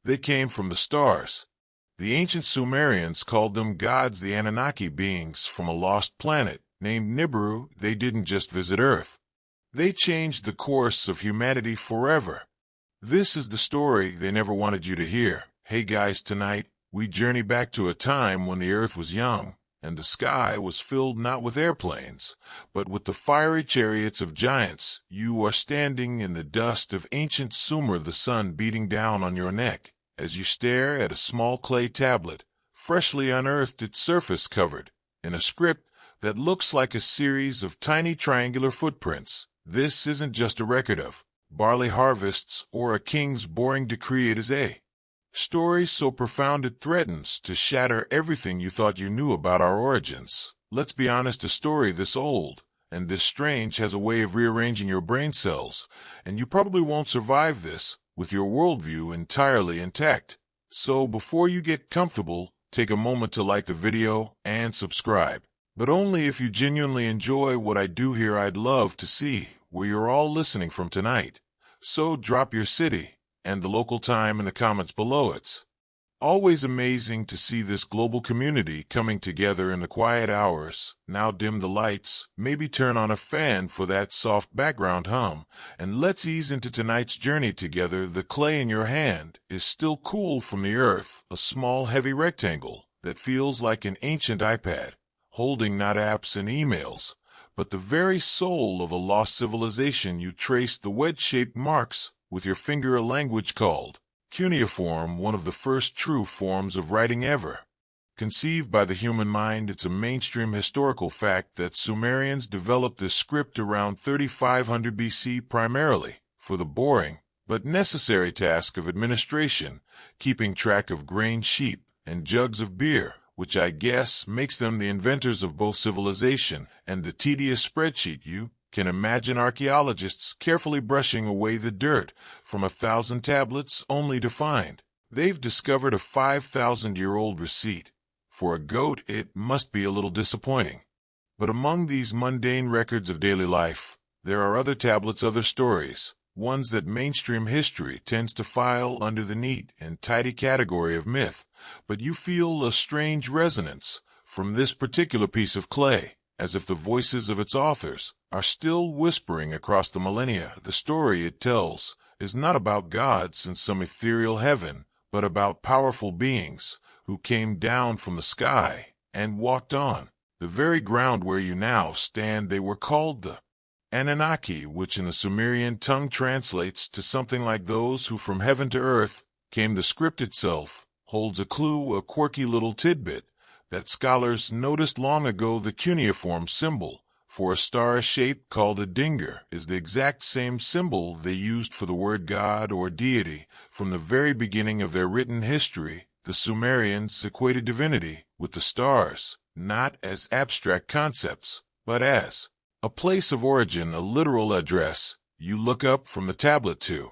They came from the stars. The ancient Sumerians called them gods, the Anunnaki, beings from a lost planet named Nibiru. They didn't just visit Earth. They changed the course of humanity forever. This is the story they never wanted you to hear. Hey guys, tonight, we journey back to a time when the Earth was young, and the sky was filled not with airplanes, but with the fiery chariots of giants. You are standing in the dust of ancient Sumer, the sun beating down on your neck, as you stare at a small clay tablet, freshly unearthed, its surface covered in a script that looks like a series of tiny triangular footprints. This isn't just a record of barley harvests or a king's boring decree. It is a story so profound it threatens to shatter everything you thought you knew about our origins. Let's be honest, a story this old and this strange has a way of rearranging your brain cells, and you probably won't survive this with your worldview entirely intact. So before you get comfortable, take a moment to like the video and subscribe. But only if you genuinely enjoy what I do here. I'd love to see where you're all listening from tonight. So drop your city and the local time in the comments below. It's always amazing to see this global community coming together in the quiet hours. Now dim the lights, maybe turn on a fan for that soft background hum, and let's ease into tonight's journey together. The clay in your hand is still cool from the Earth, a small heavy rectangle that feels like an ancient iPad, holding not apps and emails, but the very soul of a lost civilization. You trace the wedge-shaped marks with your finger, a language called cuneiform, one of the first true forms of writing ever conceived by the human mind. It's a mainstream historical fact that Sumerians developed this script around 3500 BC, primarily for the boring but necessary task of administration, keeping track of grain, sheep, and jugs of beer, which I guess makes them the inventors of both civilization and the tedious spreadsheet. You can imagine archaeologists carefully brushing away the dirt from 1,000 tablets only to find they've discovered a 5,000-year-old receipt for a goat. It must be a little disappointing. But among these mundane records of daily life, there are other tablets, other stories, ones that mainstream history tends to file under the neat and tidy category of myth. But you feel a strange resonance from this particular piece of clay, as if the voices of its authors are still whispering across the millennia. The story it tells is not about gods in some ethereal heaven, but about powerful beings who came down from the sky and walked on the very ground where you now stand. They were called the Anunnaki, which in the Sumerian tongue translates to something like those who from heaven to earth came. The script itself holds a clue, a quirky little tidbit that scholars noticed long ago. The cuneiform symbol for a star shape called a dinger is the exact same symbol they used for the word God or deity. From the very beginning of their written history, the Sumerians equated divinity with the stars, not as abstract concepts, but as a place of origin, a literal address you look up from the tablet to.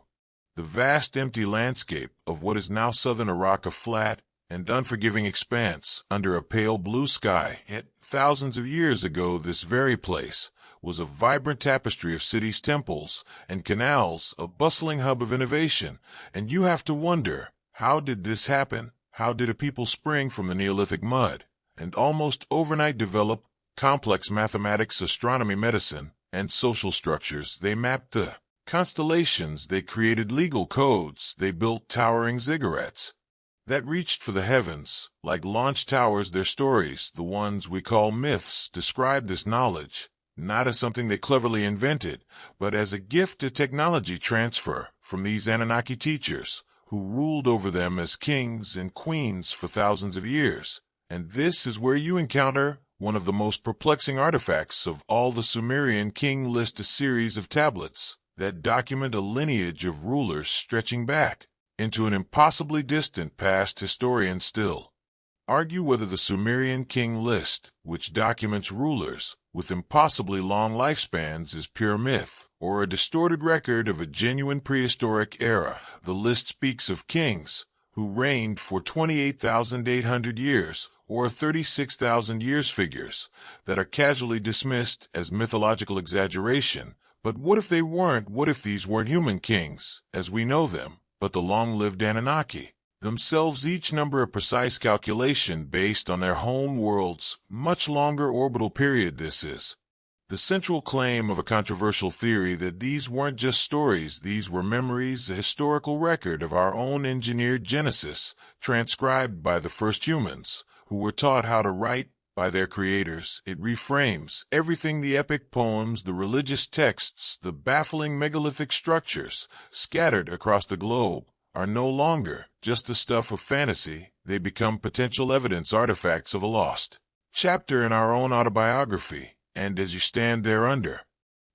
The vast empty landscape of what is now southern Iraq, a flat and unforgiving expanse under a pale blue sky. Yet thousands of years ago, this very place was a vibrant tapestry of cities, temples, and canals, a bustling hub of innovation. And you have to wonder, how did this happen? How did a people spring from the Neolithic mud and almost overnight develop complex mathematics, astronomy, medicine, and social structures? They mapped the constellations, they created legal codes, they built towering ziggurats that reached for the heavens like launch towers. Their stories, the ones we call myths, describe this knowledge not as something they cleverly invented, but as a gift to technology transfer from these Anunnaki teachers who ruled over them as kings and queens for thousands of years. And this is where you encounter one of the most perplexing artifacts of all. The Sumerian king list, a series of tablets that document a lineage of rulers stretching back into an impossibly distant past. Historians still argue whether the Sumerian king list, which documents rulers with impossibly long lifespans, is pure myth or a distorted record of a genuine prehistoric era. The list speaks of kings who reigned for 28,800 years or 36,000 years, figures that are casually dismissed as mythological exaggeration. But what if they weren't? What if these weren't human kings as we know them, but the long-lived Anunnaki? themselves each number a precise calculation based on their home world's much longer orbital period. This is the central claim of a controversial theory that these weren't just stories, these were memories, a historical record of our own engineered genesis, transcribed by the first humans, who were taught how to write by their creators. It reframes everything: the epic poems, the religious texts, the baffling megalithic structures scattered across the globe are no longer just the stuff of fantasy. They become potential evidence, artifacts of a lost chapter in our own autobiography. And as you stand there under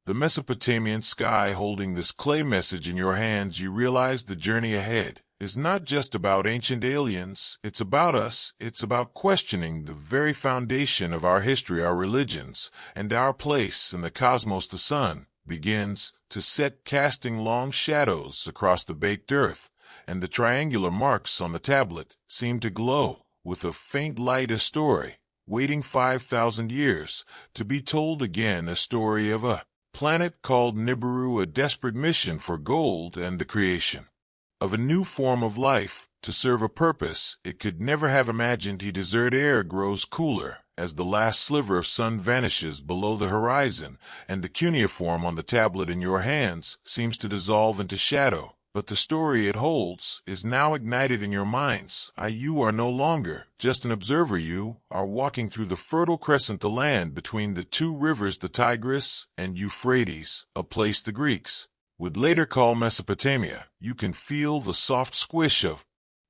the Mesopotamian sky holding this clay message in your hands, you realize the journey ahead is not just about ancient aliens, it's about us. It's about questioning the very foundation of our history, our religions, and our place in the cosmos. The sun begins to set, casting long shadows across the baked earth, and the triangular marks on the tablet seem to glow with a faint light. A story waiting 5,000 years to be told again, a story of a planet called Nibiru, a desperate mission for gold and the creation of a new form of life to serve a purpose it could never have imagined. The desert air grows cooler as the last sliver of sun vanishes below the horizon, and the cuneiform on the tablet in your hands seems to dissolve into shadow. But the story it holds is now ignited in your minds. You are no longer just an observer. You are walking through the Fertile Crescent, the land between the two rivers, the Tigris and Euphrates, a place the Greeks would later call Mesopotamia. You can feel the soft squish of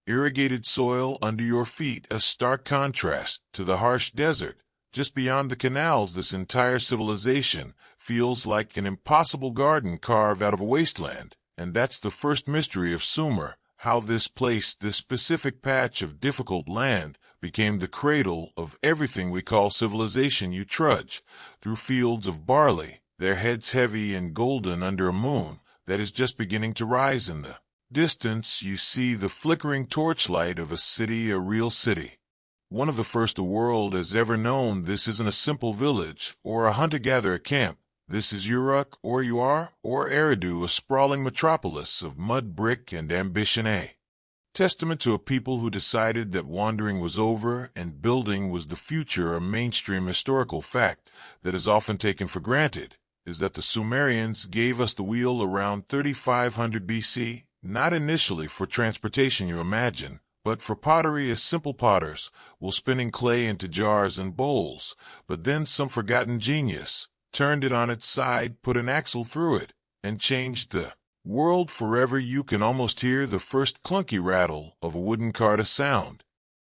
irrigated soil under your feet, a stark contrast to the harsh desert just beyond the canals. This entire civilization feels like an impossible garden carved out of a wasteland. And that's the first mystery of Sumer, how this place, this specific patch of difficult land, became the cradle of everything we call civilization. You trudge through fields of barley, their heads heavy and golden under a moon that is just beginning to rise. In the distance, you see the flickering torchlight of a city, a real city, one of the first the world has ever known. This isn't a simple village or a hunter-gatherer camp. This is Uruk, or Eridu, a sprawling metropolis of mud, brick, and ambition, a testament to a people who decided that wandering was over and building was the future. A mainstream historical fact that is often taken for granted is that the Sumerians gave us the wheel around 3500 BC, not initially for transportation you imagine, but for pottery, as simple potters were spinning clay into jars and bowls. But then some forgotten genius turned it on its side, put an axle through it, and changed the world forever. You can almost hear the first clunky rattle of a wooden cart, a sound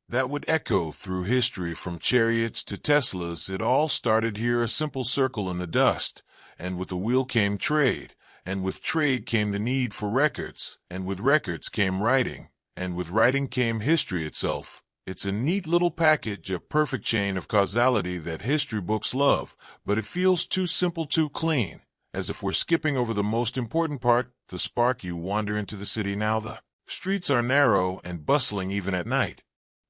that would echo through history from chariots to Teslas. It all started here, a simple circle in the dust, and with the wheel came trade, and with trade came the need for records, and with records came writing, and with writing came history itself. It's a neat little package, a perfect chain of causality that history books love, but it feels too simple, too clean, as if we're skipping over the most important part, the spark. You wander into the city now. The streets are narrow and bustling even at night,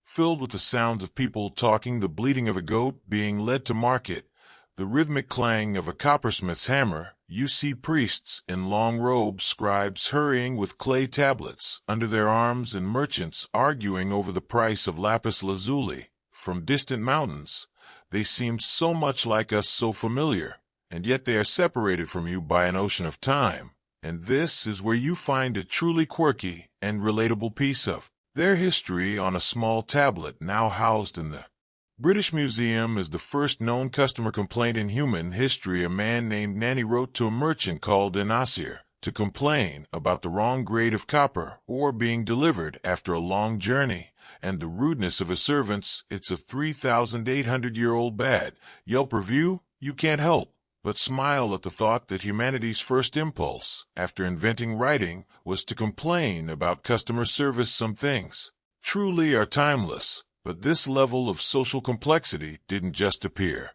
filled with the sounds of people talking, the bleating of a goat being led to market, the rhythmic clang of a coppersmith's hammer. You see priests in long robes, scribes hurrying with clay tablets under their arms, and merchants arguing over the price of lapis lazuli. From distant mountains, they seemed so much like us, so familiar, and yet they are separated from you by an ocean of time. And this is where you find a truly quirky and relatable piece of their history on a small tablet now housed in the British Museum. Is the first known customer complaint in human history. A man named Nani wrote to a merchant called Nasir to complain about the wrong grade of copper ore being delivered after a long journey, and the rudeness of his servants. It's a 3,800-year-old bad Yelp review. You can't help but smile at the thought that humanity's first impulse after inventing writing was to complain about customer service. Some things truly are timeless. But this level of social complexity didn't just appear.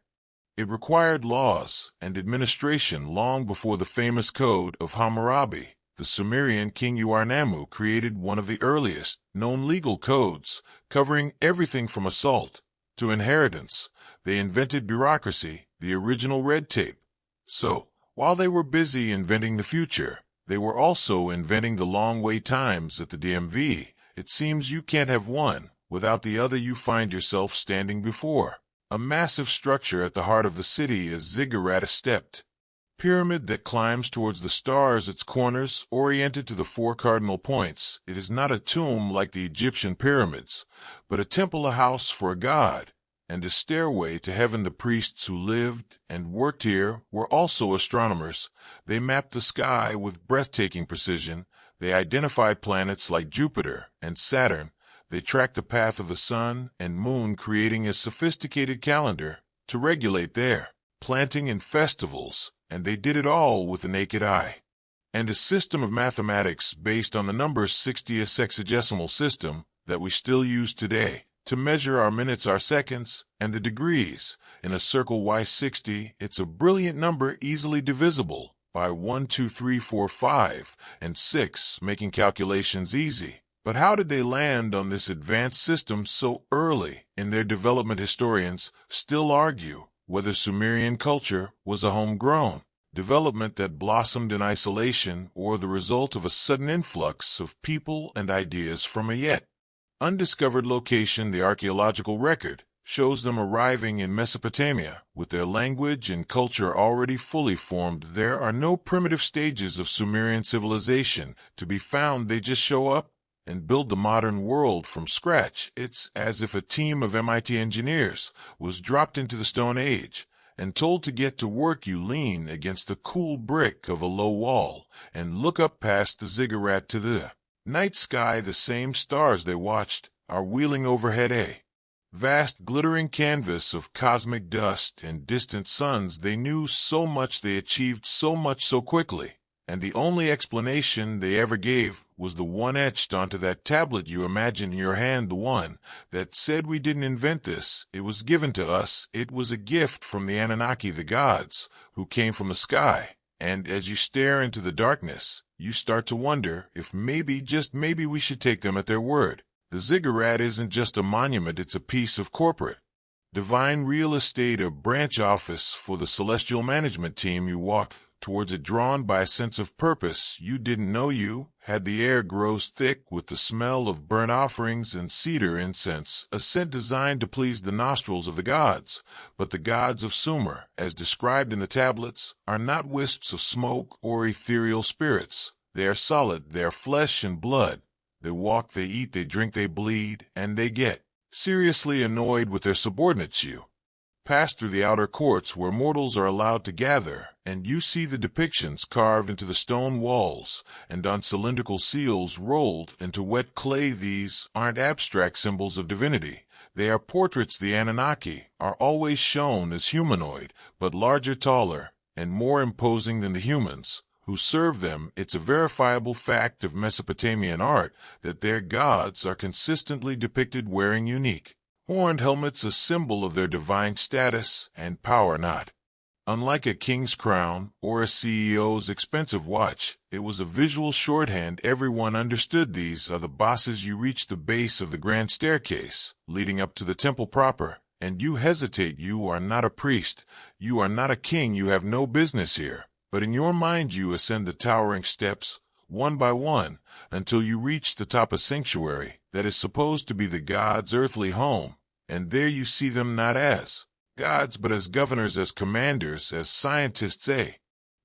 It required laws and administration long before the famous Code of Hammurabi. The Sumerian king Ur-Nammu created one of the earliest known legal codes, covering everything from assault to inheritance. They invented bureaucracy, the original red tape. So, while they were busy inventing the future, they were also inventing the long wait times at the DMV It seems you can't have one without the other. You find yourself standing before a massive structure at the heart of the city, a ziggurat-stepped pyramid that climbs towards the stars, its corners oriented to the four cardinal points. It is not a tomb like the Egyptian pyramids, but a temple, a house for a god, and a stairway to heaven. The priests who lived and worked here were also astronomers. They mapped the sky with breathtaking precision. They identified planets like Jupiter and Saturn. They tracked the path of the sun and moon, creating a sophisticated calendar to regulate their planting and festivals, and they did it all with the naked eye. And a system of mathematics based on the number 60, a sexagesimal system that we still use today to measure our minutes, our seconds, and the degrees. In a circle Y60, it's a brilliant number easily divisible by 1, 2, 3, 4, 5, and 6, making calculations easy. But how did they land on this advanced system so early in their development? Historians still argue whether Sumerian culture was a homegrown development that blossomed in isolation or the result of a sudden influx of people and ideas from a yet undiscovered location. The archaeological record shows them arriving in Mesopotamia with their language and culture already fully formed. There are no primitive stages of Sumerian civilization to be found. They just show up and build the modern world from scratch. It's as if a team of MIT engineers was dropped into the Stone Age and told to get to work. You lean against the cool brick of a low wall and look up past the ziggurat to the night sky. The same stars they watched are wheeling overhead, a vast glittering canvas of cosmic dust and distant suns. They knew so much, they achieved so much so quickly, and the only explanation they ever gave was the one etched onto that tablet you imagine in your hand, the one that said, "We didn't invent this, it was given to us. It was a gift from the Anunnaki, the gods, who came from the sky." And as you stare into the darkness, you start to wonder if maybe, just maybe, we should take them at their word. The ziggurat isn't just a monument, it's a piece of corporate divine real estate, a branch office for the celestial management team. You walk towards it drawn by a sense of purpose you didn't know you had. The air grows thick with the smell of burnt offerings and cedar incense, a scent designed to please the nostrils of the gods. But the gods of Sumer, as described in the tablets, are not wisps of smoke or ethereal spirits. They are solid, they are flesh and blood. They walk, they eat, they drink, they bleed, and they get seriously annoyed with their subordinates. You pass through the outer courts where mortals are allowed to gather, and you see the depictions carved into the stone walls and on cylindrical seals rolled into wet clay. These aren't abstract symbols of divinity. They are portraits. The Anunnaki are always shown as humanoid, but larger, taller, and more imposing than the humans who serve them. It's a verifiable fact of Mesopotamian art that their gods are consistently depicted wearing unique horned helmets, a symbol of their divine status and power. Not unlike a king's crown or a CEO's expensive watch, it was a visual shorthand. Everyone understood these are the bosses. You reach the base of the grand staircase leading up to the temple proper, and you hesitate. You are not a priest. You are not a king. You have no business here. But in your mind you ascend the towering steps, one by one, until you reach the top, a sanctuary that is supposed to be the gods' earthly home. And there you see them not as gods, but as governors, as commanders, as scientists, a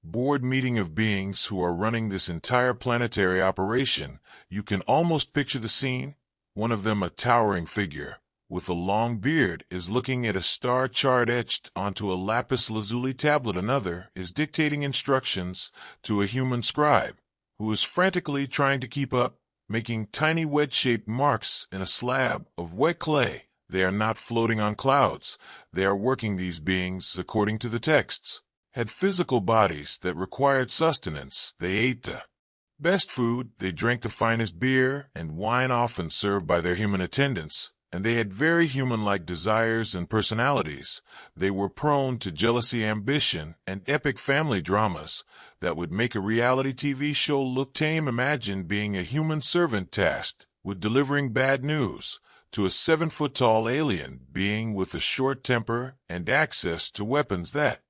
board meeting of beings who are running this entire planetary operation. You can almost picture the scene. One of them, a towering figure with a long beard, is looking at a star chart etched onto a lapis lazuli tablet. Another is dictating instructions to a human scribe who is frantically trying to keep up, making tiny wedge-shaped marks in a slab of wet clay. They are not floating on clouds. They are working. These beings, according to the texts, had physical bodies that required sustenance. They ate the best food, they drank the finest beer and wine often served by their human attendants, and they had very human-like desires and personalities. They were prone to jealousy, ambition, and epic family dramas that would make a reality TV show look tame. Imagine being a human servant tasked with delivering bad news to a 7-foot-tall alien being with a short temper and access to weapons that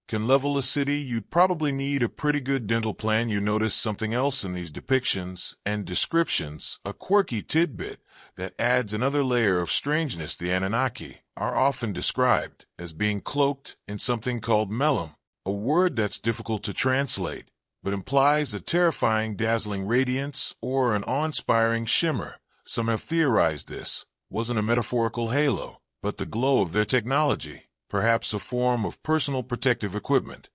can level a city, you'd probably need a pretty good dental plan. You notice something else in these depictions and descriptions, a quirky tidbit that adds another layer of strangeness. The Anunnaki are often described as being cloaked in something called melum, a word that's difficult to translate, but implies a terrifying, dazzling radiance or an awe-inspiring shimmer. Some have theorized this wasn't a metaphorical halo, but the glow of their technology, perhaps a form of personal protective equipment,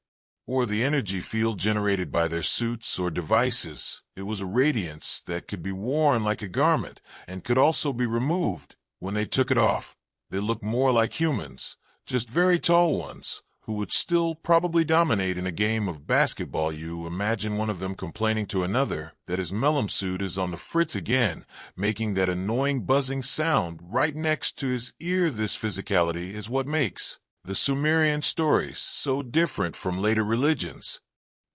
or the energy field generated by their suits or devices. It was a radiance that could be worn like a garment and could also be removed when they took it off. They looked more like humans, just very tall ones, who would still probably dominate in a game of basketball. You imagine one of them complaining to another that his melum suit is on the fritz again, making that annoying buzzing sound right next to his ear. This physicality is what makes the Sumerian stories so different from later religions.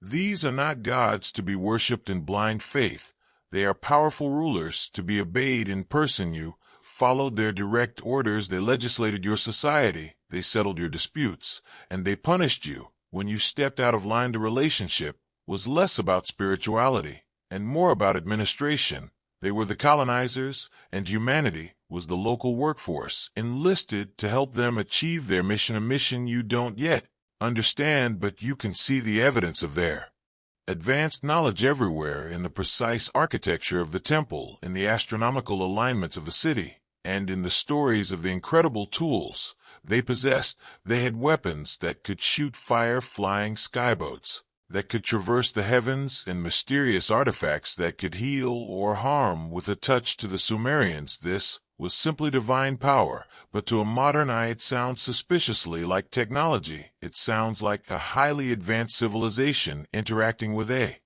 These are not gods to be worshipped in blind faith. They are powerful rulers to be obeyed in person. You followed their direct orders. They legislated your society. They settled your disputes, and they punished you when you stepped out of line. The relationship was less about spirituality and more about administration. They were the colonizers, and humanity was the local workforce enlisted to help them achieve their mission, a mission you don't yet understand, but you can see the evidence of their advanced knowledge everywhere, in the precise architecture of the temple, in the astronomical alignments of the city, and in the stories of the incredible tools they possessed. They had weapons that could shoot fire, flying skyboats that could traverse the heavens, and mysterious artifacts that could heal or harm with a touch. To the Sumerians, this was simply divine power, but to a modern eye it sounds suspiciously like technology. It sounds like a highly advanced civilization interacting with a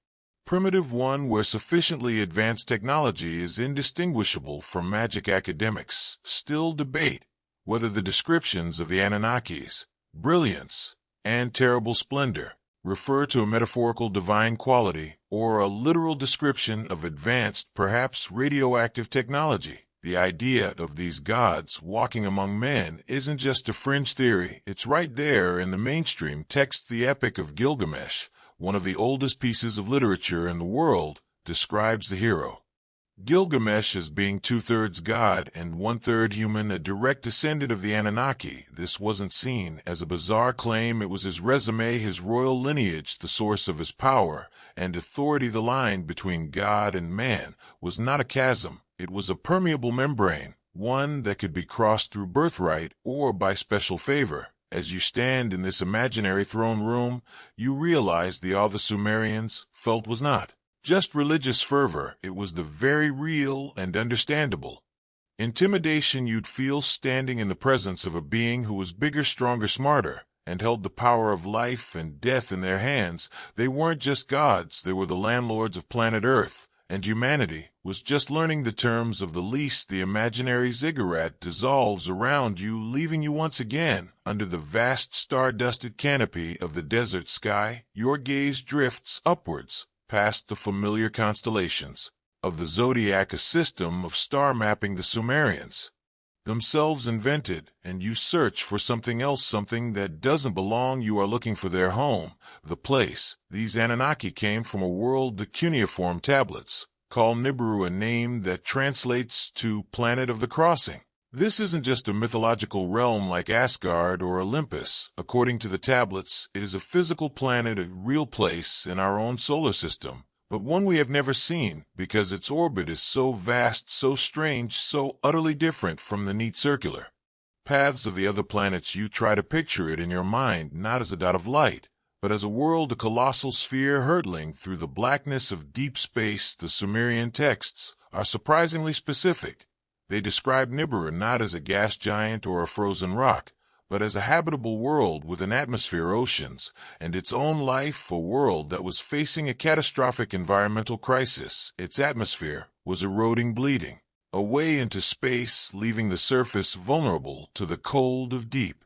primitive one, where sufficiently advanced technology is indistinguishable from magic. Academics still debate whether the descriptions of the Anunnaki's brilliance and terrible splendor refer to a metaphorical divine quality or a literal description of advanced, perhaps radioactive technology. The idea of these gods walking among men isn't just a fringe theory. It's right there in the mainstream text. The Epic of Gilgamesh, one of the oldest pieces of literature in the world, describes the hero Gilgamesh as being 2/3 god and 1/3 human, a direct descendant of the Anunnaki. This wasn't seen as a bizarre claim. It was his resume, his royal lineage, the source of his power and authority. The line between God and man was not a chasm. It was a permeable membrane, one that could be crossed through birthright or by special favor. As you stand in this imaginary throne room, you realize the awe the Sumerians felt was not just religious fervor. It was the very real and understandable intimidation you'd feel standing in the presence of a being who was bigger, stronger, smarter, and held the power of life and death in their hands. They weren't just gods, they were the landlords of planet Earth, and humanity was just learning the terms of the lease. The imaginary ziggurat dissolves around you, leaving you once again under the vast star-dusted canopy of the desert sky. Your gaze drifts upwards past the familiar constellations of the zodiac, a system of star mapping the Sumerians themselves invented, and you search for something else, something that doesn't belong. You are looking for their home, the place. These Anunnaki came from a world the cuneiform tablets call Nibiru, a name that translates to planet of the crossing. This isn't just a mythological realm like Asgard or Olympus. According to the tablets, it is a physical planet, a real place in our own solar system, but one we have never seen because its orbit is so vast, so strange, so utterly different from the neat circular paths of the other planets. You try to picture it in your mind, not as a dot of light, but as a world, a colossal sphere hurtling through the blackness of deep space. The Sumerian texts are surprisingly specific. They describe Nibiru not as a gas giant or a frozen rock, but as a habitable world with an atmosphere, oceans, and its own life, a world that was facing a catastrophic environmental crisis. Its atmosphere was eroding, bleeding away into space, leaving the surface vulnerable to the cold of deep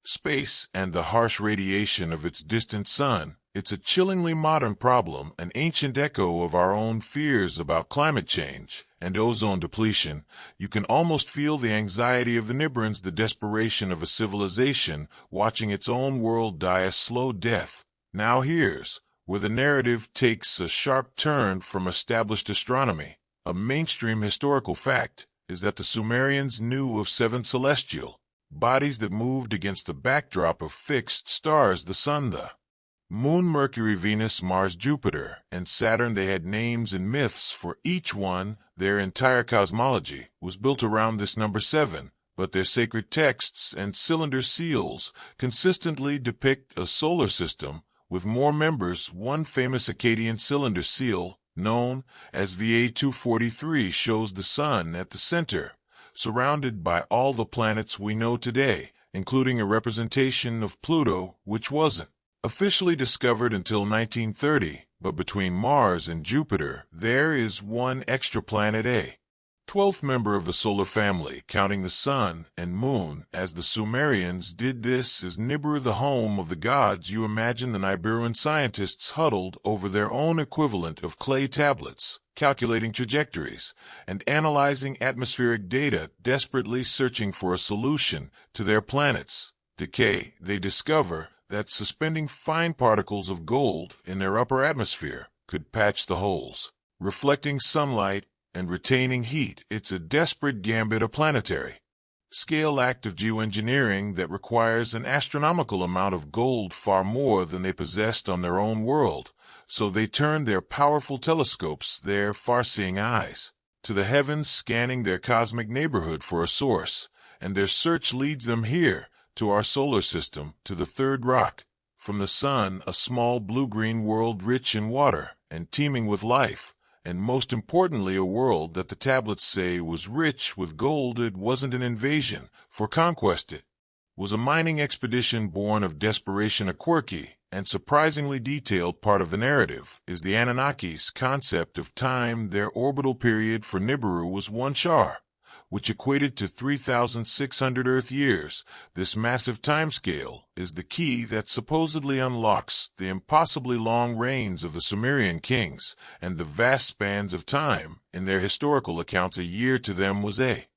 space and the harsh radiation of its distant sun. It's a chillingly modern problem, an ancient echo of our own fears about climate change and ozone depletion, you can almost feel the anxiety of the Nibiruans, the desperation of a civilization watching its own world die a slow death. Now here's where the narrative takes a sharp turn from established astronomy. A mainstream historical fact is that the Sumerians knew of 7 celestial bodies that moved against the backdrop of fixed stars: the Sun, the Moon, Mercury, Venus, Mars, Jupiter, and Saturn. They had names and myths for each one. Their entire cosmology was built around this number 7, but their sacred texts and cylinder seals consistently depict a solar system with more members. One famous Akkadian cylinder seal, known as VA243, shows the Sun at the center, surrounded by all the planets we know today, including a representation of Pluto, which wasn't officially discovered until 1930, but between Mars and Jupiter, there is one extra planet, a 12th member of the solar family, counting the Sun and Moon as the Sumerians did. This is Nibiru, the home of the gods. You imagine the Nibiruan scientists huddled over their own equivalent of clay tablets, calculating trajectories and analyzing atmospheric data, desperately searching for a solution to their planet's decay. They discover that suspending fine particles of gold in their upper atmosphere could patch the holes, reflecting sunlight and retaining heat. It's a desperate gambit, a planetary scale act of geoengineering that requires an astronomical amount of gold, far more than they possessed on their own world. So they turned their powerful telescopes, their far-seeing eyes, to the heavens, scanning their cosmic neighborhood for a source, and their search leads them here, to our solar system, to the third rock from the Sun, a small blue-green world rich in water and teeming with life, and most importantly a world that the tablets say was rich with gold. It wasn't an invasion for conquest, it was a mining expedition born of desperation. A quirky and surprisingly detailed part of the narrative is the Anunnaki's concept of time. Their orbital period for Nibiru was 1 Shar, which equated to 3,600 Earth years. This massive timescale is the key that supposedly unlocks the impossibly long reigns of the Sumerian kings and the vast spans of time. In their historical accounts, a year to them was a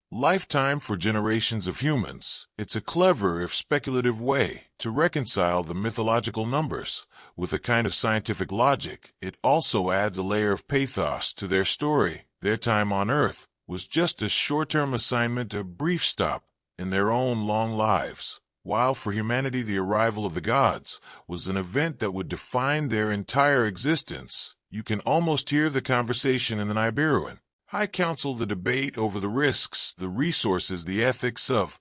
lifetime for generations of humans. It's a clever, if speculative, way to reconcile the mythological numbers with a kind of scientific logic. It also adds a layer of pathos to their story. Their time on Earth was just a short-term assignment, a brief stop in their own long lives, while for humanity the arrival of the gods was an event that would define their entire existence. You can almost hear the conversation in the Nibiruan High Council, the debate over the risks, the resources, the ethics of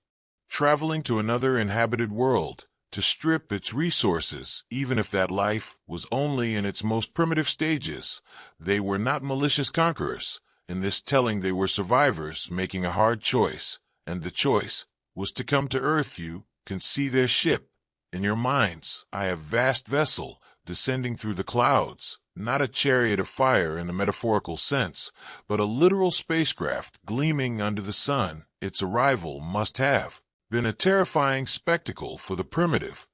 traveling to another inhabited world, to strip its resources, even if that life was only in its most primitive stages. They were not malicious conquerors. In this telling, they were survivors making a hard choice, and the choice was to come to Earth. You can see their ship in your minds. I have vast vessel descending through the clouds, not a chariot of fire in the metaphorical sense, but a literal spacecraft gleaming under the sun. Its arrival must have been a terrifying spectacle for the primitive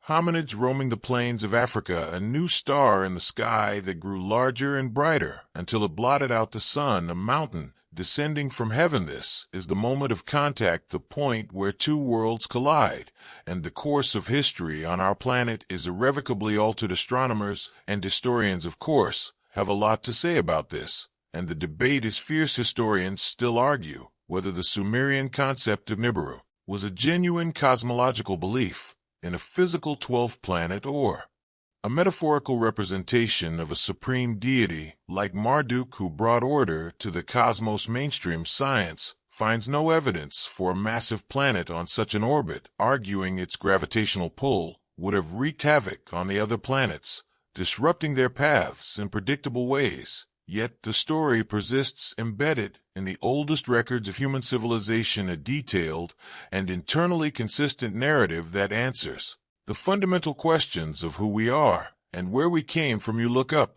hominids roaming the plains of Africa, a new star in the sky that grew larger and brighter until it blotted out the sun, a mountain descending from heaven. This is the moment of contact, the point where two worlds collide, and the course of history on our planet is irrevocably altered. Astronomers and historians, of course, have a lot to say about this, and the debate is fierce. Historians still argue whether the Sumerian concept of Nibiru was a genuine cosmological belief in a physical 12th planet, or a metaphorical representation of a supreme deity like Marduk who brought order to the cosmos. Mainstream science finds no evidence for a massive planet on such an orbit, arguing its gravitational pull would have wreaked havoc on the other planets, disrupting their paths in predictable ways. Yet the story persists embedded in the oldest records of human civilization, a detailed and internally consistent narrative that answers the fundamental questions of who we are and where we came from. You look up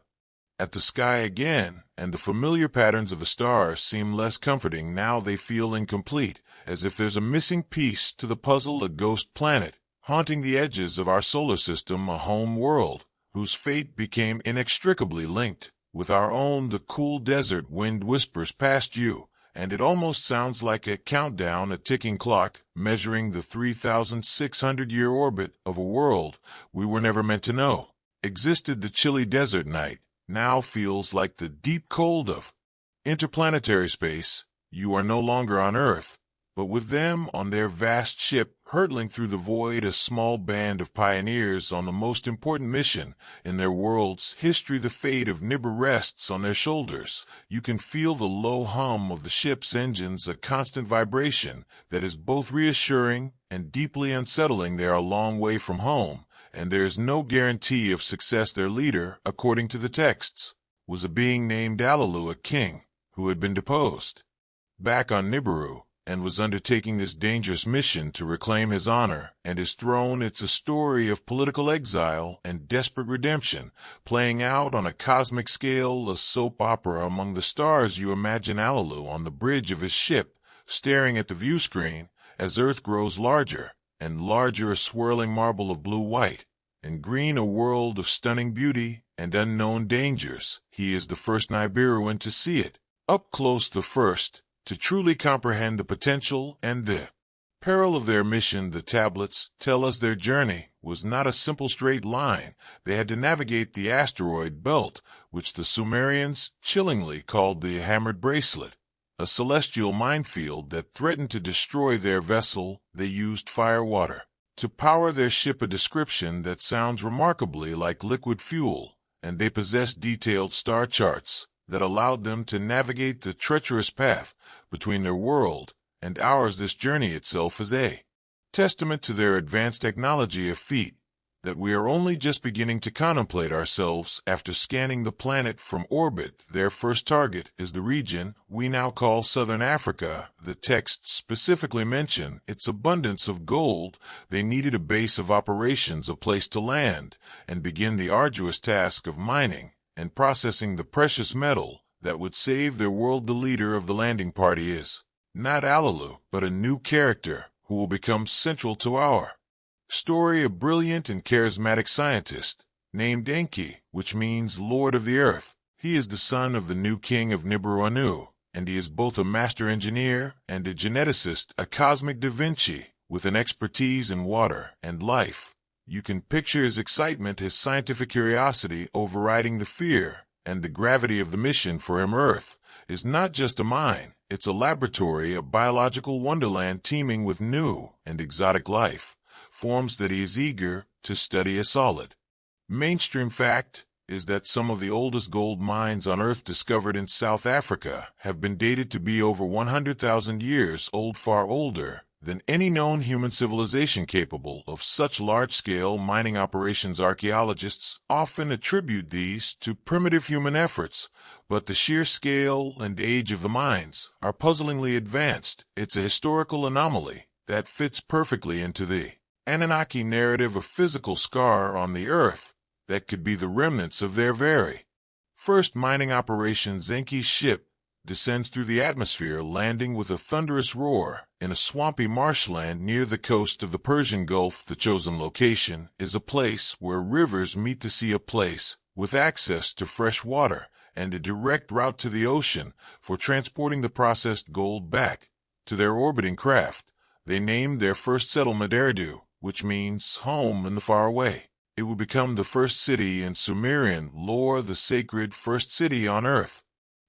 at the sky again, and the familiar patterns of the stars seem less comforting. Now they feel incomplete, as if there's a missing piece to the puzzle, a ghost planet haunting the edges of our solar system, a home world whose fate became inextricably linked With our own, the cool desert wind whispers past you, and it almost sounds like a countdown, a ticking clock, measuring the 3,600-year orbit of a world we were never meant to know existed. The chilly desert night now feels like the deep cold of interplanetary space. You are no longer on Earth, but with them on their vast ship, hurtling through the void, a small band of pioneers on the most important mission in their world's history. The fate of Nibiru rests on their shoulders. You can feel the low hum of the ship's engines, a constant vibration that is both reassuring and deeply unsettling. They are a long way from home, and there is no guarantee of success. Their leader, according to the texts, was a being named Alalu, a king who had been deposed back on Nibiru and was undertaking this dangerous mission to reclaim his honor and his throne. It's a story of political exile and desperate redemption, playing out on a cosmic scale, a soap opera among the stars. You imagine Alalu on the bridge of his ship, staring at the view screen as Earth grows larger and larger, a swirling marble of blue, white, and green, a world of stunning beauty and unknown dangers. He is the first Nibiruan to see it up close, the first to truly comprehend the potential and the peril of their mission. The tablets tell us their journey was not a simple straight line. They had to navigate the asteroid belt, which the Sumerians chillingly called the Hammered Bracelet, a celestial minefield that threatened to destroy their vessel. They used fire-water to power their ship, a description that sounds remarkably like liquid fuel, and they possessed detailed star charts that allowed them to navigate the treacherous path between their world and ours. This journey itself is a testament to their advanced technology, a feat that we are only just beginning to contemplate ourselves after scanning the planet from orbit. Their first target is the region we now call Southern Africa. The texts specifically mention its abundance of gold. They needed a base of operations, a place to land and begin the arduous task of mining and processing the precious metal that would save their world. The leader of the landing party is not Alalu, but a new character who will become central to our story, a brilliant and charismatic scientist named Enki, which means Lord of the Earth. He is the son of the new king of Nibiru, Anu, and he is both a master engineer and a geneticist, a cosmic Da Vinci with an expertise in water and life. You can picture his excitement, his scientific curiosity overriding the fear and the gravity of the mission. For him, Earth is not just a mine, it's a laboratory, a biological wonderland teeming with new and exotic life forms that he is eager to study. A solid mainstream fact is that some of the oldest gold mines on Earth, discovered in South Africa, have been dated to be over 100,000 years old, far older than any known human civilization capable of such large-scale mining operations. Archaeologists often attribute these to primitive human efforts, but the sheer scale and age of the mines are puzzlingly advanced. It's a historical anomaly that fits perfectly into the Anunnaki narrative, a physical scar on the Earth that could be the remnants of their very first mining operations. Enki's ship descends through the atmosphere, landing with a thunderous roar in a swampy marshland near the coast of the Persian Gulf. The chosen location is a place where rivers meet the sea, a place with access to fresh water and a direct route to the ocean for transporting the processed gold back to their orbiting craft. They named their first settlement Eridu, which means home in the far away. It would become the first city in Sumerian lore, the sacred first city on Earth,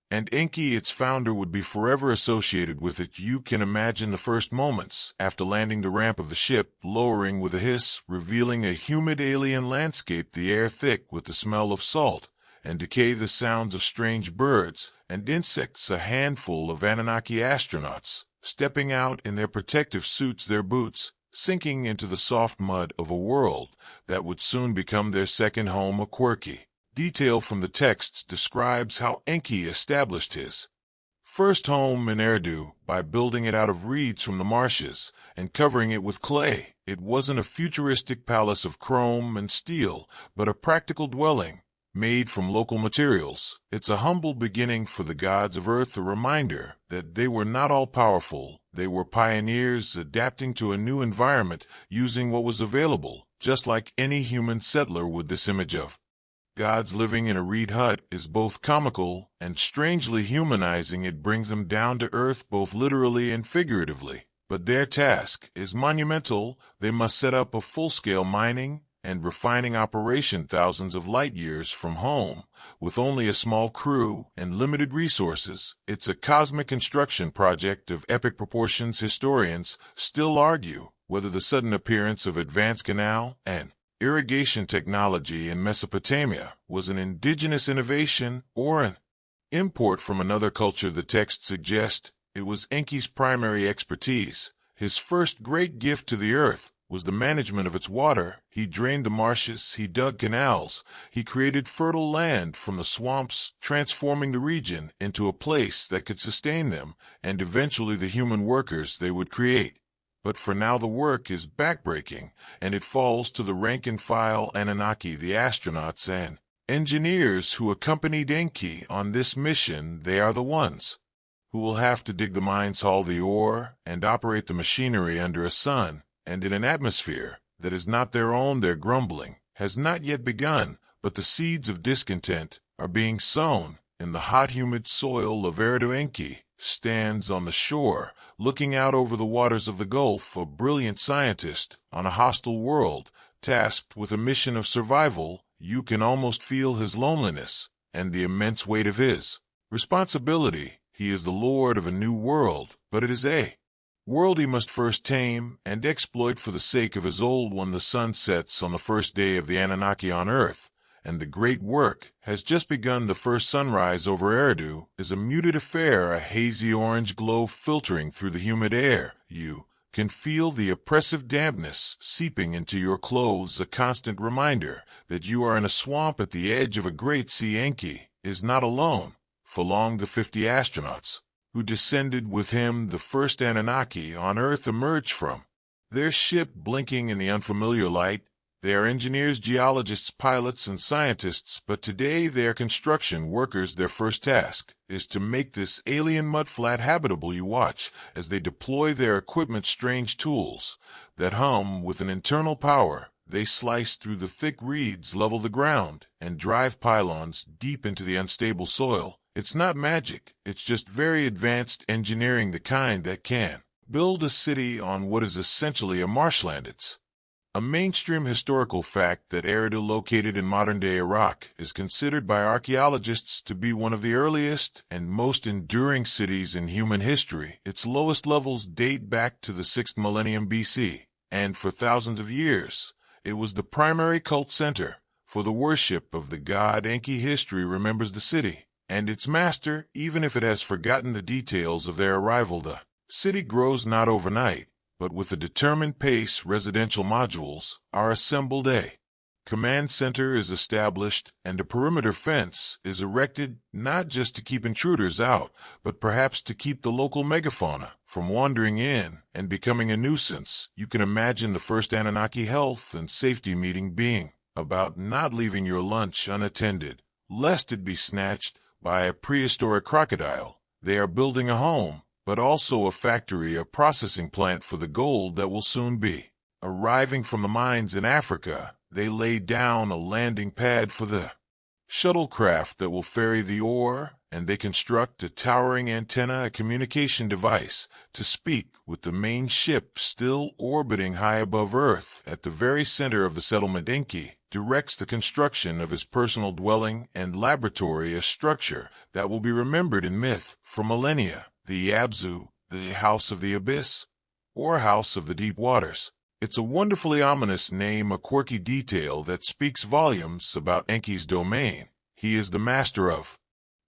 and Enki, its founder, would be forever associated with it. You can imagine the first moments after landing, the ramp of the ship lowering with a hiss, revealing a humid alien landscape, the air thick with the smell of salt and decay, the sounds of strange birds and insects. A handful of Anunnaki astronauts stepping out in their protective suits, their boots sinking into the soft mud of a world that would soon become their second home. A quirky detail from the texts describes how Enki established his first home in Eridu by building it out of reeds from the marshes and covering it with clay. It wasn't a futuristic palace of chrome and steel, but a practical dwelling made from local materials. It's a humble beginning for the gods of Earth, a reminder that they were not all-powerful. They were pioneers adapting to a new environment, using what was available, just like any human settler would. This image of gods living in a reed hut is both comical and strangely humanizing. It brings them down to earth both literally and figuratively. But their task is monumental. They must set up a full-scale mining and refining operation thousands of light years from home, with only a small crew and limited resources. It's a cosmic construction project of epic proportions. Historians still argue whether the sudden appearance of advanced canal and irrigation technology in Mesopotamia was an indigenous innovation or an import from another culture. The texts suggest it was Enki's primary expertise. His first great gift to the earth was the management of its water. He drained the marshes, he dug canals, he created fertile land from the swamps, transforming the region into a place that could sustain them and eventually the human workers they would create. But for now the work is backbreaking, and it falls to the rank-and-file Anunnaki, the astronauts and engineers who accompanied Enki on this mission. They are the ones who will have to dig the mines, haul the ore, and operate the machinery under a sun and in an atmosphere that is not their own. Their grumbling has not yet begun, but the seeds of discontent are being sown in the hot, humid soil of Eridu. Enki stands on the shore, looking out over the waters of the Gulf, a brilliant scientist on a hostile world, tasked with a mission of survival. You can almost feel his loneliness and the immense weight of his responsibility. He is the lord of a new world, but it is a world he must first tame and exploit for the sake of his old one. The sun sets on the first day of the Anunnaki on Earth, and the great work has just begun. The first sunrise over Eridu is a muted affair, a hazy orange glow filtering through the humid air. You can feel the oppressive dampness seeping into your clothes, a constant reminder that you are in a swamp at the edge of a great sea. Enki is not alone. For long the 50 astronauts who descended with him, the first Anunnaki on Earth, emerged from their ship blinking in the unfamiliar light. They are engineers, geologists, pilots, and scientists, but today they are construction workers. Their first task is to make this alien mudflat habitable. You watch as they deploy their equipment, strange tools that hum with an internal power. They slice through the thick reeds, level the ground, and drive pylons deep into the unstable soil. It's not magic, it's just very advanced engineering, the kind that can build a city on what is essentially a marshland. It's a mainstream historical fact that Eridu, located in modern-day Iraq, is considered by archaeologists to be one of the earliest and most enduring cities in human history. Its lowest levels date back to the 6th millennium BC, and for thousands of years, it was the primary cult center for the worship of the god Enki. History remembers the city and its master, even if it has forgotten the details of their arrival. The city grows not overnight, but with a determined pace. Residential modules are assembled, a command center is established, and a perimeter fence is erected, not just to keep intruders out, but perhaps to keep the local megafauna from wandering in and becoming a nuisance. You can imagine the first Anunnaki health and safety meeting being about not leaving your lunch unattended, lest it be snatched by a prehistoric crocodile. They are building a home, but also a factory, a processing plant for the gold that will soon be arriving from the mines in Africa. They lay down a landing pad for the shuttlecraft that will ferry the ore, and they construct a towering antenna, a communication device, to speak with the main ship still orbiting high above Earth. At the very center of the settlement, Enki directs the construction of his personal dwelling and laboratory, a structure that will be remembered in myth for millennia. The Abzu, the House of the Abyss, or House of the Deep Waters. It's a wonderfully ominous name, a quirky detail that speaks volumes about Enki's domain. He is the master of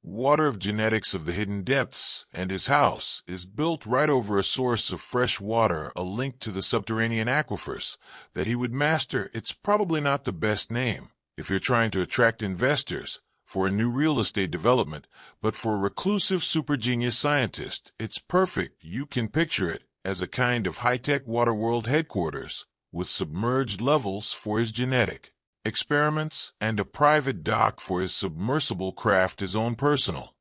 water, of genetics, of the hidden depths, and his house is built right over a source of fresh water, a link to the subterranean aquifers that he would master. It's probably not the best name if you're trying to attract investors for a new real estate development, but for a reclusive super-genius scientist, it's perfect. You can picture it as a kind of high-tech waterworld headquarters with submerged levels for his genetic experiments and a private dock for his submersible craft, his own personal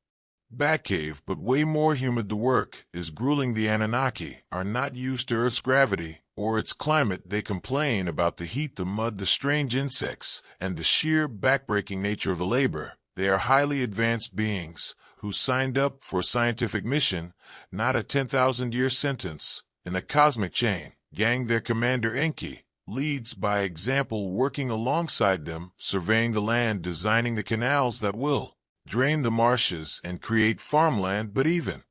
Batcave, but way more humid. The work is grueling. The Anunnaki are not used to Earth's gravity or its climate. They complain about the heat, the mud, the strange insects, and the sheer backbreaking nature of the labor. They are highly advanced beings who signed up for a scientific mission, not a 10,000-year sentence in a cosmic chain. Gang, their commander Enki, leads by example, working alongside them, surveying the land, designing the canals that will drain the marshes and create farmland. But even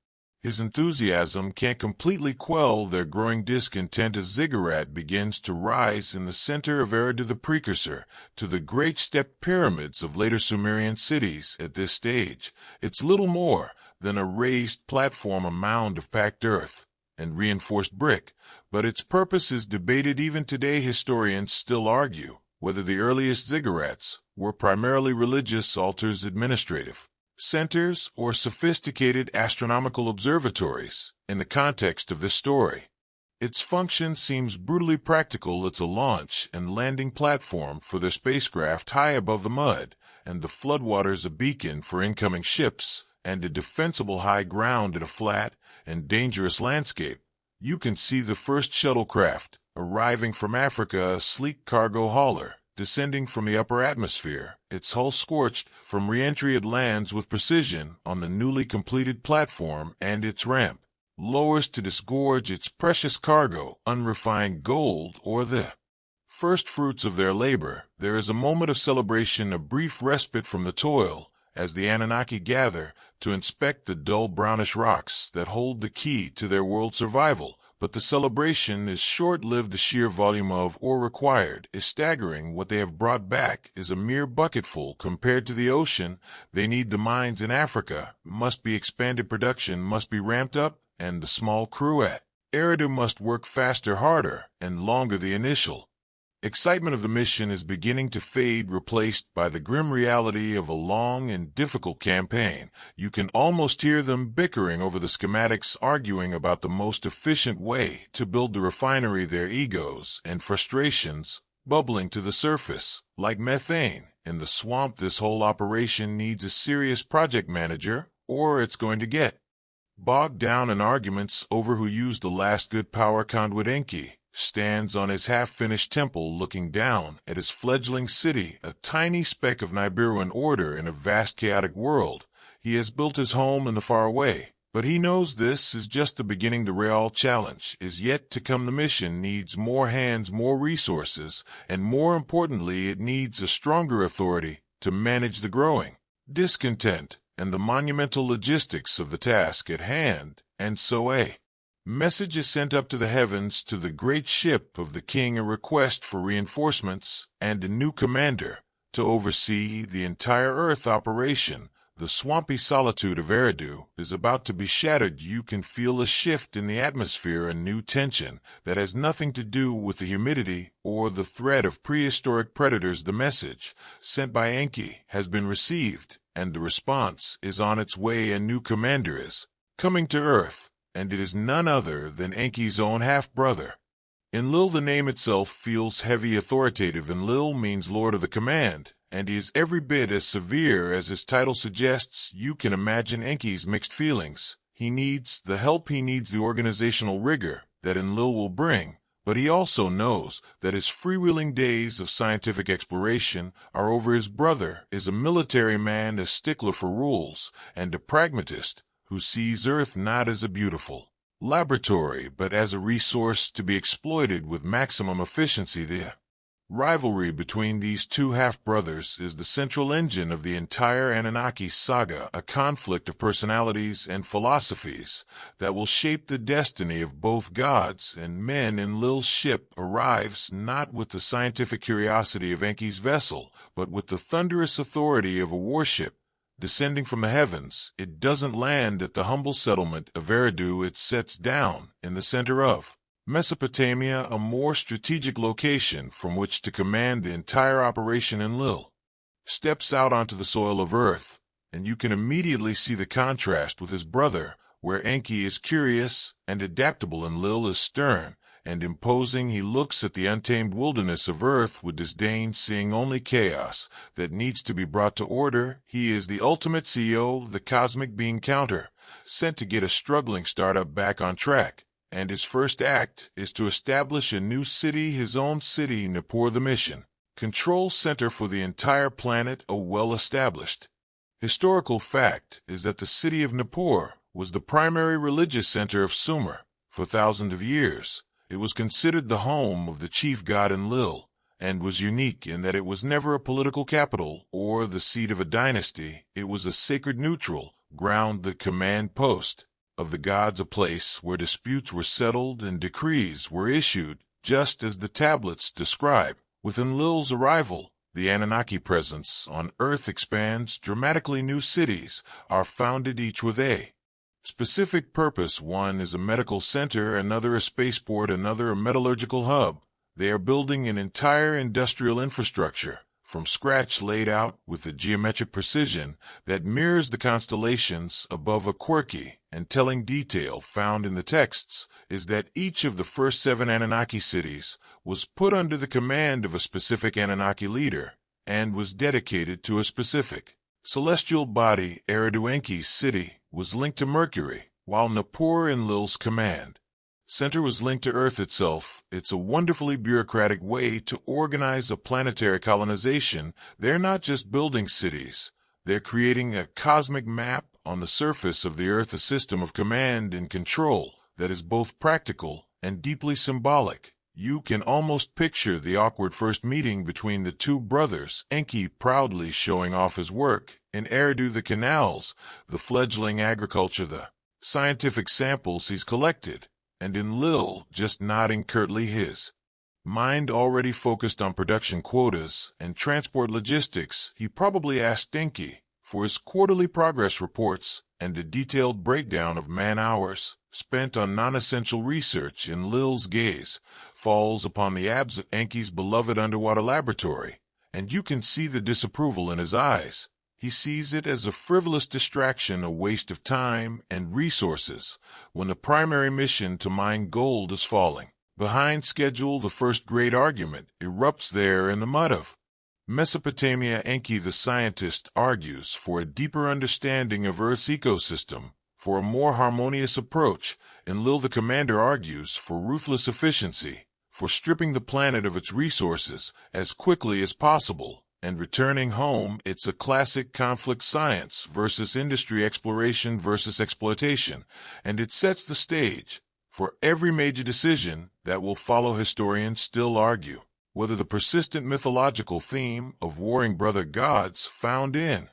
his enthusiasm can't completely quell their growing discontent as ziggurat begins to rise in the center of Eridu, the precursor to the great step pyramids of later Sumerian cities. At this stage, it's little more than a raised platform, a mound of packed earth and reinforced brick, but its purpose is debated even today. Historians still argue whether the earliest ziggurats were primarily religious altars, administrative centers, or sophisticated astronomical observatories. In the context of this story, its function seems brutally practical. It's a launch and landing platform for their spacecraft high above the mud and the floodwaters, a beacon for incoming ships, and a defensible high ground in a flat and dangerous landscape. You can see the first shuttlecraft arriving from Africa, a sleek cargo hauler descending from the upper atmosphere, its hull scorched from re-entry. It lands with precision on the newly completed platform, and its ramp lowers to disgorge its precious cargo, unrefined gold or the first fruits of their labor. There is a moment of celebration, a brief respite from the toil, as the Anunnaki gather to inspect the dull brownish rocks that hold the key to their world's survival. But the celebration is short-lived. The sheer volume of ore required is staggering. What they have brought back is a mere bucketful compared to the ocean they need. The mines in Africa must be expanded, production must be ramped up, and the small crew at Eridu must work faster, harder, and longer. The initial excitement of the mission is beginning to fade, replaced by the grim reality of a long and difficult campaign. You can almost hear them bickering over the schematics, arguing about the most efficient way to build the refinery, their egos and frustrations bubbling to the surface like methane in the swamp. This whole operation needs a serious project manager, or it's going to get bogged down in arguments over who used the last good power conduit. Enki stands on his half-finished temple looking down at his fledgling city, a tiny speck of Nibiru, an order in a vast chaotic world. He has built his home in the far away, but he knows this is just the beginning. The real challenge is yet to come. The mission needs more hands, more resources, and more importantly, it needs a stronger authority to manage the growing discontent and the monumental logistics of the task at hand. And so a message is sent up to the heavens, to the great ship of the king, a request for reinforcements and a new commander to oversee the entire Earth operation. The swampy solitude of Eridu is about to be shattered. You can feel a shift in the atmosphere, a new tension that has nothing to do with the humidity or the threat of prehistoric predators. The message sent by Enki has been received, and the response is on its way. A new commander is coming to Earth, and it is none other than Enki's own half-brother. Enlil, the name itself feels heavy, authoritative. Enlil means Lord of the Command, and he is every bit as severe as his title suggests. You can imagine Enki's mixed feelings. He needs the help, he needs the organizational rigor that Enlil will bring, but he also knows that his freewheeling days of scientific exploration are over. His brother is a military man, a stickler for rules, and a pragmatist who sees Earth not as a beautiful laboratory, but as a resource to be exploited with maximum efficiency. The rivalry between these two half-brothers is the central engine of the entire Anunnaki saga, a conflict of personalities and philosophies that will shape the destiny of both gods and men. Enlil's ship arrives not with the scientific curiosity of Enki's vessel, but with the thunderous authority of a warship descending from the heavens. It doesn't land at the humble settlement of Eridu. It sets down in the center of Mesopotamia, a more strategic location from which to command the entire operation. Enlil steps out onto the soil of Earth, and you can immediately see the contrast with his brother, where Enki is curious and adaptable. Enlil is stern and imposing, he looks at the untamed wilderness of Earth with disdain, seeing only chaos that needs to be brought to order. He is the ultimate CEO, the cosmic being counter, sent to get a struggling startup back on track. And his first act is to establish a new city, his own city, Nippur, the mission control center for the entire planet, a well-established historical fact is that the city of Nippur was the primary religious center of Sumer. For thousands of years, it was considered the home of the chief god Enlil, and was unique in that it was never a political capital or the seat of a dynasty. It was a sacred neutral ground, the command post of the gods, a place where disputes were settled and decrees were issued, just as the tablets describe. With Enlil's arrival, the Anunnaki presence on Earth expands dramatically. New cities are founded, each with a specific purpose. One is a medical center, another a spaceport, another a metallurgical hub. They are building an entire industrial infrastructure from scratch, laid out with a geometric precision that mirrors the constellations above. A quirky and telling detail found in the texts is that each of the first 7 Anunnaki cities was put under the command of a specific Anunnaki leader and was dedicated to a specific celestial body. Eridu, Enki's city, was linked to Mercury, while Nippur, Enlil's command center, was linked to Earth itself. It's a wonderfully bureaucratic way to organize a planetary colonization. They're not just building cities, they're creating a cosmic map on the surface of the Earth, a system of command and control that is both practical and deeply symbolic. You can almost picture the awkward first meeting between the two brothers, Enki proudly showing off his work, in Eridu the canals, the fledgling agriculture, the scientific samples he's collected, and Enlil just nodding curtly, his mind already focused on production quotas and transport logistics. He probably asked Enki for his quarterly progress reports and a detailed breakdown of man-hours spent on non-essential research. Enlil's gaze falls upon the abs of Enki's beloved underwater laboratory, and you can see the disapproval in his eyes. He sees it as a frivolous distraction, a waste of time and resources, when the primary mission to mine gold is falling behind schedule. The first great argument erupts there in the mud of Mesopotamia. Enki the scientist argues for a deeper understanding of Earth's ecosystem, for a more harmonious approach. Enlil the commander argues for ruthless efficiency, for stripping the planet of its resources as quickly as possible and returning home. It's a classic conflict, science versus industry, exploration versus exploitation, and it sets the stage for every major decision that will follow. Historians still argue whether the persistent mythological theme of warring brother gods found in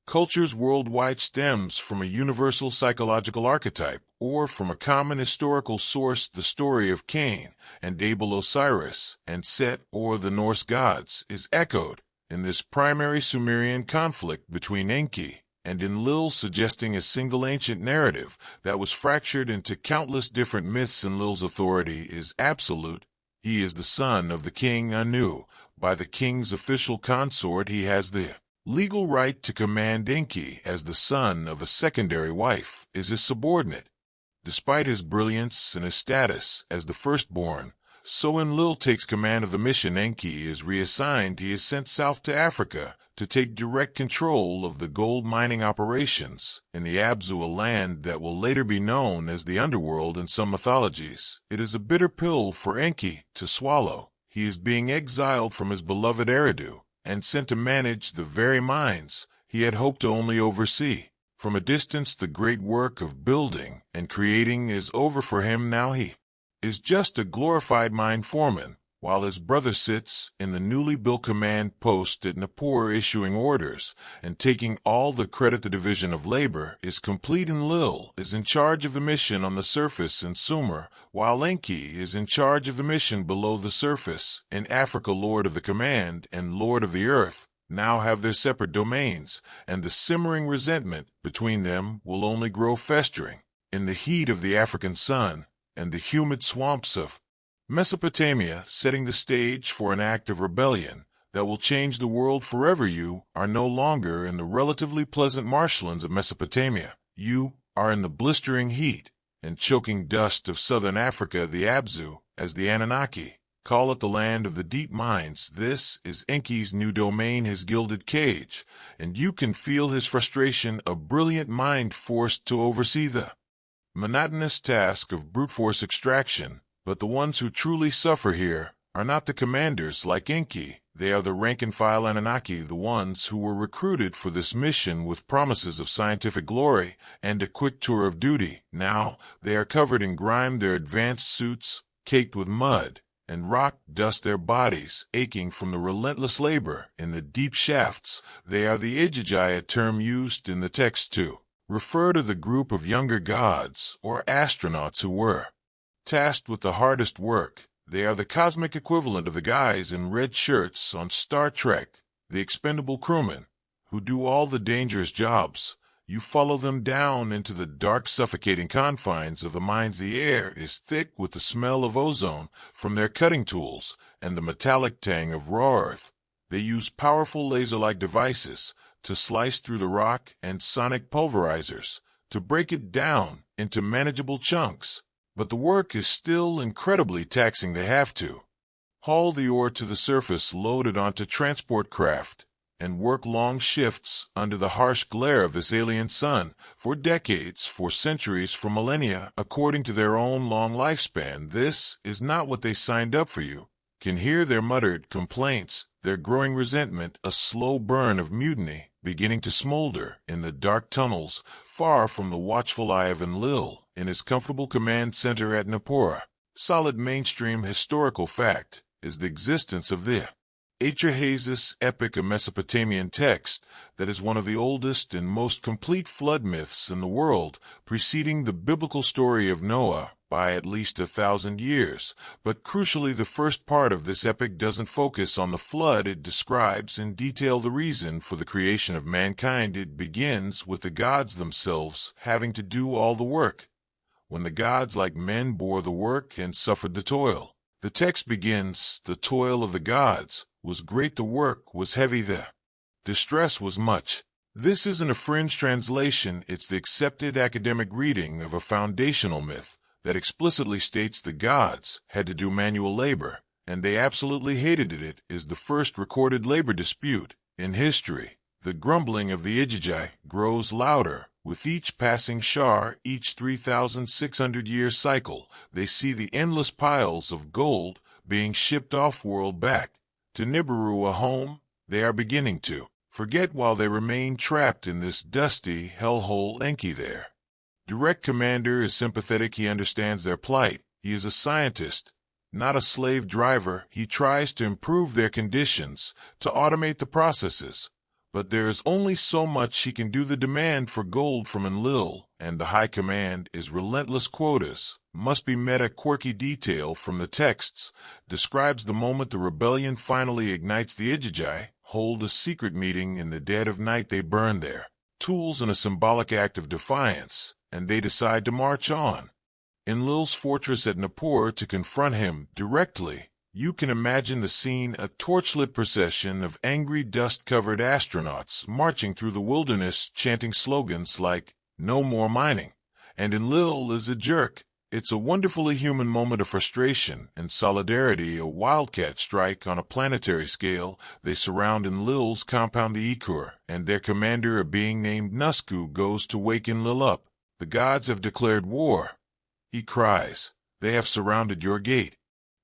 cultures worldwide stems from a universal psychological archetype or from a common historical source. The story of Cain and Abel, Osiris and Set, or the Norse gods, is echoed in this primary Sumerian conflict between Enki and Enlil, suggesting a single ancient narrative that was fractured into countless different myths. Enlil's authority is absolute. He is the son of the king Anu. By the king's official consort, he has the legal right to command. Enki, as the son of a secondary wife, is his subordinate. Despite his brilliance and his status as the firstborn, so Enlil takes command of the mission. Enki is reassigned. He is sent south to Africa to take direct control of the gold mining operations in the Abzu, a land that will later be known as the underworld in some mythologies. It is a bitter pill for Enki to swallow. He is being exiled from his beloved Eridu and sent to manage the very mines he had hoped to only oversee. From a distance, the great work of building and creating is over for him. Now he is just a glorified mine foreman, while his brother sits in the newly built command post at Nippur, issuing orders and taking all the credit. The division of labor is complete. Enlil is in charge of the mission on the surface in Sumer, while Enki is in charge of the mission below the surface in Africa. Lord of the command and Lord of the earth now have their separate domains, and the simmering resentment between them will only grow, festering in the heat of the African sun and the humid swamps of Mesopotamia, setting the stage for an act of rebellion that will change the world forever. You are no longer in the relatively pleasant marshlands of Mesopotamia. You are in the blistering heat and choking dust of southern Africa. The Abzu as the Anunnaki call it the land of the deep minds. This is Enki's new domain, his gilded cage, and you can feel his frustration, a brilliant mind forced to oversee the monotonous task of brute force extraction. But the ones who truly suffer here are not the commanders like Enki. They are the rank-and-file Anunnaki, the ones who were recruited for this mission with promises of scientific glory and a quick tour of duty. Now, they are covered in grime, their advanced suits caked with mud and rock dust, their bodies aching from the relentless labor in the deep shafts. They are the Ijiji, a term used in the text to refer to the group of younger gods or astronauts who were tasked with the hardest work. They are the cosmic equivalent of the guys in red shirts on Star Trek, the expendable crewmen who do all the dangerous jobs. You follow them down into the dark, suffocating confines of the mines. The air is thick with the smell of ozone from their cutting tools and the metallic tang of raw earth. They use powerful laser-like devices to slice through the rock and sonic pulverizers to break it down into manageable chunks. But the work is still incredibly taxing. They have to haul the ore to the surface, load it onto transport craft, and work long shifts under the harsh glare of this alien sun for decades, for centuries, for millennia. According to their own long lifespan, this is not what they signed up for. You can hear their muttered complaints, their growing resentment, a slow burn of mutiny beginning to smolder in the dark tunnels far from the watchful eye of Enlil in his comfortable command center at Nibiru. Solid mainstream historical fact is the existence of the Atrahasis epic, a Mesopotamian text that is one of the oldest and most complete flood myths in the world, preceding the biblical story of Noah by at least 1,000 years. But crucially, the first part of this epic doesn't focus on the flood. It describes in detail the reason for the creation of mankind. It begins with the gods themselves having to do all the work, when the gods, like men, bore the work and suffered the toil. The text begins, "The toil of the gods was great, the work was heavy, the distress was much." This isn't a fringe translation, it's the accepted academic reading of a foundational myth that explicitly states the gods had to do manual labor, and they absolutely hated it. It is the first recorded labor dispute in history. The grumbling of the Ijiji grows louder with each passing shar, each 3,600-year cycle. They see the endless piles of gold being shipped off-world back to Nibiru, a home they are beginning to forget while they remain trapped in this dusty hellhole. Enki, their direct commander, is sympathetic. He understands their plight. He is a scientist, not a slave driver. He tries to improve their conditions, to automate the processes. But there is only so much he can do. The demand for gold from Enlil and the high command is relentless. Quotas must be met. A quirky detail from the texts describes the moment the rebellion finally ignites. The Ijiji hold a secret meeting in the dead of night. They burn their tools in a symbolic act of defiance, and they decide to march on Enlil's fortress at Nibiru to confront him directly. You can imagine the scene, a torchlit procession of angry, dust-covered astronauts marching through the wilderness, chanting slogans like, "No more mining," and Enlil is a jerk. It's a wonderfully human moment of frustration and solidarity, a wildcat strike on a planetary scale. They surround Enlil's compound, the Ikur, and their commander, a being named Nusku, goes to wake Enlil up. "The gods have declared war," he cries. "They have surrounded your gate."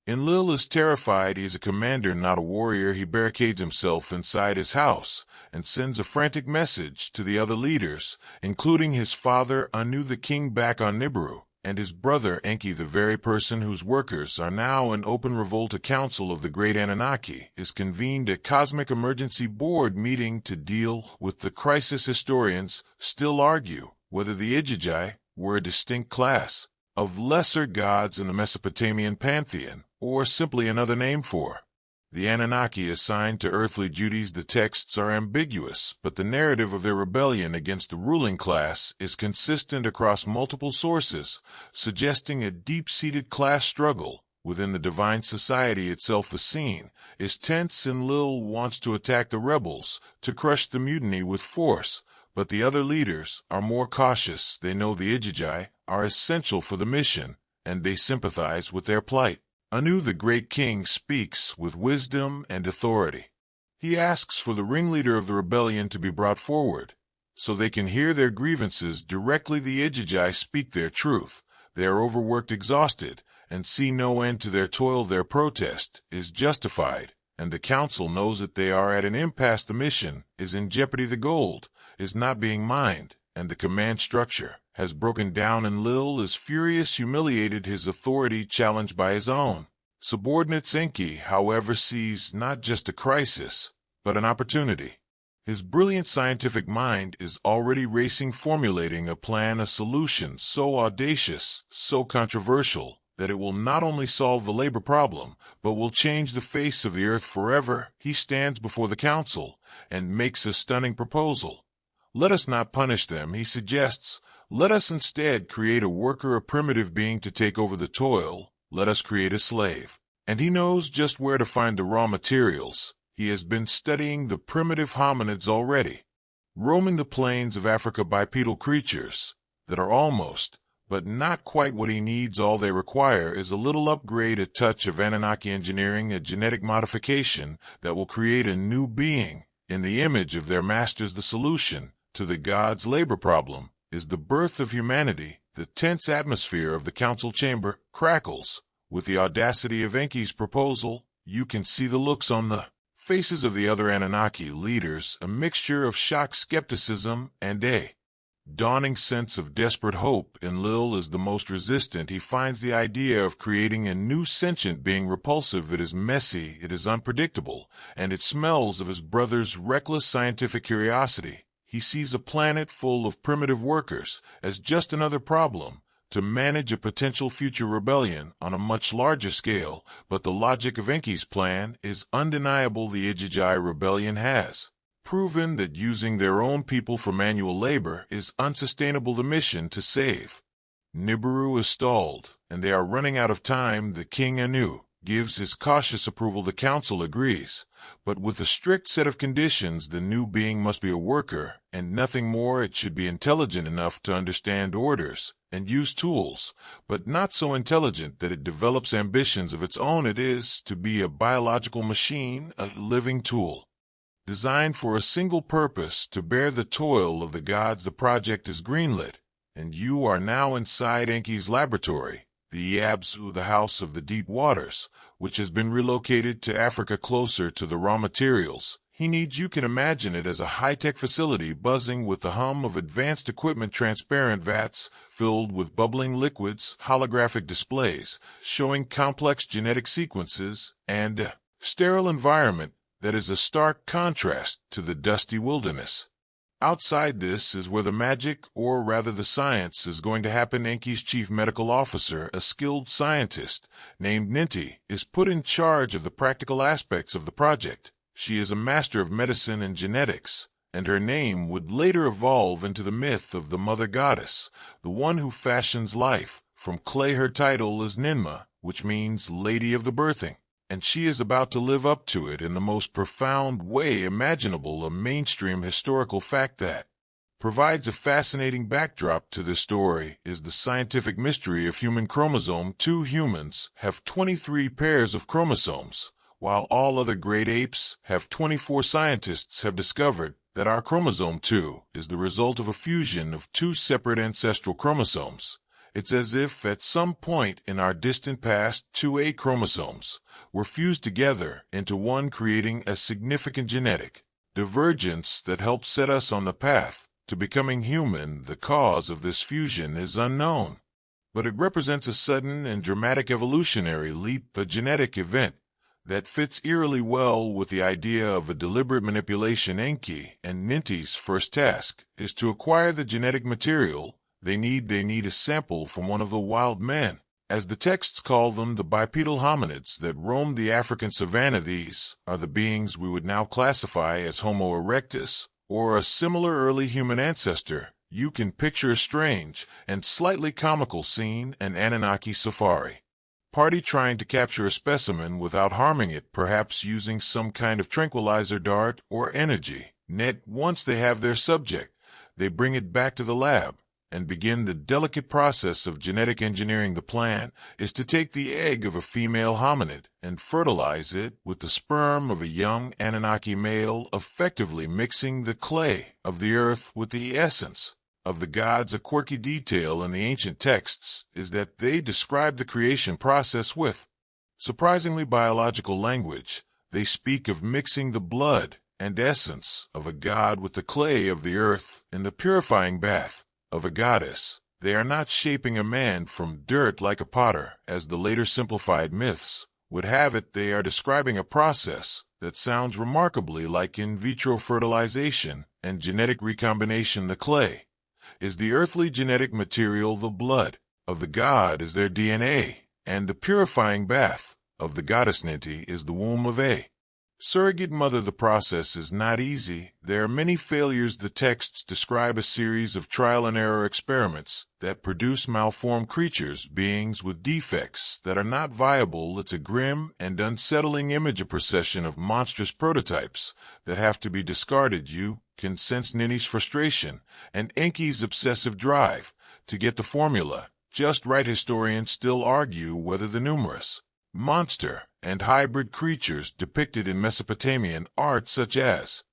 Enlil is terrified. He is a commander, not a warrior. He barricades himself inside his house and sends a frantic message to the other leaders, including his father, Anu the king back on Nibiru, and his brother Enki, the very person whose workers are now in open revolt. A council of the great Anunnaki is convened, a cosmic emergency board meeting to deal with the crisis. Historians still argue whether the Ijiji were a distinct class of lesser gods in the Mesopotamian pantheon, or simply another name for the Anunnaki assigned to earthly duties. The texts are ambiguous, but the narrative of their rebellion against the ruling class is consistent across multiple sources, suggesting a deep-seated class struggle within the divine society itself. The scene is tense. Enlil wants to attack the rebels, to crush the mutiny with force, but the other leaders are more cautious. They know the Ijiji are essential for the mission, and they sympathize with their plight. Anu the great king speaks with wisdom and authority. He asks for the ringleader of the rebellion to be brought forward, so they can hear their grievances directly. The Ijiji speak their truth. They are overworked, exhausted, and see no end to their toil. Their protest is justified, and the council knows that they are at an impasse. The mission is in jeopardy. The gold is not being mined, and the command structure has broken down. Enlil is furious, humiliated, his authority challenged by his own subordinates. Enki, however, sees not just a crisis, but an opportunity. His brilliant scientific mind is already racing, formulating a plan, a solution so audacious, so controversial, that it will not only solve the labor problem, but will change the face of the earth forever. He stands before the council and makes a stunning proposal. Let us not punish them, he suggests. Let us instead create a worker, a primitive being to take over the toil. Let us create a slave. And he knows just where to find the raw materials. He has been studying the primitive hominids already, roaming the plains of Africa, bipedal creatures that are almost, but not quite what he needs. All they require is a little upgrade, a touch of Anunnaki engineering, a genetic modification that will create a new being in the image of their masters. The solution to the gods' labor problem is the birth of humanity. The tense atmosphere of the council chamber crackles with the audacity of Enki's proposal. You can see the looks on the faces of the other Anunnaki leaders, a mixture of shocked skepticism and a dawning sense of desperate hope. Enlil is the most resistant. He finds the idea of creating a new sentient being repulsive. It is messy, it is unpredictable, and it smells of his brother's reckless scientific curiosity. He sees a planet full of primitive workers as just another problem to manage a potential future rebellion on a much larger scale. But the logic of Enki's plan is undeniable. The Ijiji rebellion has proven that using their own people for manual labor is unsustainable. The mission to save Nibiru is stalled, and they are running out of time. The king Anu gives his cautious approval. The council agrees, but with a strict set of conditions. The new being must be a worker and nothing more. It should be intelligent enough to understand orders and use tools, but not so intelligent that it develops ambitions of its own. It is to be a biological machine, a living tool, designed for a single purpose, to bear the toil of the gods. The project is greenlit, and you are now inside Enki's laboratory, the Yabzu, the house of the deep waters, which has been relocated to Africa, closer to the raw materials he needs. You can imagine it as a high-tech facility buzzing with the hum of advanced equipment, transparent vats filled with bubbling liquids, holographic displays showing complex genetic sequences, and a sterile environment that is a stark contrast to the dusty wilderness. Outside this is where the magic, or rather the science, is going to happen. Enki's chief medical officer, a skilled scientist named Ninti, is put in charge of the practical aspects of the project. She is a master of medicine and genetics, and her name would later evolve into the myth of the mother goddess, the one who fashions life from clay. Her title is Ninma, which means Lady of the Birthing, and she is about to live up to it in the most profound way imaginable. A mainstream historical fact that provides a fascinating backdrop to this story is the scientific mystery of human chromosome. 2 humans have 23 pairs of chromosomes, while all other great apes have 24. Scientists have discovered that our chromosome 2 is the result of a fusion of 2 separate ancestral chromosomes. It's as if at some point in our distant past, 2 chromosomes were fused together into one, creating a significant genetic divergence that helped set us on the path to becoming human. The cause of this fusion is unknown, but it represents a sudden and dramatic evolutionary leap, a genetic event that fits eerily well with the idea of a deliberate manipulation. Enki and Ninti's first task is to acquire the genetic material they need. They need a sample from one of the wild men, as the texts call them, the bipedal hominids that roamed the African savanna. These are the beings we would now classify as Homo erectus, or a similar early human ancestor. You can picture a strange and slightly comical scene: an Anunnaki safari party trying to capture a specimen without harming it, perhaps using some kind of tranquilizer dart or energy net. Once they have their subject, they bring it back to the lab, and begin the delicate process of genetic engineering. The plan is to take the egg of a female hominid and fertilize it with the sperm of a young Anunnaki male, effectively mixing the clay of the earth with the essence of the gods. A quirky detail in the ancient texts is that they describe the creation process with surprisingly biological language. They speak of mixing the blood and essence of a god with the clay of the earth in the purifying bath of a goddess. They are not shaping a man from dirt like a potter, as the later simplified myths would have it. They are describing a process that sounds remarkably like in vitro fertilization and genetic recombination. The clay is the earthly genetic material, the blood of the god is their DNA, and the purifying bath of the goddess Ninti is the womb of a surrogate mother. The process is not easy. There are many failures. The texts describe a series of trial and error experiments that produce malformed creatures, beings with defects that are not viable. It's a grim and unsettling image, a procession of monstrous prototypes that have to be discarded. You can sense Ninti's frustration and Enki's obsessive drive to get the formula just right. Historians still argue whether the numerous monster and hybrid creatures depicted in Mesopotamian art, such as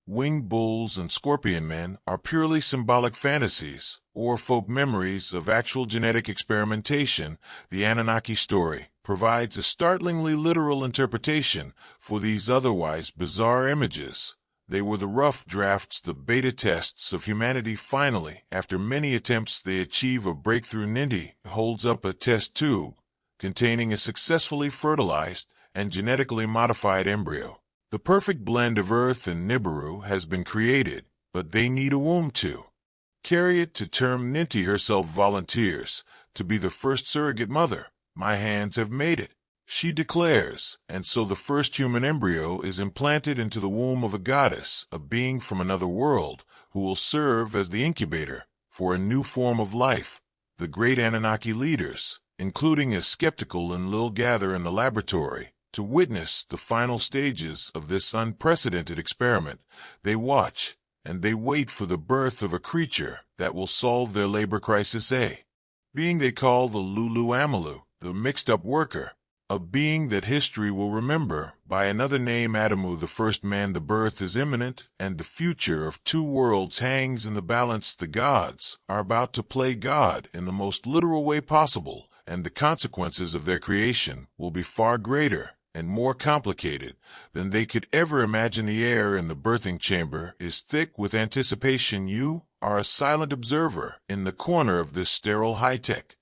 winged bulls and scorpion men, are purely symbolic fantasies or folk memories of actual genetic experimentation. The Anunnaki story provides a startlingly literal interpretation for these otherwise bizarre images. They were the rough drafts, the beta tests of humanity. Finally, after many attempts, they achieve a breakthrough. Ninti holds up a test tube containing a successfully fertilized and genetically modified embryo. The perfect blend of Earth and Nibiru has been created, but they need a womb to carry it to term. Ninti herself volunteers to be the first surrogate mother. My hands have made it, she declares, and so the first human embryo is implanted into the womb of a goddess, a being from another world, who will serve as the incubator for a new form of life. The great Anunnaki leaders, including a skeptical Enlil, gather in the laboratory to witness the final stages of this unprecedented experiment. They watch and they wait for the birth of a creature that will solve their labor crisis. A being they call the Lulu Amalu, the mixed-up worker, a being that history will remember by another name, Adamu, the first man. The birth is imminent, and the future of two worlds hangs in the balance. The gods are about to play God in the most literal way possible, and the consequences of their creation will be far greater and more complicated than they could ever imagine. The air in the birthing chamber is thick with anticipation. You are a silent observer in the corner of this sterile high-tech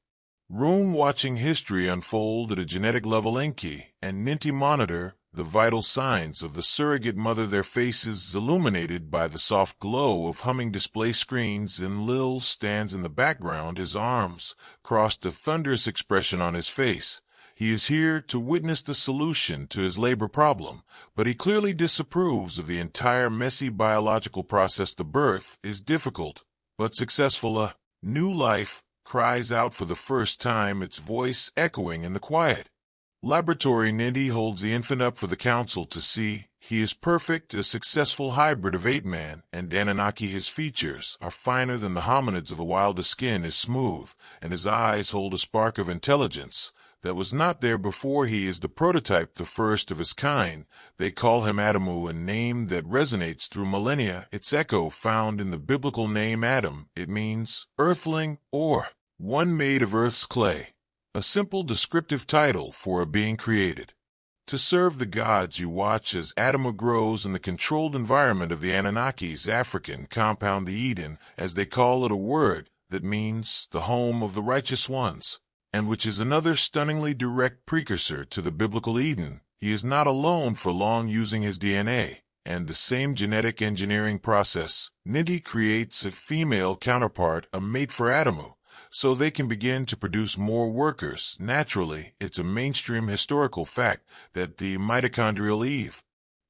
room, watching history unfold at a genetic level. Enki and Ninti monitor the vital signs of the surrogate mother, their faces illuminated by the soft glow of humming display screens. Enlil stands in the background, his arms crossed, a thunderous expression on his face. He is here to witness the solution to his labor problem, but he clearly disapproves of the entire messy biological process. The birth is difficult, but successful. A new life cries out for the first time, its voice echoing in the quiet laboratory. Ninti holds the infant up for the council to see. He is perfect, a successful hybrid of ape-man and Anunnaki. His features are finer than the hominids of the wild. His skin is smooth, and his eyes hold a spark of intelligence that was not there before. He is the prototype, the first of his kind. They call him Adamu, a name that resonates through millennia, its echo found in the biblical name Adam. It means earthling, or one made of earth's clay, a simple descriptive title for a being created to serve the gods. You watch as Adamu grows in the controlled environment of the Anunnaki's African compound, the Eden, as they call it, a word that means the home of the righteous ones, and which is another stunningly direct precursor to the biblical Eden. He is not alone for long. Using his DNA and the same genetic engineering process, Ninti creates a female counterpart, a mate for Adamu, so they can begin to produce more workers. Naturally, it's a mainstream historical fact that the mitochondrial Eve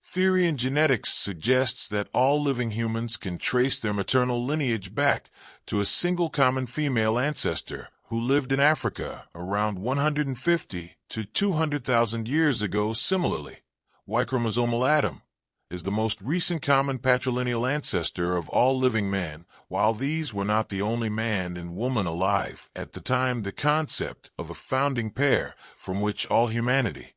theory in genetics suggests that all living humans can trace their maternal lineage back to a single common female ancestor who lived in Africa around 150 to 200,000 years ago. Similarly, Y-chromosomal Adam is the most recent common patrilineal ancestor of all living men. While these were not the only man and woman alive at the time, the concept of a founding pair from which all humanity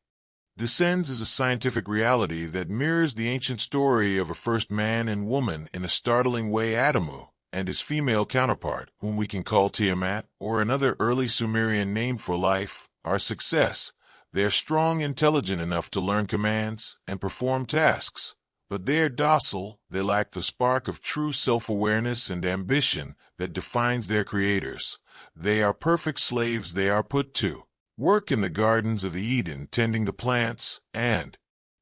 descends is a scientific reality that mirrors the ancient story of a first man and woman in a startling way. Adamu and his female counterpart, whom we can call Tiamat, or another early Sumerian name for life, are success. They are strong, intelligent enough to learn commands and perform tasks, but they are docile. They lack the spark of true self-awareness and ambition that defines their creators. They are perfect slaves. They are put to work in the gardens of the Eden, tending the plants and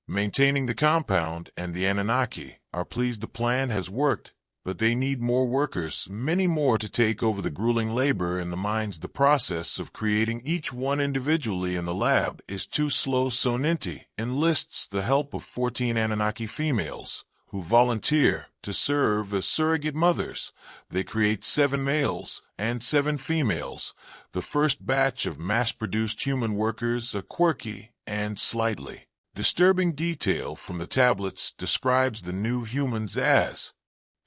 maintaining the compound, and the Anunnaki are pleased the plan has worked, but they need more workers, many more, to take over the grueling labor in the mines. The process of creating each one individually in the lab is too slow, so Ninti enlists the help of 14 Anunnaki females who volunteer to serve as surrogate mothers. They create 7 males and 7 females. The first batch of mass-produced human workers, a quirky and slightly disturbing detail from the tablets, describes the new humans as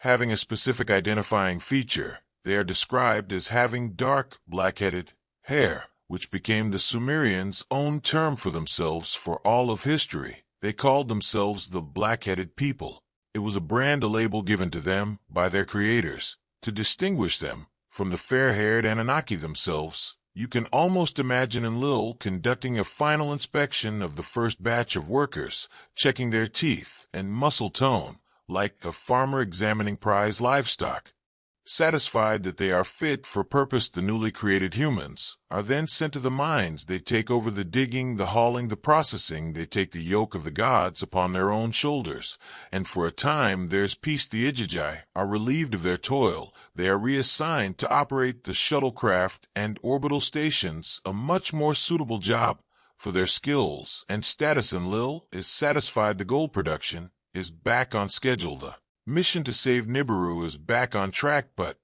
having a specific identifying feature. They are described as having dark, black-headed hair, which became the Sumerians' own term for themselves for all of history. They called themselves the black-headed people. It was a brand, a label given to them by their creators to distinguish them from the fair-haired Anunnaki themselves. You can almost imagine Enlil conducting a final inspection of the first batch of workers, checking their teeth and muscle tone, like a farmer examining prize livestock. Satisfied that they are fit for purpose, the newly created humans are then sent to the mines. They take over the digging, the hauling, the processing. They take the yoke of the gods upon their own shoulders, and for a time there's peace. The Igigi are relieved of their toil. They are reassigned to operate the shuttlecraft and orbital stations, a much more suitable job for their skills and status. Enlil is satisfied. The gold production is back on schedule. The mission to save Nibiru is back on track, but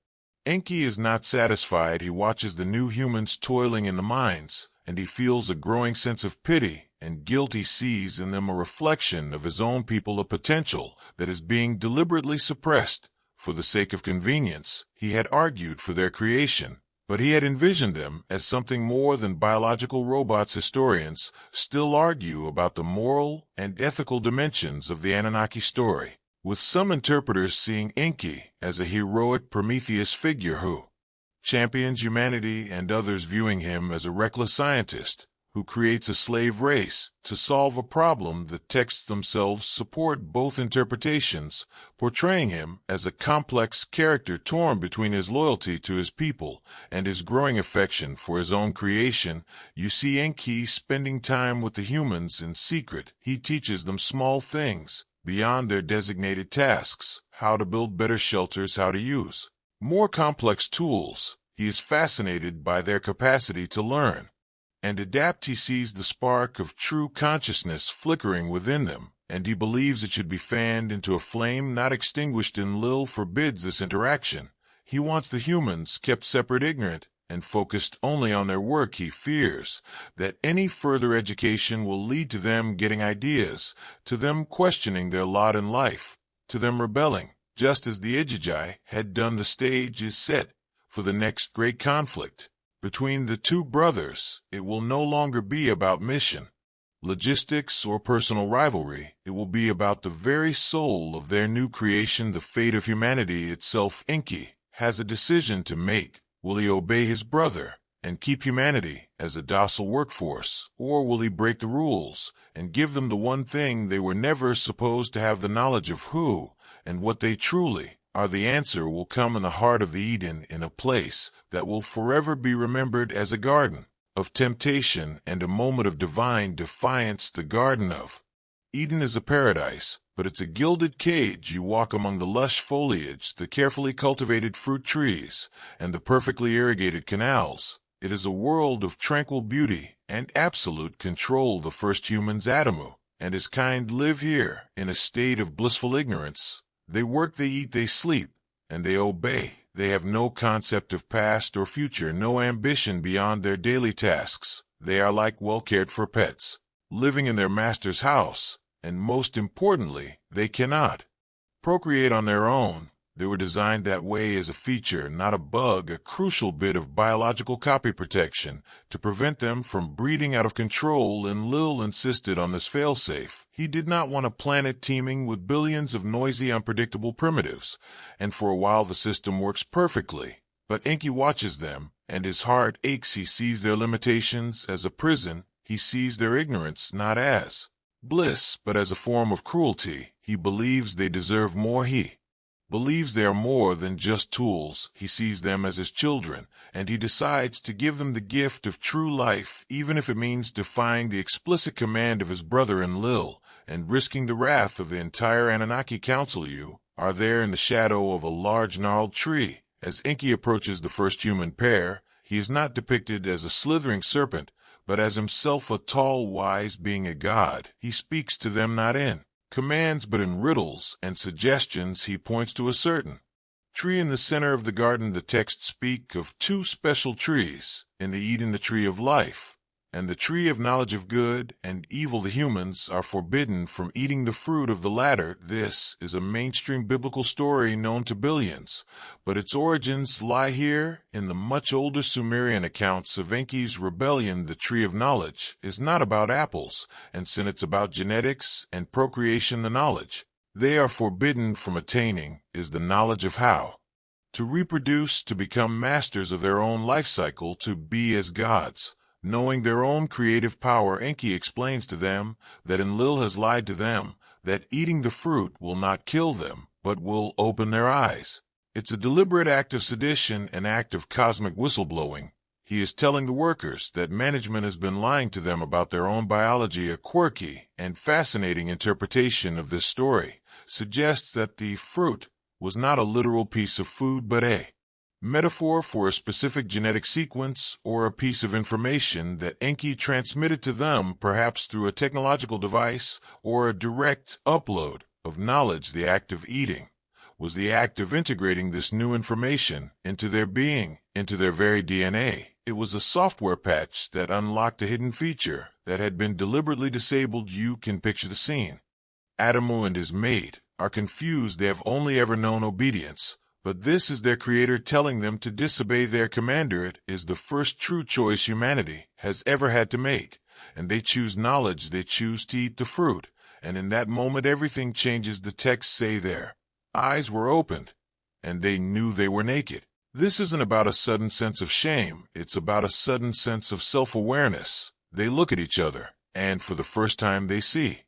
Enki is not satisfied. He watches the new humans toiling in the mines, and he feels a growing sense of pity and guilt. He sees in them a reflection of his own people, a potential that is being deliberately suppressed for the sake of convenience. He had argued for their creation, but he had envisioned them as something more than biological robots. Historians still argue about the moral and ethical dimensions of the Anunnaki story, with some interpreters seeing Enki as a heroic Prometheus figure who champions humanity, and others viewing him as a reckless scientist who creates a slave race to solve a problem. The texts themselves support both interpretations, portraying him as a complex character torn between his loyalty to his people and his growing affection for his own creation. You see Enki spending time with the humans in secret. He teaches them small things beyond their designated tasks: how to build better shelters, how to use more complex tools. He is fascinated by their capacity to learn and adapt. He sees the spark of true consciousness flickering within them, and he believes it should be fanned into a flame, not extinguished. Enlil forbids this interaction. He wants the humans kept separate, ignorant, and focused only on their work. He fears that any further education will lead to them getting ideas, to them questioning their lot in life, to them rebelling. Just as the Igigi had done, the stage is set for the next great conflict between the two brothers. It will no longer be about mission, logistics, or personal rivalry. It will be about the very soul of their new creation, the fate of humanity itself. Enki has a decision to make. Will he obey his brother and keep humanity as a docile workforce, or will he break the rules and give them the one thing they were never supposed to have, the knowledge of who and what they truly are? The answer will come in the heart of the Eden, in a place that will forever be remembered as a garden of temptation and a moment of divine defiance. The Garden of Eden is a paradise, but it's a gilded cage. You walk among the lush foliage, the carefully cultivated fruit trees, and the perfectly irrigated canals. It is a world of tranquil beauty and absolute control. The first humans, Adamu and his kind, live here in a state of blissful ignorance. They work, they eat, they sleep, and they obey. They have no concept of past or future, no ambition beyond their daily tasks. They are like well cared for pets, living in their master's house, and most importantly, They cannot procreate on their own. They were designed that way as a feature, not a bug, a crucial bit of biological copy protection to prevent them from breeding out of control, and Lil insisted on this failsafe. He did not want a planet teeming with billions of noisy, unpredictable primitives, and for a while the system works perfectly. But Enki watches them, and his heart aches. He sees their limitations as a prison. He sees their ignorance not as bliss, but as a form of cruelty. He believes they deserve more. He believes they are more than just tools. He sees them as his children, and he decides to give them the gift of true life, even if it means defying the explicit command of his brother Enlil, and risking the wrath of the entire Anunnaki Council. You are there in the shadow of a large gnarled tree. As Enki approaches the first human pair, he is not depicted as a slithering serpent, but as himself a tall, wise being, a god. He speaks to them not in commands but in riddles and suggestions. He points to a certain tree in the center of the garden. The texts speak of two special trees in the Eden, the tree of life and the tree of knowledge of good and evil. The humans are forbidden from eating the fruit of the latter. This is a mainstream biblical story known to billions, but its origins lie here in the much older Sumerian accounts of Enki's rebellion. The tree of knowledge is not about apples and sin, it's about genetics and procreation. The knowledge they are forbidden from attaining is the knowledge of how to reproduce, to become masters of their own life cycle, to be as gods, knowing their own creative power. Enki explains to them that Enlil has lied to them, that eating the fruit will not kill them, but will open their eyes. It's a deliberate act of sedition, an act of cosmic whistleblowing. He is telling the workers that management has been lying to them about their own biology. A quirky and fascinating interpretation of this story suggests that the fruit was not a literal piece of food, but a metaphor for a specific genetic sequence or a piece of information that Enki transmitted to them, perhaps through a technological device or a direct upload of knowledge. The act of eating was the act of integrating this new information into their being, into their very DNA. It was a software patch that unlocked a hidden feature that had been deliberately disabled. You can picture the scene. Adamu and his mate are confused. They have only ever known obedience, but this is their creator telling them to disobey their commander. It is the first true choice humanity has ever had to make, and they choose knowledge. They choose to eat the fruit, and in that moment everything changes. The texts say their eyes were opened, and they knew they were naked. This isn't about a sudden sense of shame. It's about a sudden sense of self-awareness. They look at each other, and for the first time they see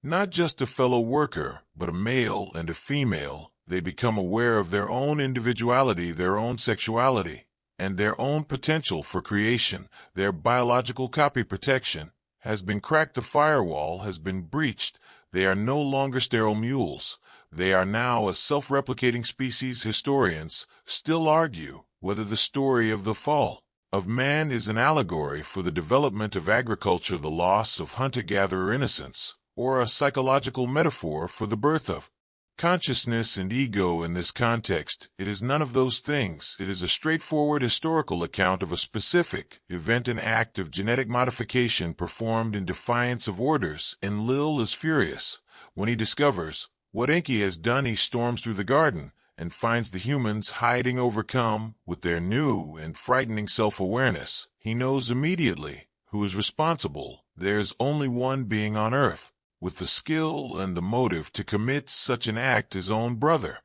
not just a fellow worker, but a male and a female. They become aware of their own individuality, their own sexuality, and their own potential for creation. Their biological copy protection has been cracked. The firewall has been breached. They are no longer sterile mules. They are now a self-replicating species. Historians still argue whether the story of the fall of man is an allegory for the development of agriculture, the loss of hunter-gatherer innocence, or a psychological metaphor for the birth of consciousness and ego. In this context, it is none of those things. It is a straightforward historical account of a specific event, an act of genetic modification performed in defiance of orders. Enlil is furious when he discovers what Enki has done. He storms through the garden and finds the humans hiding, overcome with their new and frightening self-awareness. He knows immediately who is responsible. There's only one being on earth with the skill and the motive to commit such an act, his own brother.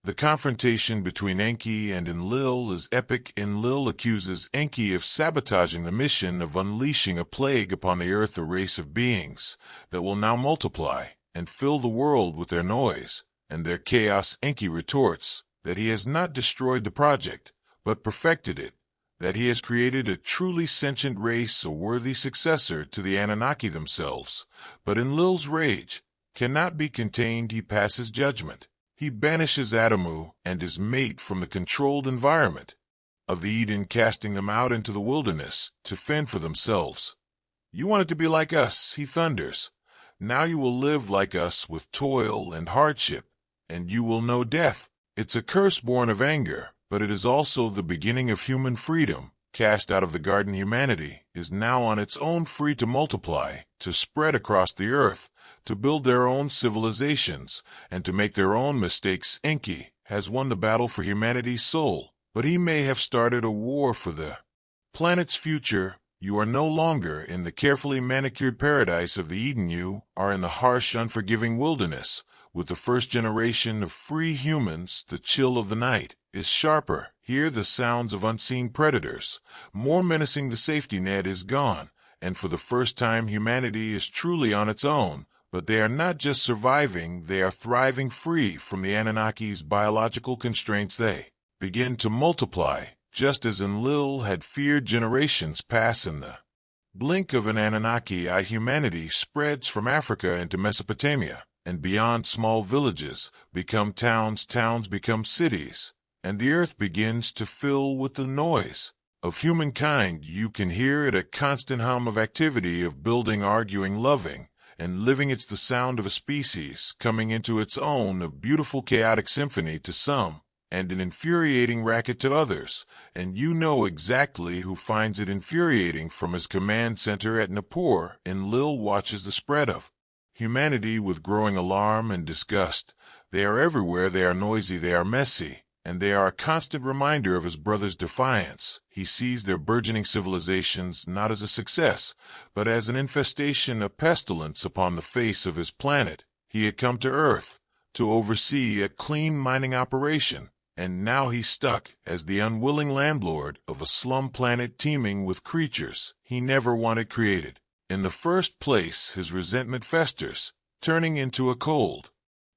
The confrontation between Enki and Enlil is epic. Enlil accuses Enki of sabotaging the mission of unleashing a plague upon the earth, a race of beings that will now multiply and fill the world with their noise and their chaos. Enki retorts that he has not destroyed the project, but perfected it, that he has created a truly sentient race, a worthy successor to the Anunnaki themselves. But Enlil's rage cannot be contained. He passes judgment. He banishes Adamu and his mate from the controlled environment of the Eden, casting them out into the wilderness to fend for themselves. You want it to be like us, he thunders. Now you will live like us with toil and hardship, and you will know death. It's a curse born of anger, but it is also the beginning of human freedom. Cast out of the garden, humanity is now on its own, free to multiply, to spread across the earth, to build their own civilizations, and to make their own mistakes. Enki has won the battle for humanity's soul, but he may have started a war for the planet's future. You are no longer in the carefully manicured paradise of the Eden. You are in the harsh, unforgiving wilderness. With the first generation of free humans, the chill of the night is sharper. Hear the sounds of unseen predators. More menacing, the safety net is gone, and for the first time humanity is truly on its own. But they are not just surviving, they are thriving, free from the Anunnaki's biological constraints. They begin to multiply, just as Enlil had feared. Generations pass in the blink of an Anunnaki eye. Humanity spreads from Africa into Mesopotamia, and beyond. Small villages become towns, towns become cities, and the earth begins to fill with the noise of humankind. You can hear it, a constant hum of activity, of building, arguing, loving, and living. It's the sound of a species coming into its own, a beautiful, chaotic symphony to some, and an infuriating racket to others, and you know exactly who finds it infuriating. From his command center at Nippur, Enlil watches the spread of humanity with growing alarm and disgust. They are everywhere, they are noisy, they are messy, and they are a constant reminder of his brother's defiance. He sees their burgeoning civilizations not as a success, but as an infestation, a pestilence upon the face of his planet. He had come to Earth to oversee a clean mining operation, and now he's stuck as the unwilling landlord of a slum planet teeming with creatures he never wanted created. In the first place, his resentment festers, turning into a cold,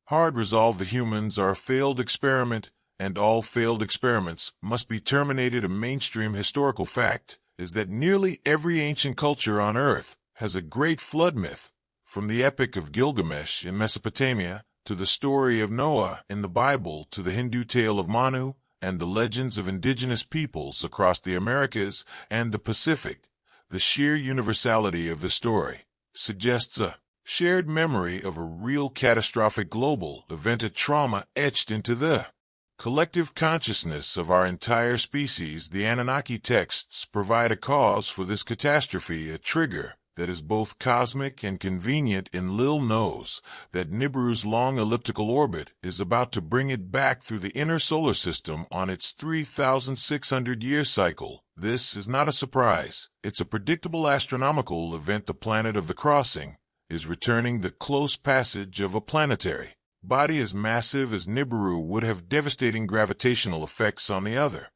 hard resolve. The humans are a failed experiment, and all failed experiments must be terminated. A mainstream historical fact is that nearly every ancient culture on Earth has a great flood myth, from the Epic of Gilgamesh in Mesopotamia to the story of Noah in the Bible, to the Hindu tale of Manu and the legends of indigenous peoples across the Americas and the Pacific. The sheer universality of the story suggests a shared memory of a real catastrophic global event, a trauma etched into the collective consciousness of our entire species. The Anunnaki texts provide a cause for this catastrophe, a trigger that is both cosmic and convenient. Enlil knows that Nibiru's long elliptical orbit is about to bring it back through the inner solar system on its 3,600-year cycle. This is not a surprise. It's a predictable astronomical event. The planet of the crossing is returning. The close passage of a planetary body as massive as Nibiru would have devastating gravitational effects on the other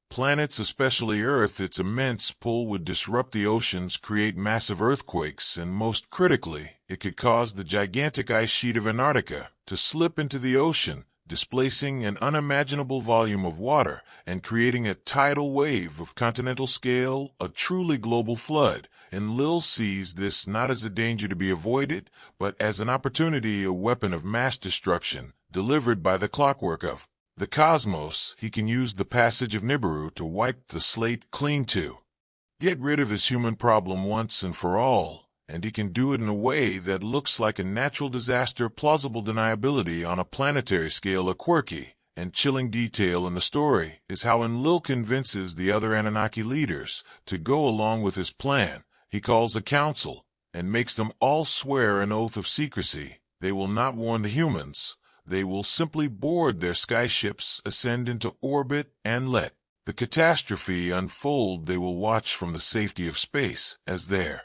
planets, especially Earth. Its immense pull would disrupt the oceans, create massive earthquakes, and most critically, it could cause the gigantic ice sheet of Antarctica to slip into the ocean, displacing an unimaginable volume of water and creating a tidal wave of continental scale, a truly global flood. Enlil sees this not as a danger to be avoided, but as an opportunity, a weapon of mass destruction delivered by the clockwork of the cosmos. He can use the passage of Nibiru to wipe the slate clean, to get rid of his human problem once and for all, and he can do it in a way that looks like a natural disaster. Plausible deniability on a planetary scale. A quirky and chilling detail in the story is how Enlil convinces the other Anunnaki leaders to go along with his plan. He calls a council and makes them all swear an oath of secrecy. They will not warn the humans. They will simply board their skyships, ascend into orbit, and let the catastrophe unfold. They will watch from the safety of space as their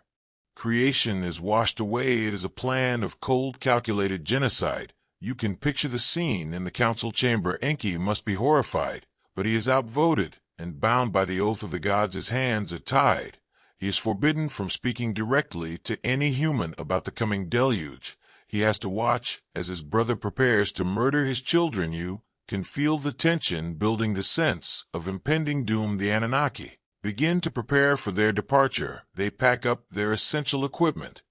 creation is washed away. It is a plan of cold, calculated genocide. You can picture the scene in the council chamber. Enki must be horrified, but he is outvoted and bound by the oath of the gods. His hands are tied. He is forbidden from speaking directly to any human about the coming deluge. He has to watch as his brother prepares to murder his children. You can feel the tension building, the sense of impending doom. The Anunnaki begin to prepare for their departure. They pack up their essential equipment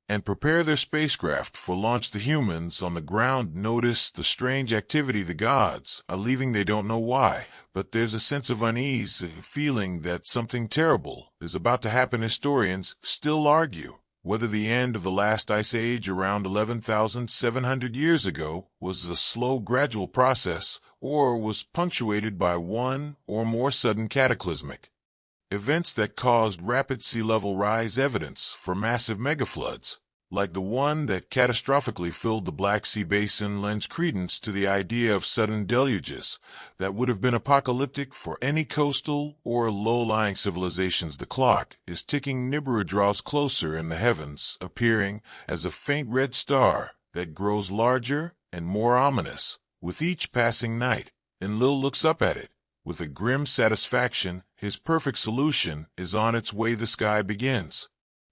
and prepare their spacecraft for launch. The humans on the ground notice the strange activity. The gods are leaving. They don't know why, but there's a sense of unease, a feeling that something terrible is about to happen. Historians still argue whether the end of the last ice age around 11,700 years ago was a slow, gradual process, or was punctuated by one or more sudden cataclysmic events that caused rapid sea level rise. Evidence for massive megafloods like the one that catastrophically filled the Black Sea basin, lends credence to the idea of sudden deluges that would have been apocalyptic for any coastal or low-lying civilizations. The clock is ticking. Nibiru draws closer in the heavens, appearing as a faint red star that grows larger and more ominous with each passing night. Enlil looks up at it with a grim satisfaction. His perfect solution is on its way. The sky begins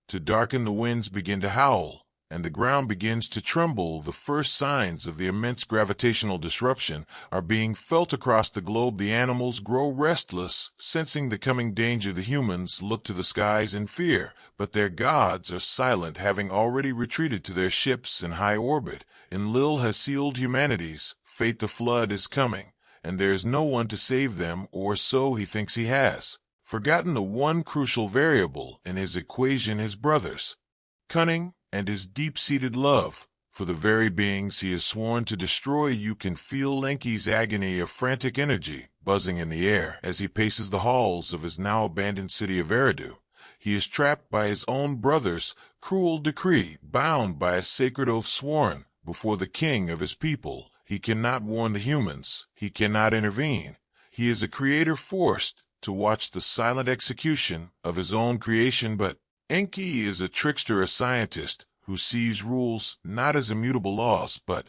to darken, the winds begin to howl, and the ground begins to tremble. The first signs of the immense gravitational disruption are being felt across the globe. The animals grow restless, sensing the coming danger. The humans look to the skies in fear, but their gods are silent, having already retreated to their ships in high orbit. Enlil has sealed humanity's fate. The flood is coming, and there is no one to save them, or so he thinks. He has forgotten the one crucial variable in his equation: his brothers' cunning and his deep-seated love for the very beings he has sworn to destroy. You can feel Enki's agony of frantic energy buzzing in the air as he paces the halls of his now abandoned city of Eridu. He is trapped by his own brother's cruel decree, bound by a sacred oath sworn before the king of his people. He cannot warn the humans. He cannot intervene. He is a creator forced to watch the silent execution of his own creation. But Enki is a trickster, a scientist who sees rules not as immutable laws, but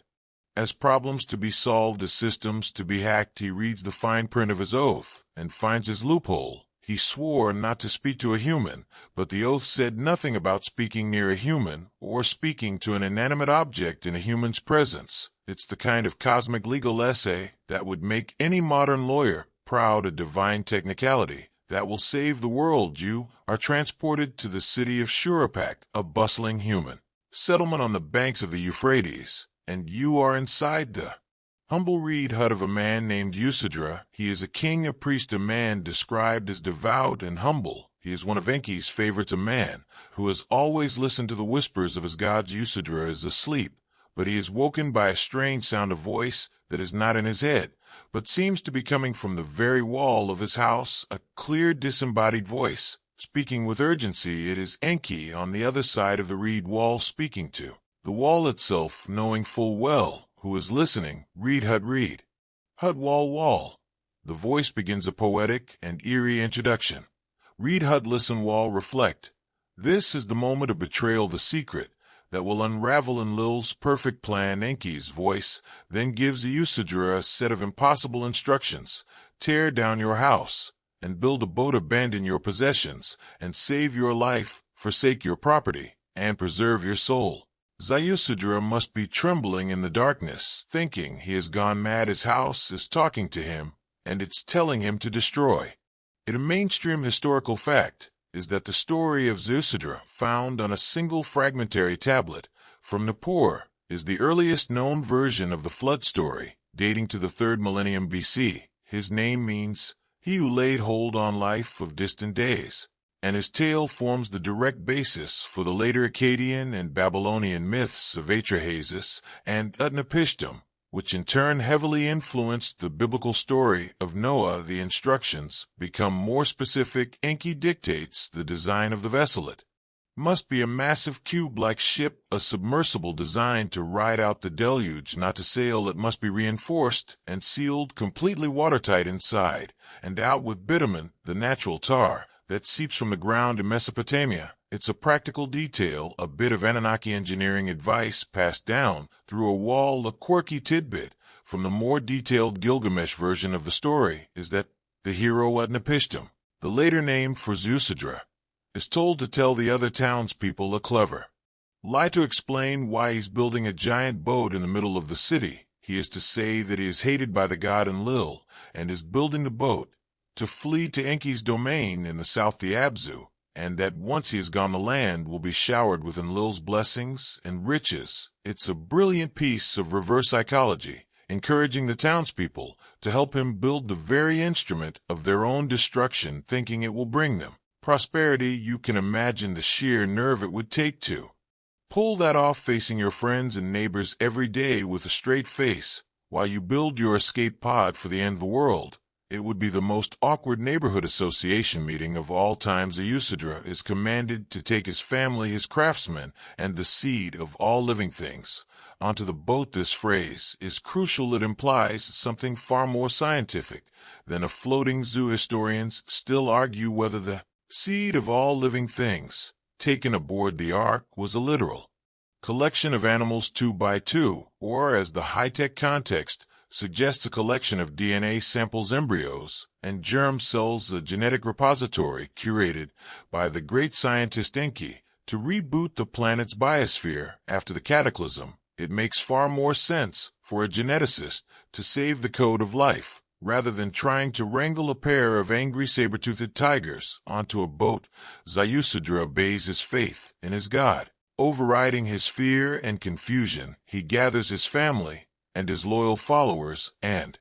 as problems to be solved, as systems to be hacked. He reads the fine print of his oath and finds his loophole. He swore not to speak to a human, but the oath said nothing about speaking near a human or speaking to an inanimate object in a human's presence. It's the kind of cosmic legal essay that would make any modern lawyer proud, a divine technicality that will save the world. You are transported to the city of Shurapak, a bustling human settlement on the banks of the Euphrates, and you are inside the humble reed hut of a man named Usadra. He is a king, a priest, a man described as devout and humble. He is one of Enki's favorites, a man who has always listened to the whispers of his gods. Usadra is asleep, but he is woken by a strange sound, a voice that is not in his head, but seems to be coming from the very wall of his house, a clear, disembodied voice, speaking with urgency. It is Enki on the other side of the reed wall speaking to the wall itself, knowing full well who is listening. Reed hut, reed hut, wall, wall. The voice begins a poetic and eerie introduction. Reed hut, listen, wall, reflect. This is the moment of betrayal, the secret that will unravel Enlil's perfect plan. Enki's voice then gives Usadra a set of impossible instructions. Tear down your house and build a boat, abandon your possessions and save your life, forsake your property and preserve your soul. Usadra must be trembling in the darkness, thinking he has gone mad. His house is talking to him, and it's telling him to destroy it. A mainstream historical fact is that the story of Usadra, found on a single fragmentary tablet from Nippur, is the earliest known version of the flood story, dating to the 3rd millennium BC. His name means he who laid hold on life of distant days, and his tale forms the direct basis for the later Akkadian and Babylonian myths of Atrahasis and Utnapishtim, which in turn heavily influenced the biblical story of Noah. The instructions become more specific. Enki dictates the design of the vessel. It must be a massive cube-like ship, a submersible designed to ride out the deluge, not to sail. It must be reinforced and sealed completely watertight inside and out with bitumen, the natural tar that seeps from the ground in Mesopotamia. It's a practical detail, a bit of Anunnaki engineering advice passed down through a wall. A quirky tidbit from the more detailed Gilgamesh version of the story is that the hero Utnapishtim, the later name for Usadra, is told to tell the other townspeople a clever lie to explain why he's building a giant boat in the middle of the city. He is to say that he is hated by the god Enlil and is building the boat to flee to Enki's domain in the south, the Abzu, and that once he has gone, the land will be showered with Enlil's blessings and riches. It's a brilliant piece of reverse psychology, encouraging the townspeople to help him build the very instrument of their own destruction, thinking it will bring them prosperity. You can imagine the sheer nerve it would take to pull that off, facing your friends and neighbors every day with a straight face while you build your escape pod for the end of the world. It would be the most awkward neighborhood association meeting of all time. Zeusidra is commanded to take his family, his craftsmen, and the seed of all living things onto the boat. This phrase is crucial. It implies something far more scientific than a floating zoo. Historians still argue whether the seed of all living things taken aboard the ark was a literal collection of animals 2 by 2, or as the high-tech context suggests, a collection of DNA samples, embryos, and germ cells, a genetic repository curated by the great scientist Enki to reboot the planet's biosphere after the cataclysm. It makes far more sense for a geneticist to save the code of life rather than trying to wrangle a pair of angry saber-toothed tigers onto a boat. Zeusidra obeys his faith in his god. Overriding his fear and confusion, he gathers his family and his loyal followers, and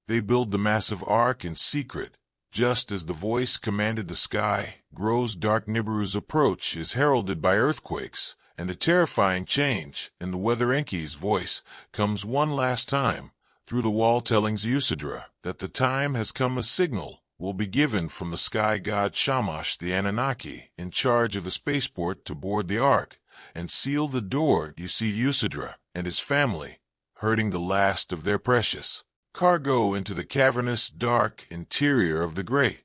they build the massive ark in secret. Just as the voice commanded, the sky grows dark. Nibiru's approach is heralded by earthquakes and a terrifying change in the weather. Enki's voice comes one last time through the wall, telling Zeusidra that the time has come. A signal will be given from the sky god Shamash, the Anunnaki, in charge of the spaceport, to board the ark and seal the door. You see Zeusidra and his family herding the last of their precious cargo into the cavernous, dark interior of the great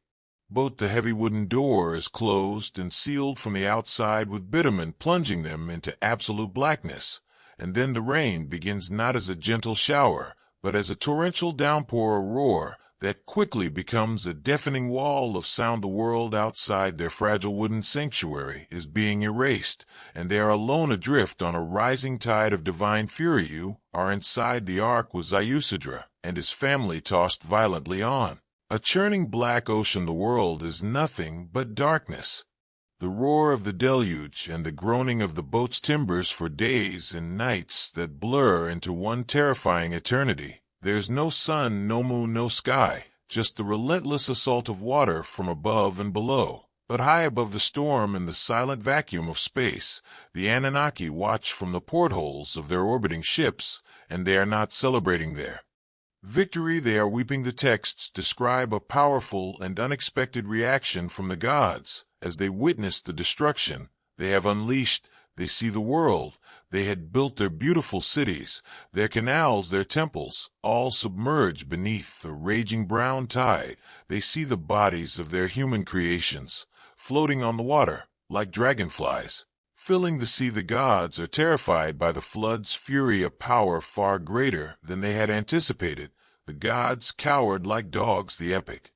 boat. The heavy wooden door is closed and sealed from the outside with bitumen, plunging them into absolute blackness. And then the rain begins, not as a gentle shower, but as a torrential downpour, a roar that quickly becomes a deafening wall of sound. The world outside their fragile wooden sanctuary is being erased, and they are alone adrift on a rising tide of divine fury. You are inside the ark with Zeusidra and his family, tossed violently on a churning black ocean. The world is nothing but darkness. The roar of the deluge and the groaning of the boat's timbers for days and nights that blur into one terrifying eternity. There's no sun, no moon, no sky, just the relentless assault of water from above and below. But high above the storm and the silent vacuum of space, the Anunnaki watch from the portholes of their orbiting ships, and they are not celebrating their victory, they are weeping. The texts describe a powerful and unexpected reaction from the gods as they witness the destruction they have unleashed. They see the world they had built, their beautiful cities, their canals, their temples, all submerged beneath the raging brown tide. They see the bodies of their human creations floating on the water like dragonflies, filling the sea. The gods are terrified by the flood's fury, a power far greater than they had anticipated. The gods cowered like dogs. The Epic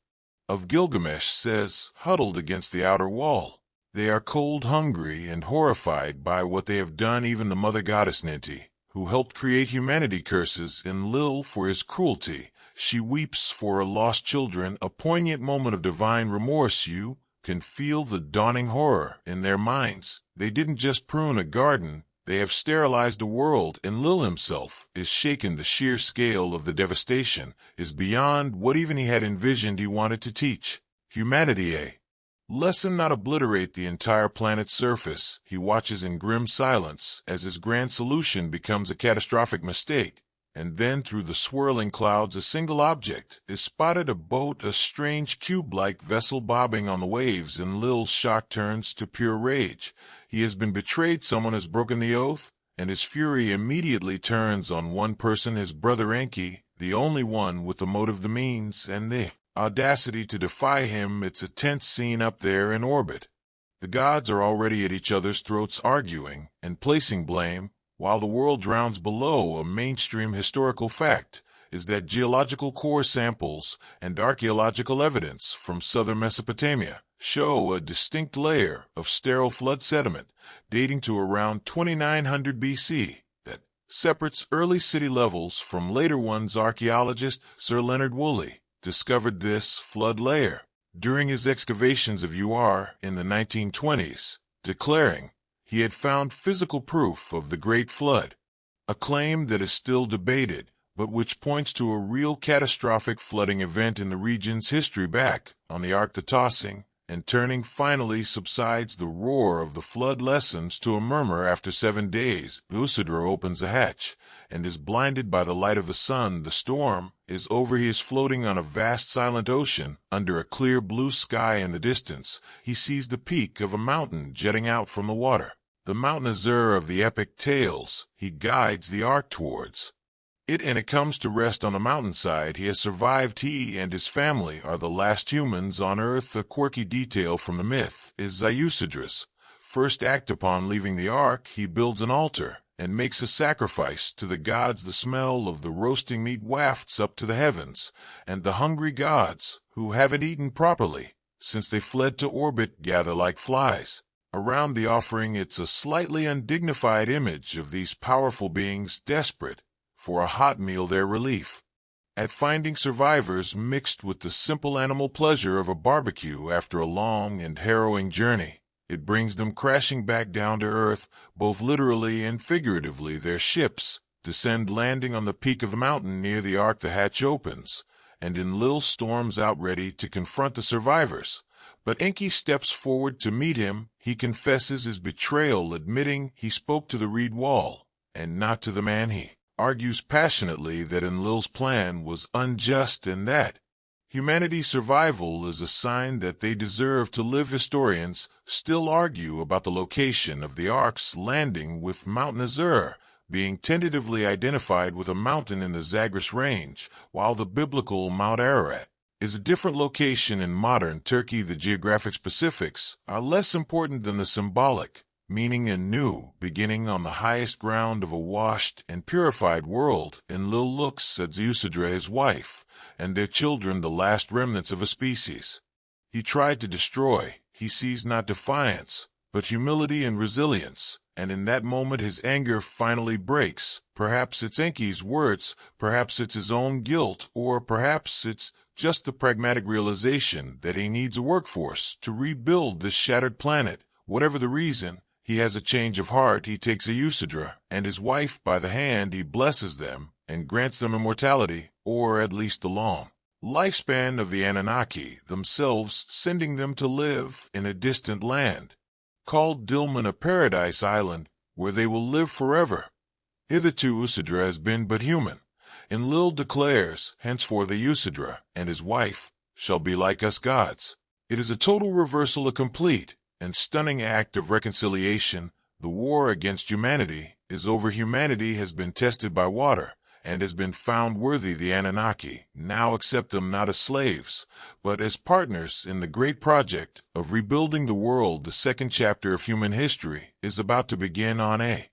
of Gilgamesh says, huddled against the outer wall. They are cold, hungry, and horrified by what they have done. Even the mother goddess Ninti, who helped create humanity, curses Enlil for his cruelty. She weeps for her lost children, a poignant moment of divine remorse. You can feel the dawning horror in their minds. They didn't just prune a garden, they have sterilized a world. Enlil himself is shaken. The sheer scale of the devastation is beyond what even he had envisioned. He wanted to teach humanity a lesson, not obliterate the entire planet's surface. He watches in grim silence as his grand solution becomes a catastrophic mistake. And then through the swirling clouds, a single object is spotted, a boat, a strange cube-like vessel bobbing on the waves. Enlil's shock turns to pure rage. He has been betrayed. Someone has broken the oath, and his fury immediately turns on one person, his brother Enki, the only one with the motive, the means, and the audacity to defy him. It's a tense scene up there in orbit. The gods are already at each other's throats, arguing and placing blame, while the world drowns below. A mainstream historical fact is that geological core samples and archaeological evidence from southern Mesopotamia show a distinct layer of sterile flood sediment dating to around 2900 BC that separates early city levels from later ones. Archaeologist Sir Leonard Woolley discovered this flood layer during his excavations of UR in the 1920s, declaring he had found physical proof of the Great Flood, a claim that is still debated, but which points to a real catastrophic flooding event in the region's history. Back on the ark, the tossing and turning finally subsides. The roar of the flood lessens to a murmur after 7 days. Usidore opens a hatch, and is blinded by the light of the sun. The storm is over. He is floating on a vast silent ocean, under a clear blue sky. In the distance, he sees the peak of a mountain jutting out from the water. The Mount Azur of the epic tales he guides the ark towards. It comes to rest on the mountainside. He has survived. He and his family are the last humans on Earth. A quirky detail from the myth is Usidore's first act upon leaving the ark. He builds an altar and makes a sacrifice to the gods. The smell of the roasting meat wafts up to the heavens, and the hungry gods, who haven't eaten properly since they fled to orbit, gather like flies around the offering. It's a slightly undignified image of these powerful beings desperate for a hot meal. Their relief at finding survivors mixed with the simple animal pleasure of a barbecue after a long and harrowing journey. It brings them crashing back down to Earth, both literally and figuratively. Their ships descend, landing on the peak of the mountain near the ark. The hatch opens, and Enlil storms out ready to confront the survivors. But Enki steps forward to meet him. He confesses his betrayal, admitting he spoke to the reed wall and not to the man. He argues passionately that Enlil's plan was unjust and that humanity's survival is a sign that they deserve to live. Historians still argue about the location of the ark's landing, with Mount Azur being tentatively identified with a mountain in the Zagros range, while the biblical Mount Ararat is a different location in modern Turkey. The geographic specifics are less important than the symbolic meaning. A new beginning on the highest ground of a washed and purified world. Enlil looks at Usidore, his wife, and their children, the last remnants of a species he tried to destroy. He sees not defiance, but humility and resilience, and in that moment his anger finally breaks. Perhaps it's Enki's words, perhaps it's his own guilt, or perhaps it's just the pragmatic realization that he needs a workforce to rebuild this shattered planet. Whatever the reason, he has a change of heart. He takes Usidore and his wife by the hand. He blesses them and grants them immortality, or at least the long lifespan of the Anunnaki themselves, sending them to live in a distant land called Dilmun, a paradise island where they will live forever. Hitherto Usidore has been but human. Enlil declares, henceforth Usidore and his wife shall be like us gods. It is a total reversal, a complete and stunning act of reconciliation. The war against humanity is over. Humanity has been tested by water and has been found worthy. The Anunnaki now accept them not as slaves, but as partners in the great project of rebuilding the world. The second chapter of human history is about to begin on a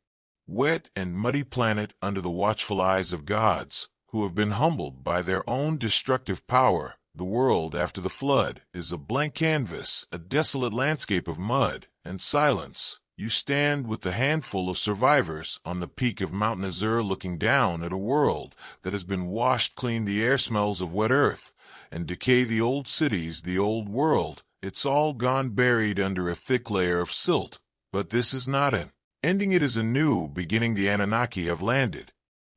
wet and muddy planet under the watchful eyes of gods who have been humbled by their own destructive power. The world after the flood is a blank canvas, a desolate landscape of mud and silence. You stand with a handful of survivors on the peak of Mount Azur, looking down at a world that has been washed clean. The air smells of wet earth and decay. The old cities, the old world, it's all gone, buried under a thick layer of silt. But this is not an ending. It is a new beginning. The Anunnaki have landed.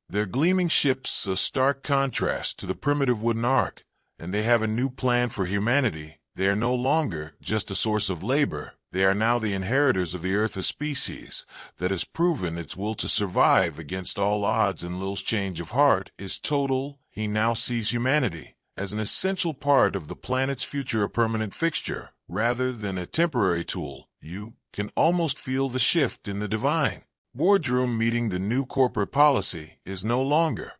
Their gleaming ships, a stark contrast to the primitive wooden ark, and they have a new plan for humanity. They are no longer just a source of labor. They are now the inheritors of the Earth, a species that has proven its will to survive against all odds. Enlil's change of heart is total. He now sees humanity as an essential part of the planet's future, a permanent fixture, rather than a temporary tool. You can almost feel the shift in the divine boardroom meeting. The new corporate policy is no longer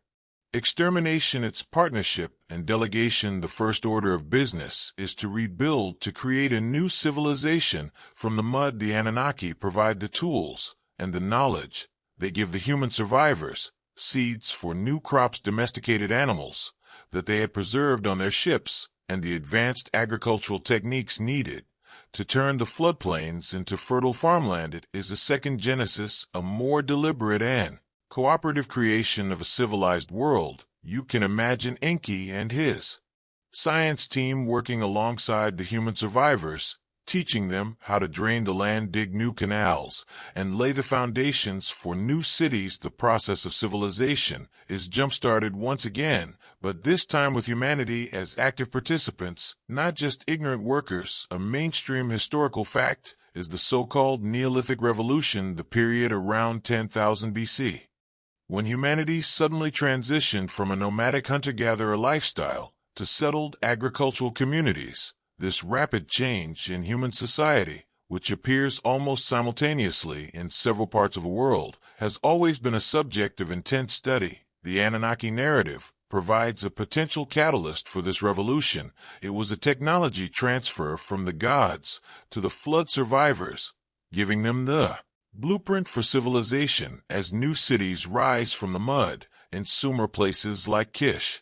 extermination, it's partnership and delegation. The first order of business is to rebuild, to create a new civilization from the mud. The Anunnaki provide the tools and the knowledge. They give the human survivors seeds for new crops, domesticated animals that they had preserved on their ships, and the advanced agricultural techniques needed to turn the floodplains into fertile farmland. It is a second Genesis, a more deliberate and cooperative creation of a civilized world. You can imagine Enki and his science team working alongside the human survivors, teaching them how to drain the land, dig new canals, and lay the foundations for new cities. The process of civilization is jump-started once again but this time with humanity as active participants, not just ignorant workers. A mainstream historical fact is the so-called Neolithic Revolution, the period around 10,000 BC. When humanity suddenly transitioned from a nomadic hunter-gatherer lifestyle to settled agricultural communities, this rapid change in human society, which appears almost simultaneously in several parts of the world, has always been a subject of intense study. The Anunnaki narrative provides a potential catalyst for this revolution. It was a technology transfer from the gods to the flood survivors, giving them the blueprint for civilization as new cities rise from the mud in Sumer places like Kish.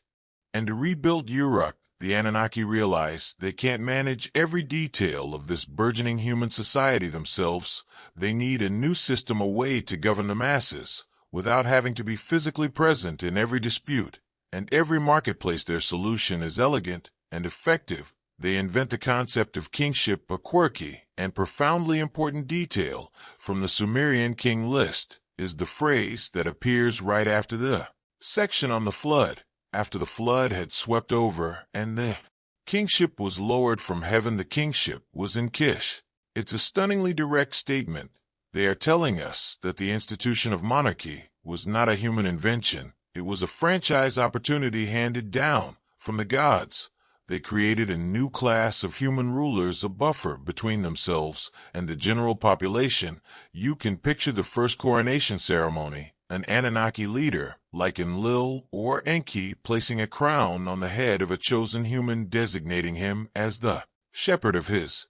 And to rebuild Uruk, the Anunnaki realize they can't manage every detail of this burgeoning human society themselves. They need a new system, a way to govern the masses without having to be physically present in every dispute and every marketplace. Their solution is elegant and effective. They invent the concept of kingship, a quirky and profoundly important detail from the Sumerian king list is the phrase that appears right after the section on the flood. After the flood had swept over and the kingship was lowered from heaven, the kingship was in Kish. It's a stunningly direct statement. They are telling us that the institution of monarchy was not a human invention. It was a franchise opportunity handed down from the gods. They created a new class of human rulers, a buffer between themselves and the general population. You can picture the first coronation ceremony, an Anunnaki leader, like Enlil or Enki, placing a crown on the head of a chosen human, designating him as the shepherd of his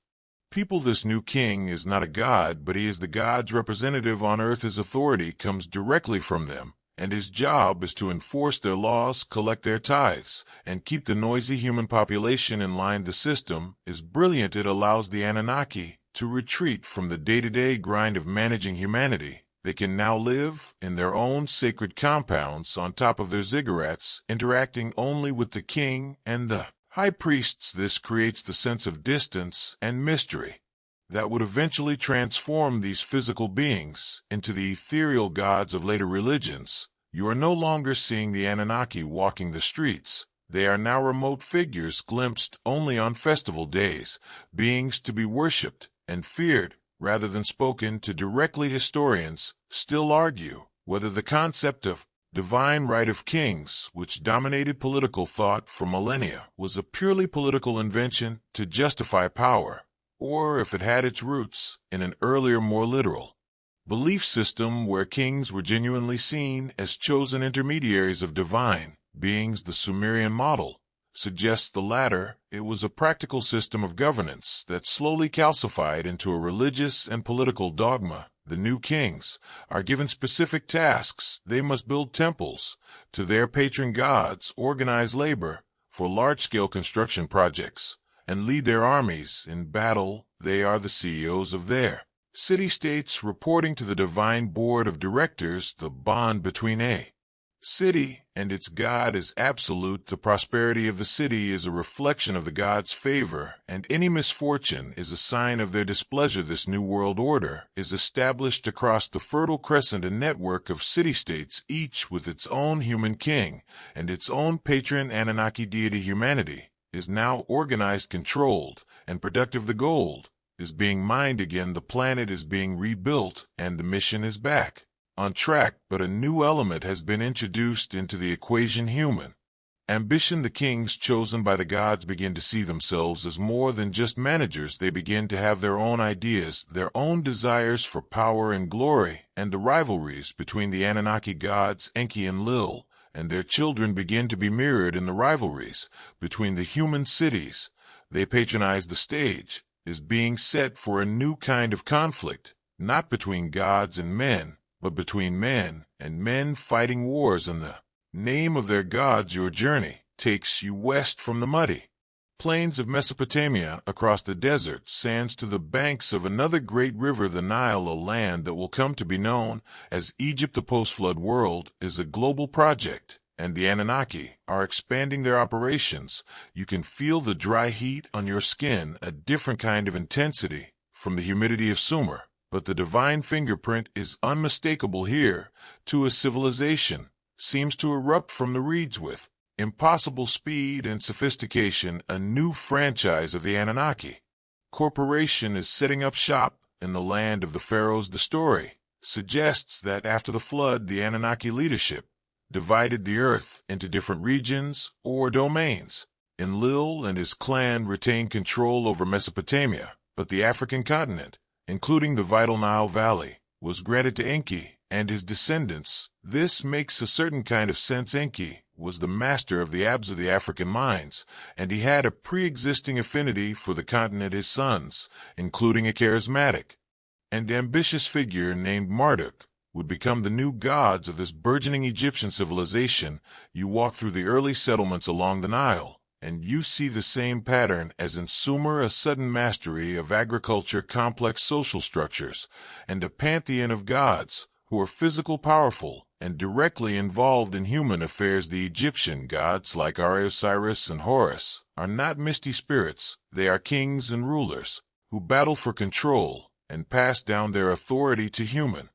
people. This new king is not a god, but he is the god's representative on earth. His authority comes directly from them, and his job is to enforce their laws, collect their tithes, and keep the noisy human population in line. The system is brilliant. It allows the Anunnaki to retreat from the day-to-day grind of managing humanity. They can now live in their own sacred compounds on top of their ziggurats, interacting only with the king and the high priests. This creates the sense of distance and mystery that would eventually transform these physical beings into the ethereal gods of later religions. You are no longer seeing the Anunnaki walking the streets. They are now remote figures glimpsed only on festival days, beings to be worshipped and feared rather than spoken to directly. Historians still argue whether the concept of divine right of kings, which dominated political thought for millennia, was a purely political invention to justify power, or if it had its roots in an earlier, more literal belief system where kings were genuinely seen as chosen intermediaries of divine beings. The Sumerian model suggests the latter. It was a practical system of governance that slowly calcified into a religious and political dogma. The new kings are given specific tasks. They must build temples to their patron gods, organize labor for large-scale construction projects, and lead their armies in battle. They are the CEOs of their city-states, reporting to the divine board of directors. The bond between a city and its god is absolute. The prosperity of the city is a reflection of the god's favor, and any misfortune is a sign of their displeasure. This new world order is established across the Fertile Crescent, a network of city-states, each with its own human king and its own patron Anunnaki deity. Humanity is now organized, controlled, and productive. The gold is being mined again, the planet is being rebuilt, and the mission is back on track. But a new element has been introduced into the equation: human ambition. The kings chosen by the gods begin to see themselves as more than just managers. They begin to have their own ideas, their own desires for power and glory, and the rivalries between the Anunnaki gods, Enki and Lil, and their children begin to be mirrored in the rivalries between the human cities. They patronize. The stage is being set for a new kind of conflict, not between gods and men, but between men and men fighting wars in the name of their gods. Your journey takes you west from the muddy plains of Mesopotamia, across the desert sands to the banks of another great river, the Nile, a land that will come to be known as Egypt. The post-flood world is a global project, and the Anunnaki are expanding their operations. You can feel the dry heat on your skin, a different kind of intensity from the humidity of Sumer. But the divine fingerprint is unmistakable here, too. A civilization seems to erupt from the reeds with Impossible speed and sophistication, a new franchise of the Anunnaki. Corporation is setting up shop in the land of the pharaohs. The story suggests that after the flood, the Anunnaki leadership divided the earth into different regions or domains. Enlil and his clan retained control over Mesopotamia, but the African continent, including the vital Nile Valley, was granted to Enki and his descendants. This makes a certain kind of sense. Enki was the master of the Abs of the African mines, and he had a pre-existing affinity for the continent. His sons, including a charismatic and ambitious figure named Marduk, would become the new gods of this burgeoning Egyptian civilization. You walk through the early settlements along the Nile, and you see the same pattern as in Sumer, a sudden mastery of agriculture, complex social structures, and a pantheon of gods who are physical, powerful, and directly involved in human affairs. The Egyptian gods, like Osiris and Horus, are not misty spirits. They are kings and rulers who battle for control and pass down their authority to human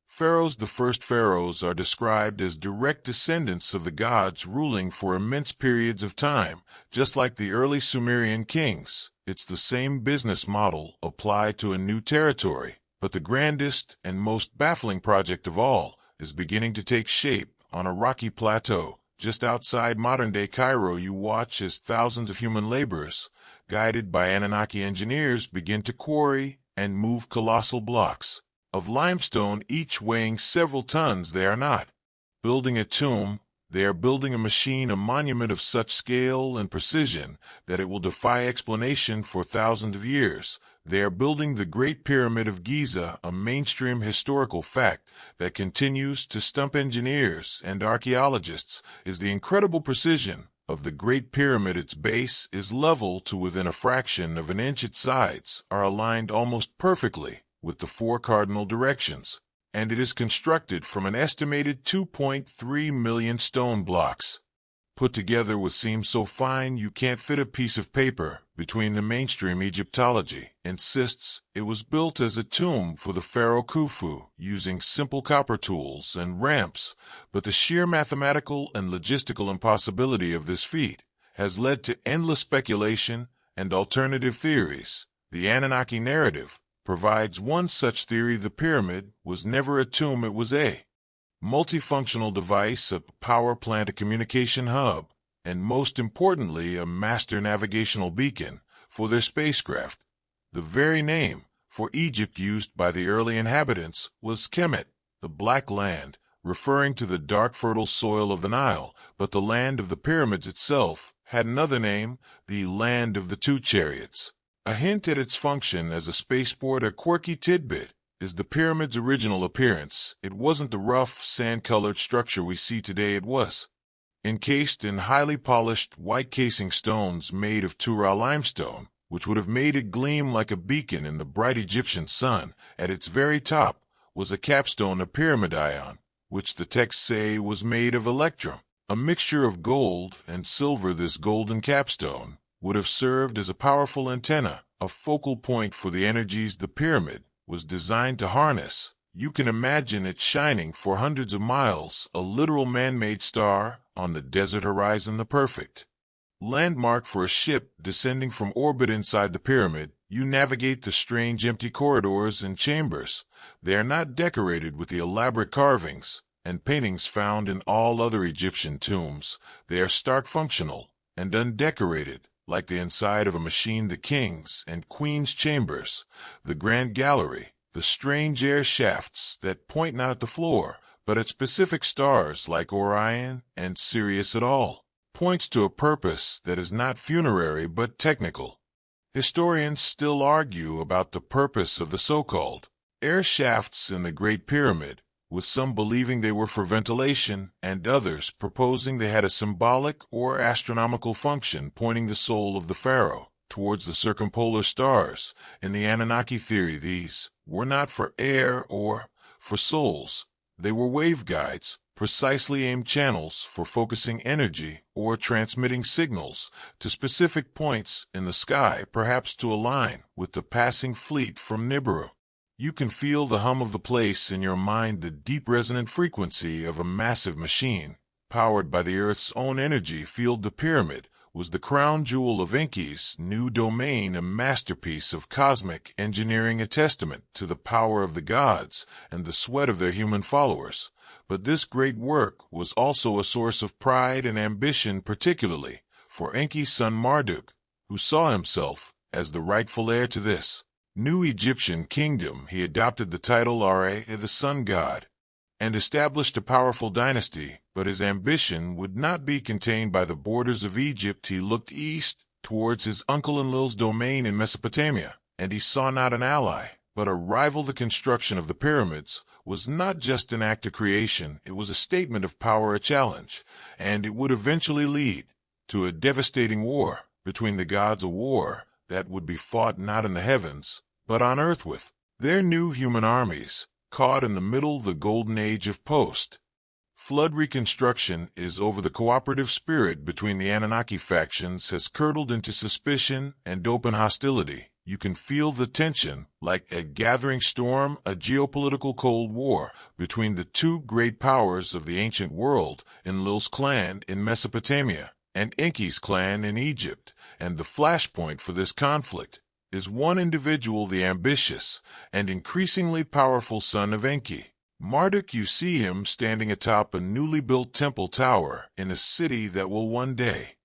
pharaohs. The first pharaohs are described as direct descendants of the gods, ruling for immense periods of time, just like the early Sumerian kings. It's the same business model applied to a new territory, but the grandest and most baffling project of all is beginning to take shape on a rocky plateau just outside modern-day Cairo. You watch as thousands of human laborers, guided by Anunnaki engineers, begin to quarry and move colossal blocks of limestone, each weighing several tons. They are not building a tomb, they are building a machine, a monument of such scale and precision that it will defy explanation for thousands of years. They are building the Great Pyramid of Giza, a mainstream historical fact that continues to stump engineers and archaeologists is the incredible precision of the Great Pyramid. Its base is level to within a fraction of an inch. Its sides are aligned almost perfectly with the four cardinal directions, and it is constructed from an estimated 2.3 million stone blocks, put together with seams so fine you can't fit a piece of paper between. The mainstream Egyptology insists it was built as a tomb for the pharaoh Khufu, using simple copper tools and ramps, but the sheer mathematical and logistical impossibility of this feat has led to endless speculation and alternative theories. The Anunnaki narrative provides one such theory: the pyramid was never a tomb, it was a multifunctional device, a power plant, a communication hub, and most importantly, a master navigational beacon for their spacecraft. The very name for Egypt used by the early inhabitants was Kemet, the Black Land, referring to the dark fertile soil of the Nile, but the land of the pyramids itself had another name, the Land of the Two Chariots. A hint at its function as a spaceport. A quirky tidbit is the pyramid's original appearance. It wasn't the rough, sand-colored structure we see today. It was encased in highly polished, white casing stones made of Tura limestone, which would have made it gleam like a beacon in the bright Egyptian sun. At its very top was a capstone, a pyramidion, which the texts say was made of electrum, a mixture of gold and silver. This golden capstone would have served as a powerful antenna, a focal point for the energies the pyramid was designed to harness. You can imagine it shining for hundreds of miles, a literal man-made star on the desert horizon, the perfect landmark for a ship descending from orbit. Inside the pyramid, you navigate the strange empty corridors and chambers. They are not decorated with the elaborate carvings and paintings found in all other Egyptian tombs. They are stark, functional, and undecorated, like the inside of a machine. The king's and queen's chambers, the grand gallery, the strange air shafts that point not at the floor, but at specific stars like Orion and Sirius at all, points to a purpose that is not funerary but technical. Historians still argue about the purpose of the so-called air shafts in the Great Pyramid, with some believing they were for ventilation and others proposing they had a symbolic or astronomical function, pointing the soul of the pharaoh towards the circumpolar stars. In the Anunnaki theory, these were not for air or for souls. They were waveguides, precisely aimed channels for focusing energy or transmitting signals to specific points in the sky, perhaps to align with the passing fleet from Nibiru. You can feel the hum of the place in your mind, the deep resonant frequency of a massive machine, powered by the Earth's own energy field. The pyramid was the crown jewel of Enki's new domain, a masterpiece of cosmic engineering, a testament to the power of the gods and the sweat of their human followers. But this great work was also a source of pride and ambition, particularly for Enki's son Marduk, who saw himself as the rightful heir to this new Egyptian kingdom. He adopted the title Ra, the sun god, and established a powerful dynasty, but his ambition would not be contained by the borders of Egypt. He looked east towards his uncle Enlil's domain in Mesopotamia, and he saw not an ally, but a rival. The construction of the pyramids was not just an act of creation, it was a statement of power, a challenge, and it would eventually lead to a devastating war between the gods, a war that would be fought not in the heavens, but on earth with their new human armies. Caught in the middle, the golden age of post-flood reconstruction is over. The cooperative spirit between the Anunnaki factions has curdled into suspicion and open hostility. You can feel the tension like a gathering storm, a geopolitical cold war between the two great powers of the ancient world, Enlil's clan in Mesopotamia and Enki's clan in Egypt. And the flashpoint for this conflict is one individual, the ambitious and increasingly powerful son of Enki, Marduk. You see him standing atop a newly built temple tower in a city that will one day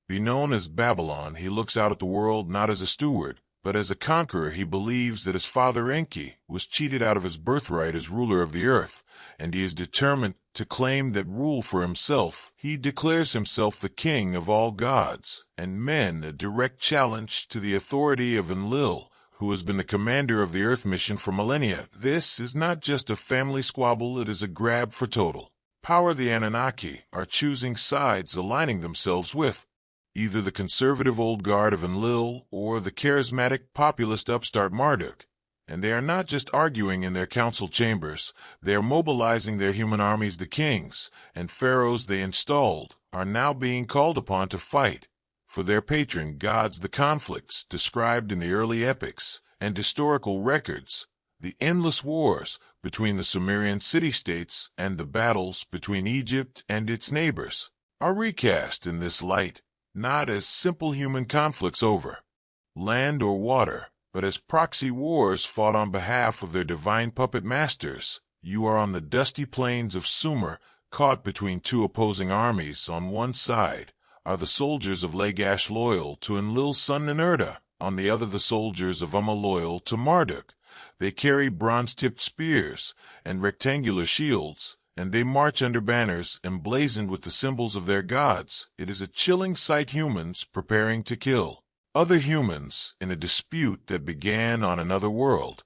be known as Babylon. He looks out at the world not as a steward, but as a conqueror. He believes that his father Enki was cheated out of his birthright as ruler of the earth, and he is determined to claim that rule for himself. He declares himself the king of all gods and men, a direct challenge to the authority of Enlil, who has been the commander of the Earth mission for millennia. This is not just a family squabble, it is a grab for total power. The Anunnaki are choosing sides, aligning themselves with either the conservative old guard of Enlil or the charismatic populist upstart Marduk. And they are not just arguing in their council chambers, they are mobilizing their human armies. The kings and pharaohs they installed are now being called upon to fight for their patron gods. The conflicts described in the early epics and historical records, the endless wars between the Sumerian city-states and the battles between Egypt and its neighbors, are recast in this light, not as simple human conflicts over land or water, but as proxy wars fought on behalf of their divine puppet masters. You are on the dusty plains of Sumer, caught between two opposing armies. On one side are the soldiers of Lagash loyal to Enlil's son Ninurta, on the other the soldiers of Umma loyal to Marduk. They carry bronze-tipped spears and rectangular shields, and they march under banners emblazoned with the symbols of their gods. It is a chilling sight, humans preparing to kill other humans in a dispute that began on another world,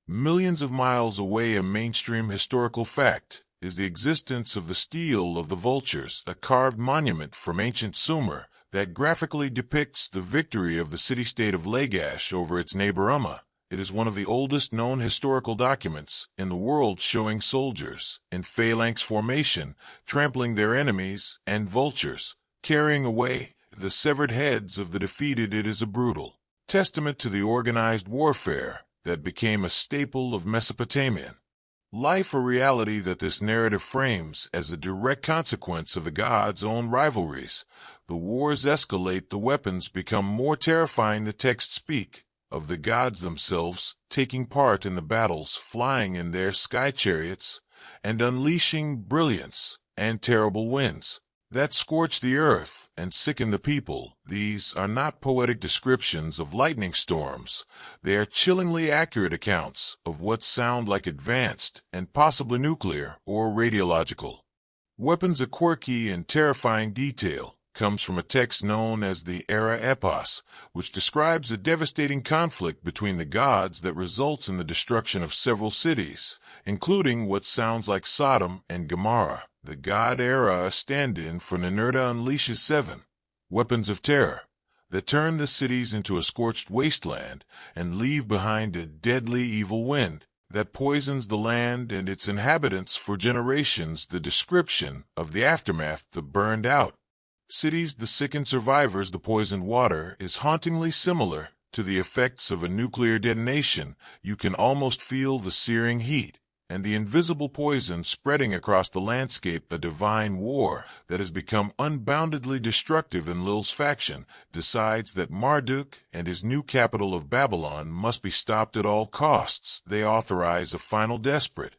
millions of miles away. A mainstream historical fact is the existence of the Stele of the Vultures, a carved monument from ancient Sumer that graphically depicts the victory of the city-state of Lagash over its neighbor Umma. It is one of the oldest known historical documents in the world, showing soldiers in phalanx formation trampling their enemies and vultures carrying away the severed heads of the defeated. It is a brutal testament to the organized warfare that became a staple of Mesopotamian life, a reality that this narrative frames as a direct consequence of the gods' own rivalries. The wars escalate, the weapons become more terrifying. The texts speak of the gods themselves taking part in the battles, flying in their sky chariots and unleashing brilliance and terrible winds that scorch the earth and sicken the people. These are not poetic descriptions of lightning storms. They are chillingly accurate accounts of what sound like advanced and possibly nuclear or radiological weapons. A quirky and terrifying detail comes from a text known as the Era Epos, which describes a devastating conflict between the gods that results in the destruction of several cities, including what sounds like Sodom and Gomorrah. The god Era, a stand-in for Ninurta, unleashes 7 weapons of terror that turn the cities into a scorched wasteland and leave behind a deadly evil wind that poisons the land and its inhabitants for generations. The description of the aftermath, the burned out cities, the sickened survivors, the poisoned water, is hauntingly similar to the effects of a nuclear detonation. You can almost feel the searing heat and the invisible poison spreading across the landscape. A divine war that has become unboundedly destructive. Enlil's faction decides that Marduk and his new capital of Babylon must be stopped at all costs. They authorize a final desperate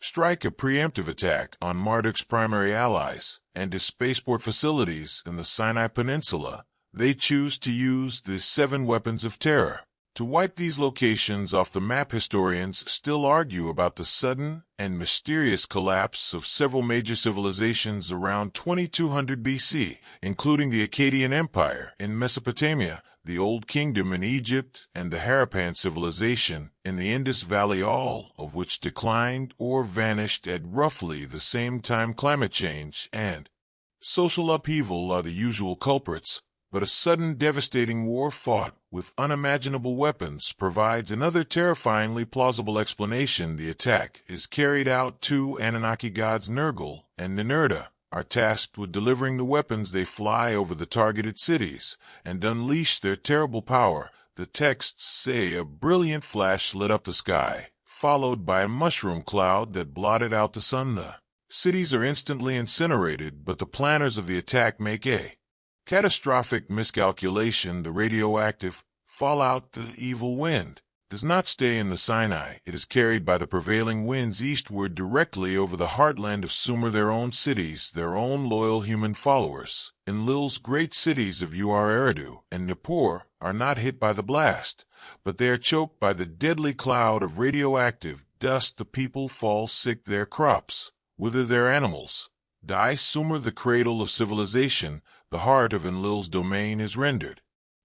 strike, a preemptive attack on Marduk's primary allies and his spaceport facilities in the Sinai Peninsula. They choose to use the 7 weapons of terror to wipe these locations off the map. Historians still argue about the sudden and mysterious collapse of several major civilizations around 2200 BC, including the Akkadian Empire in Mesopotamia, the Old Kingdom in Egypt, and the Harappan civilization in the Indus Valley, all of which declined or vanished at roughly the same time. Climate change and social upheaval are the usual culprits, but a sudden devastating war fought with unimaginable weapons provides another terrifyingly plausible explanation. The attack is carried out. 2 Anunnaki gods Nergal and Ninurta are tasked with delivering the weapons. They fly over the targeted cities and unleash their terrible power. The texts say a brilliant flash lit up the sky, followed by a mushroom cloud that blotted out the sun. The cities are instantly incinerated, but the planners of the attack make a catastrophic miscalculation. The radioactive fallout, the evil wind, does not stay in the Sinai. It is carried by the prevailing winds eastward directly over the heartland of Sumer. Their own cities, their own loyal human followers, Enlil's great cities of Eridu and Nippur, are not hit by the blast, but they are choked by the deadly cloud of radioactive dust. The people fall sick, their crops wither, their animals die. Sumer, the cradle of civilization, the heart of Enlil's domain, is rendered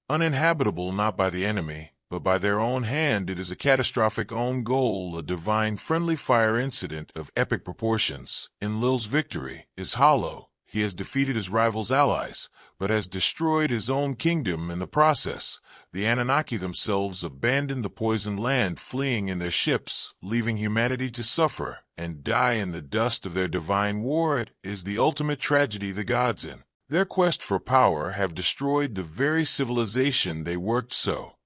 uninhabitable not by the enemy, but by their own hand. It is a catastrophic own goal, a divine friendly fire incident of epic proportions. Enlil's victory is hollow. He has defeated his rival's allies, but has destroyed his own kingdom in the process. The Anunnaki themselves abandon the poisoned land, fleeing in their ships, leaving humanity to suffer and die in the dust of their divine war. It is the ultimate tragedy. The gods, in their quest for power, have destroyed the very civilization they worked so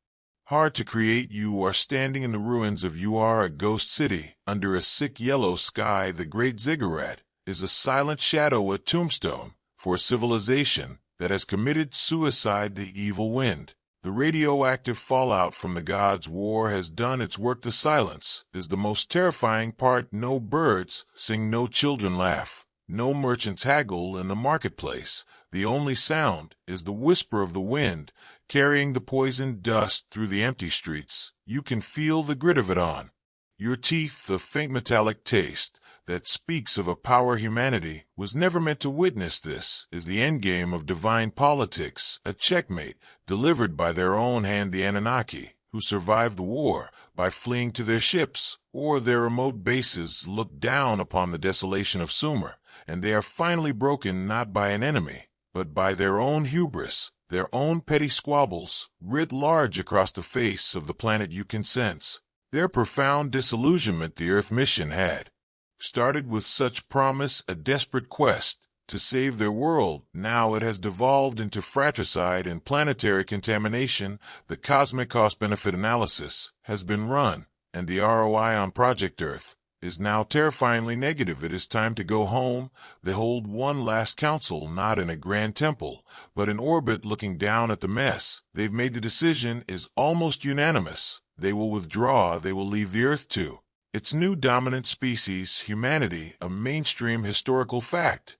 hard to create. You are standing in the ruins of a ghost city, under a sick yellow sky. The Great Ziggurat is a silent shadow, a tombstone for a civilization that has committed suicide. The evil wind, the radioactive fallout from the gods' war, has done its work. The silence is the most terrifying part. No birds sing, no children laugh, no merchants haggle in the marketplace. The only sound is the whisper of the wind, carrying the poisoned dust through the empty streets. You can feel the grit of it on your teeth, the faint metallic taste that speaks of a power humanity was never meant to witness. This is the endgame of divine politics, a checkmate delivered by their own hand. The Anunnaki, who survived the war by fleeing to their ships or their remote bases, look down upon the desolation of Sumer, and they are finally broken not by an enemy, but by their own hubris, their own petty squabbles, writ large across the face of the planet. You can sense their profound disillusionment. The Earth mission had started with such promise, a desperate quest to save their world. Now it has devolved into fratricide and planetary contamination. The cosmic cost-benefit analysis has been run, and the ROI on Project Earth is now terrifyingly negative. It is time to go home. They hold one last council, not in a grand temple, but in orbit, looking down at the mess. They've made the decision is almost unanimous. They will withdraw. They will leave the Earth to its new dominant species, humanity. A mainstream historical fact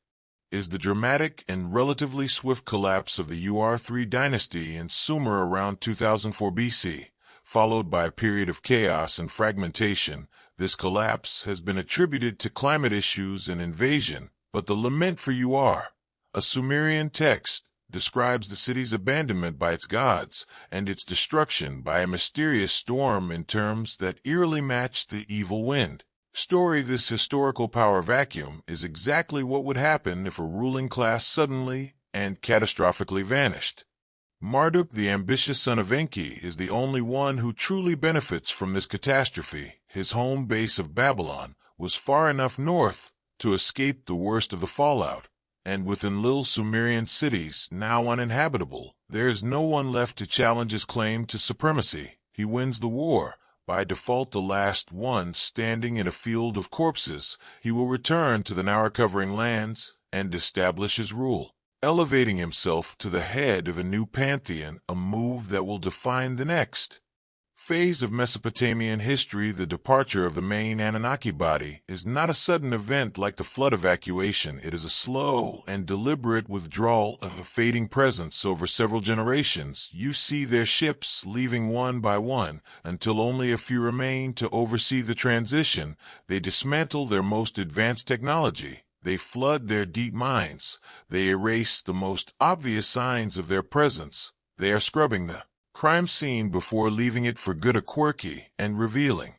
is the dramatic and relatively swift collapse of the UR3 dynasty in Sumer around 2004 BC, followed by a period of chaos and fragmentation. This collapse has been attributed to climate issues and invasion, but the lament for a Sumerian text, describes the city's abandonment by its gods and its destruction by a mysterious storm in terms that eerily match the evil wind story. This historical power vacuum is exactly what would happen if a ruling class suddenly and catastrophically vanished. Marduk, the ambitious son of Enki, is the only one who truly benefits from this catastrophe. His home base of Babylon was far enough north to escape the worst of the fallout, and with Enlil's Sumerian cities now uninhabitable, there is no one left to challenge his claim to supremacy. He wins the war, by default the last one standing in a field of corpses, he will return to the now recovering lands and establish his rule, elevating himself to the head of a new pantheon, a move that will define the next phase of Mesopotamian history. The departure of the main Anunnaki body is not a sudden event like the flood evacuation. It is a slow and deliberate withdrawal of a fading presence over several generations. You see their ships leaving one by one until only a few remain to oversee the transition. They dismantle their most advanced technology. They flood their deep mines. They erase the most obvious signs of their presence. They are scrubbing the crime scene before leaving it for good. A quirky and revealing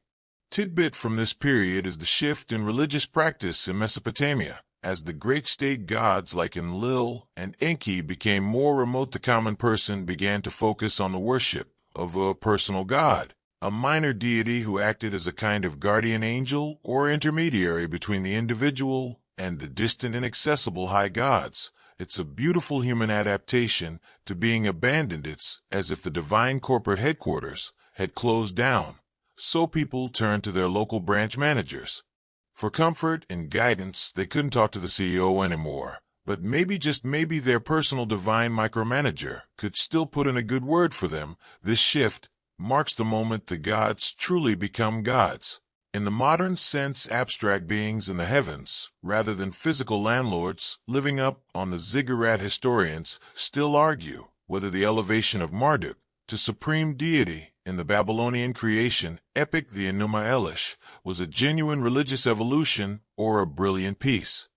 tidbit from this period is the shift in religious practice in Mesopotamia. As the great state gods like Enlil and Enki became more remote, the common person began to focus on the worship of a personal god, a minor deity who acted as a kind of guardian angel or intermediary between the individual and the distant inaccessible high gods. It's a beautiful human adaptation to being abandoned. It's as if the divine corporate headquarters had closed down, so people turned to their local branch managers. For comfort and guidance, they couldn't talk to the CEO anymore, but maybe, just maybe, their personal divine micromanager could still put in a good word for them. This shift marks the moment the gods truly become gods. In the modern sense, abstract beings in the heavens, rather than physical landlords living up on the ziggurat. Historians still argue whether the elevation of Marduk to supreme deity in the Babylonian creation epic, the Enuma Elish, was a genuine religious evolution or a brilliant piece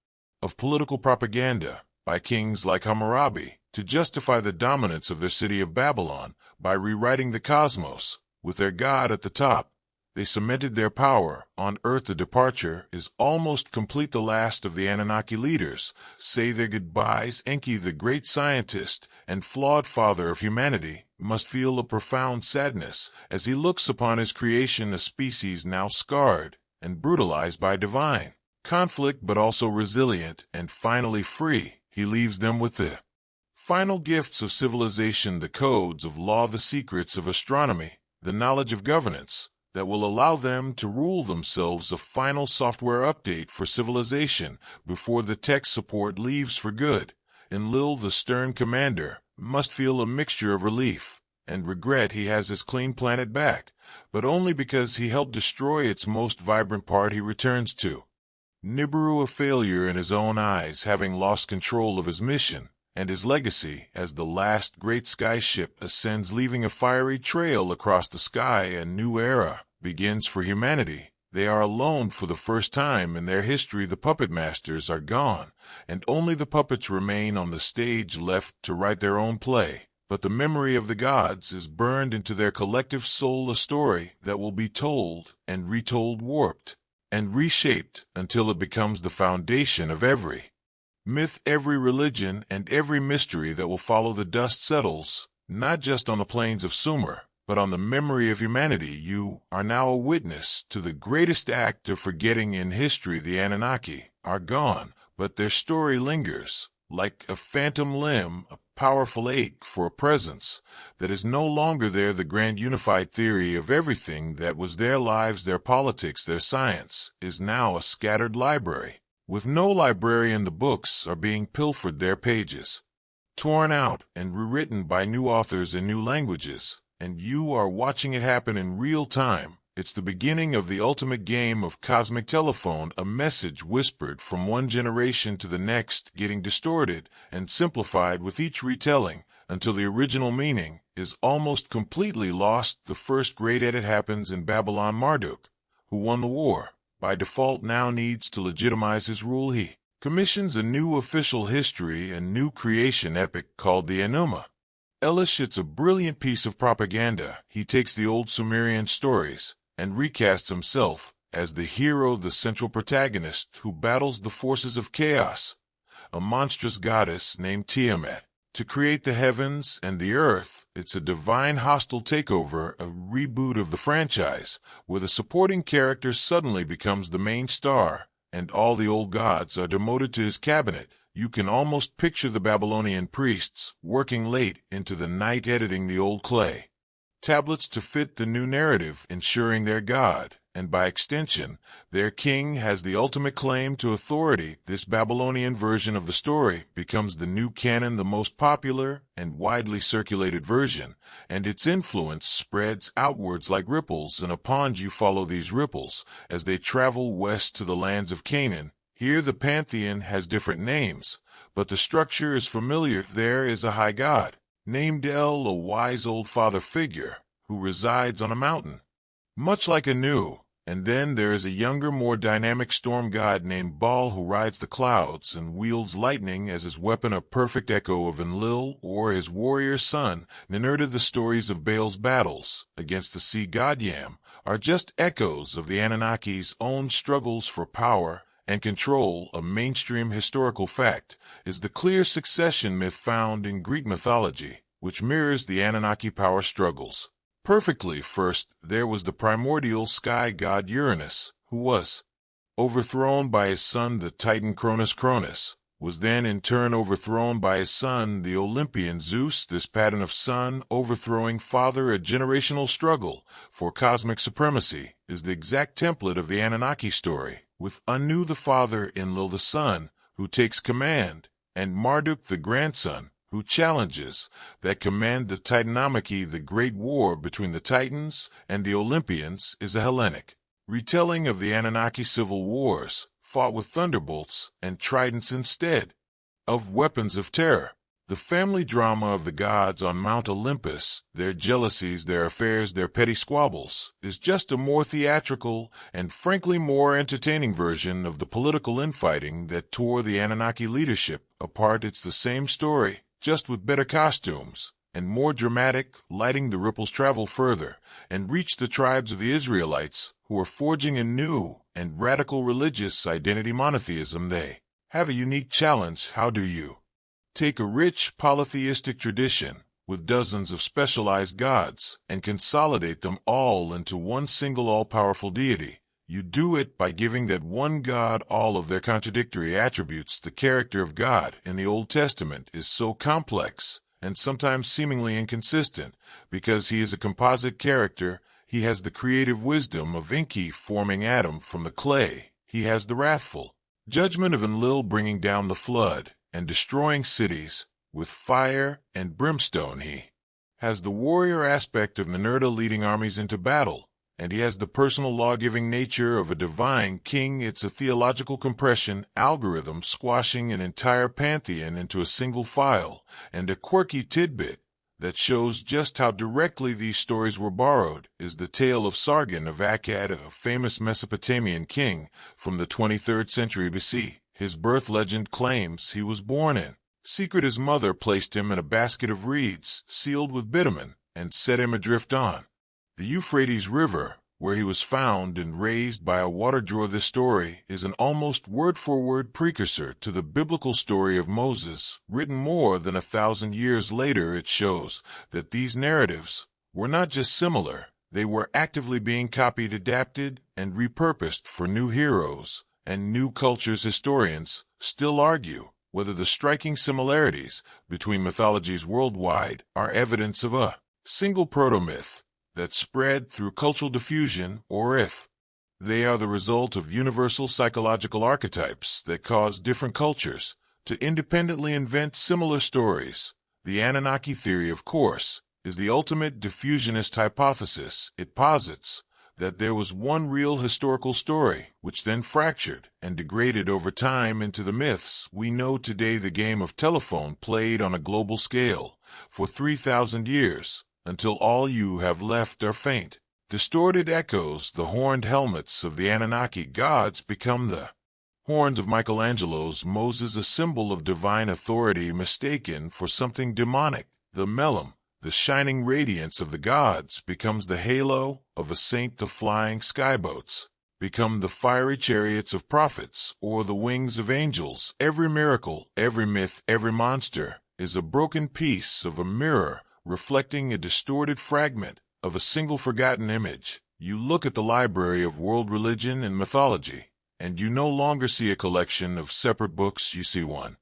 of political propaganda by kings like Hammurabi to justify the dominance of their city of Babylon. By rewriting the cosmos with their god at the top, they cemented their power on earth. The departure is almost complete. The last of the Anunnaki leaders say their goodbyes. Enki, the great scientist and flawed father of humanity, must feel a profound sadness as he looks upon his creation, a species now scarred and brutalized by divine conflict, but also resilient and finally free. He leaves them with the final gifts of civilization, the codes of law, the secrets of astronomy, the knowledge of governance that will allow them to rule themselves. A final software update for civilization before the tech support leaves for good. Enlil, the stern commander, must feel a mixture of relief and regret. He has his clean planet back, but only because he helped destroy its most vibrant part. He returns to Nibiru, a failure in his own eyes, having lost control of his mission and his legacy as the last great skyship ascends, leaving a fiery trail across the sky. A new era begins for humanity. They are alone for the first time in their history. The puppet masters are gone, and only the puppets remain on the stage, left to write their own play. But the memory of the gods is burned into their collective soul, a story that will be told and retold, warped and reshaped until it becomes the foundation of every myth, every religion, and every mystery that will follow. The dust settles, not just on the plains of Sumer, but on the memory of humanity. You are now a witness to the greatest act of forgetting in history. The Anunnaki are gone, but their story lingers like a phantom limb, a powerful ache for a presence that is no longer there. The grand unified theory of everything that was their lives, their politics, their science, is now a scattered library. With no librarian, the books are being pilfered, their pages torn out and rewritten by new authors in new languages, and you are watching it happen in real time. It's the beginning of the ultimate game of cosmic telephone, a message whispered from one generation to the next, getting distorted and simplified with each retelling until the original meaning is almost completely lost. The first great edit happens in Babylon. Marduk, who won the war, by default now needs to legitimize his rule. He commissions a new official history, a new creation epic called the Enuma Elish. It's a brilliant piece of propaganda. He takes the old Sumerian stories and recasts himself as the hero, the central protagonist who battles the forces of chaos, a monstrous goddess named Tiamat, to create the heavens and the earth. It's a divine hostile takeover, a reboot of the franchise, where the supporting character suddenly becomes the main star, and all the old gods are demoted to his cabinet. You can almost picture the Babylonian priests working late into the night editing the old clay tablets to fit the new narrative, ensuring their god, and by extension, their king has the ultimate claim to authority. This Babylonian version of the story becomes the new canon, the most popular and widely circulated version, and its influence spreads outwards like ripples, and upon you follow these ripples as they travel west to the lands of Canaan. Here the pantheon has different names, but the structure is familiar. There is a high god, named El, a wise old father figure, who resides on a mountain, much like Anu. And then there is a younger, more dynamic storm god named Baal, who rides the clouds and wields lightning as his weapon, a perfect echo of Enlil or his warrior son, Ninurta. The stories of Baal's battles against the sea god Yam are just echoes of the Anunnaki's own struggles for power and control. A mainstream historical fact is the clear succession myth found in Greek mythology, which mirrors the Anunnaki power struggles perfectly. First, there was the primordial sky god Uranus, who was overthrown by his son, the Titan Cronus. Cronus was then in turn overthrown by his son, the Olympian Zeus. This pattern of son overthrowing father, a generational struggle for cosmic supremacy, is the exact template of the Anunnaki story, with Anu the father, Enlil the son, who takes command, and Marduk the grandson, who challenges that command. The Titanomachy, the great war between the Titans and the Olympians, is a Hellenic retelling of the Anunnaki civil wars, fought with thunderbolts and tridents instead of weapons of terror. The family drama of the gods on Mount Olympus, their jealousies, their affairs, their petty squabbles, is just a more theatrical and frankly more entertaining version of the political infighting that tore the Anunnaki leadership apart. It's the same story, just with better costumes and more dramatic lighting. The ripples travel further and reach the tribes of the Israelites, who are forging a new and radical religious identity, monotheism. They have a unique challenge. How do you take a rich polytheistic tradition with dozens of specialized gods and consolidate them all into one single all-powerful deity? You do it by giving that one God all of their contradictory attributes. The character of God in the Old Testament is so complex and sometimes seemingly inconsistent because he is a composite character. He has the creative wisdom of Enki forming Adam from the clay. He has the wrathful judgment of Enlil bringing down the flood and destroying cities with fire and brimstone. He has the warrior aspect of Ninurta leading armies into battle, and he has the personal law-giving nature of a divine king. It's a theological compression algorithm squashing an entire pantheon into a single file, and a quirky tidbit that shows just how directly these stories were borrowed is the tale of Sargon of Akkad, a famous Mesopotamian king from the 23rd century BC. His birth legend claims he was born in secret. His mother placed him in a basket of reeds sealed with bitumen and set him adrift on the Euphrates River, where he was found and raised by a water drawer. This story is an almost word-for-word precursor to the biblical story of Moses, written more than 1,000 years later. It shows that these narratives were not just similar, they were actively being copied, adapted, and repurposed for new heroes and new cultures. Historians still argue whether the striking similarities between mythologies worldwide are evidence of a single proto-myth that spread through cultural diffusion, or if they are the result of universal psychological archetypes that cause different cultures to independently invent similar stories. The Anunnaki theory, of course, is the ultimate diffusionist hypothesis. It posits that there was one real historical story, which then fractured and degraded over time into the myths we know today. The game of telephone played on a global scale for 3,000 years, until all you have left are faint, distorted echoes. The horned helmets of the Anunnaki gods become the horns of Michelangelo's Moses, a symbol of divine authority mistaken for something demonic. The melem, the shining radiance of the gods, becomes the halo of a saint. The flying skyboats become the fiery chariots of prophets or the wings of angels. Every miracle, every myth, every monster is a broken piece of a mirror reflecting a distorted fragment of a single forgotten image. You look at the library of world religion and mythology, and you no longer see a collection of separate books. You see one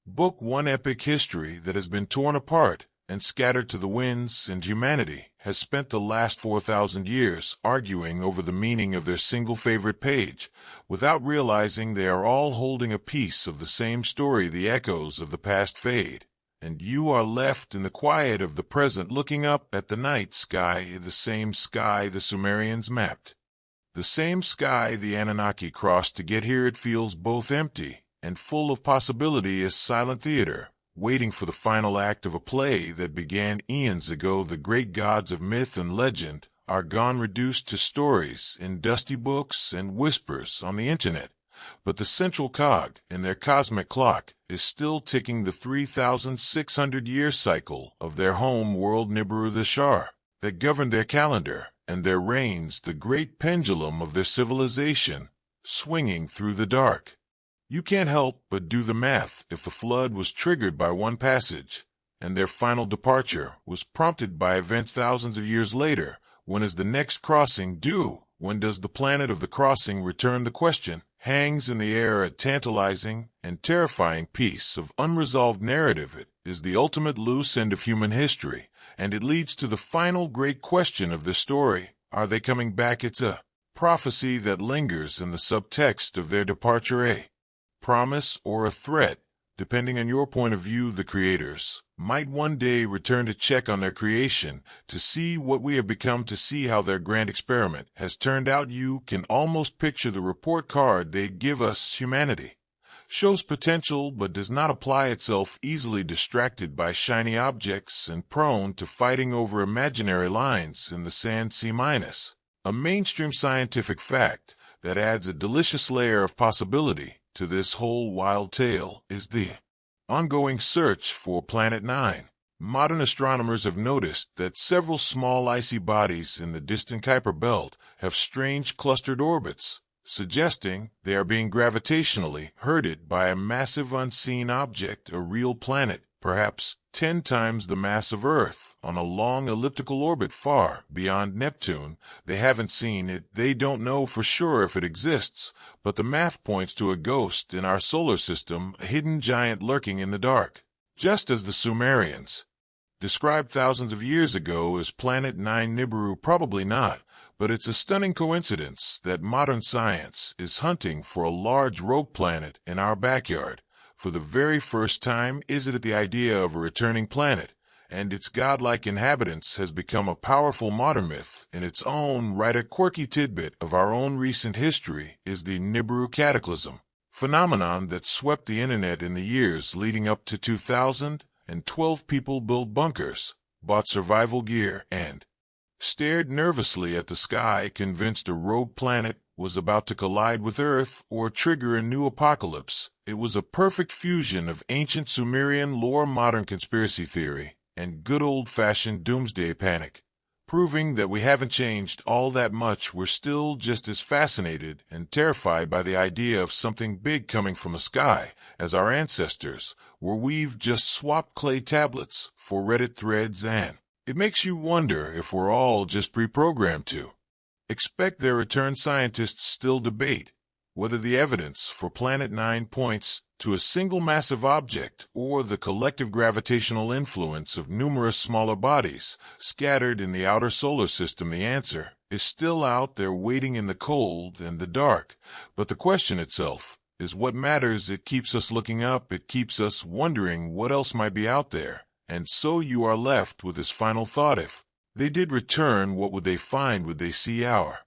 book, one epic history that has been torn apart and scattered to the winds, and humanity has spent the last 4,000 years arguing over the meaning of their single favorite page, without realizing they are all holding a piece of the same story. The echoes of the past fade, and you are left in the quiet of the present, looking up at the night sky, the same sky the Sumerians mapped, the same sky the Anunnaki crossed to get here. It feels both empty and full of possibility, as silent theater, waiting for the final act of a play that began eons ago. The great gods of myth and legend are gone, reduced to stories in dusty books and whispers on the internet, but the central cog in their cosmic clock is still ticking, the 3,600-year cycle of their home world, Nibiru, the Shar that governed their calendar and their reigns, the great pendulum of their civilization, swinging through the dark. You can't help but do the math. If the flood was triggered by one passage, and their final departure was prompted by events thousands of years later, when is the next crossing due? When does the planet of the crossing return? The question hangs in the air, a tantalizing and terrifying piece of unresolved narrative. It is the ultimate loose end of human history, and it leads to the final great question of this story. Are they coming back? It's a prophecy that lingers in the subtext of their departure, a promise or a threat, depending on your point of view. The creators might one day return to check on their creation, to see what we have become, to see how their grand experiment has turned out. You can almost picture the report card they give us. Humanity shows potential but does not apply itself, easily distracted by shiny objects and prone to fighting over imaginary lines in the sand. C-, a mainstream scientific fact that adds a delicious layer of possibility to this whole wild tale is the ongoing search for Planet 9. Modern astronomers have noticed that several small icy bodies in the distant Kuiper belt have strange clustered orbits, suggesting they are being gravitationally herded by a massive unseen object, a real planet, perhaps 10 times the mass of Earth, on a long elliptical orbit far beyond Neptune. They haven't seen it, they don't know for sure if it exists, but the math points to a ghost in our solar system, a hidden giant lurking in the dark. Just as the Sumerians described thousands of years ago as Planet 9 Nibiru, probably not, but it's a stunning coincidence that modern science is hunting for a large rogue planet in our backyard. For the very first time, is it the idea of a returning planet and its godlike inhabitants has become a powerful modern myth in its own right. A quirky tidbit of our own recent history is the Nibiru cataclysm phenomenon that swept the internet in the years leading up to 2012. People built bunkers, bought survival gear, and stared nervously at the sky, convinced a rogue planet was about to collide with Earth or trigger a new apocalypse. It was a perfect fusion of ancient Sumerian lore, modern conspiracy theory, and good old-fashioned doomsday panic, proving that we haven't changed all that much. We're still just as fascinated and terrified by the idea of something big coming from the sky as our ancestors were. We've just swapped clay tablets for Reddit threads, and it makes you wonder if we're all just pre-programmed to expect their return. Scientists still debate whether the evidence for Planet 9 points to a single massive object or the collective gravitational influence of numerous smaller bodies scattered in the outer solar system. The answer is still out there waiting in the cold and the dark, but the question itself is what matters. It keeps us looking up, it keeps us wondering what else might be out there. And so you are left with this final thought: if they did return, what would they find? Would they see our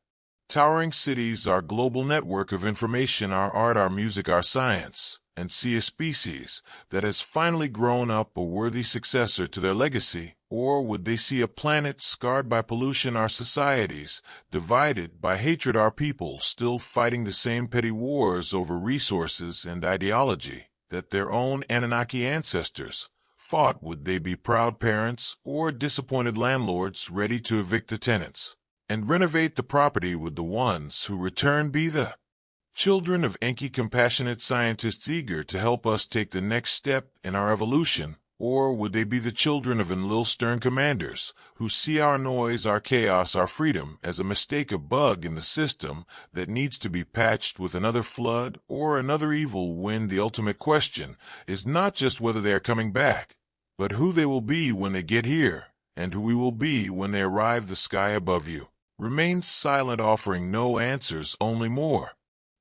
towering cities, our global network of information, our art, our music, our science, and see a species that has finally grown up, a worthy successor to their legacy? Or would they see a planet scarred by pollution, our societies divided by hatred, our people still fighting the same petty wars over resources and ideology that their own Anunnaki ancestors fought? Would they be proud parents or disappointed landlords ready to evict the tenants and renovate the property? Would the ones who return be the children of Enki, compassionate scientists eager to help us take the next step in our evolution? Or would they be the children of Enlil, stern commanders who see our noise, our chaos, our freedom as a mistake, a bug in the system that needs to be patched with another flood or another evil wind? The ultimate question is not just whether they are coming back, but who they will be when they get here, and who we will be when they arrive the sky above you, remains silent, offering no answers, only more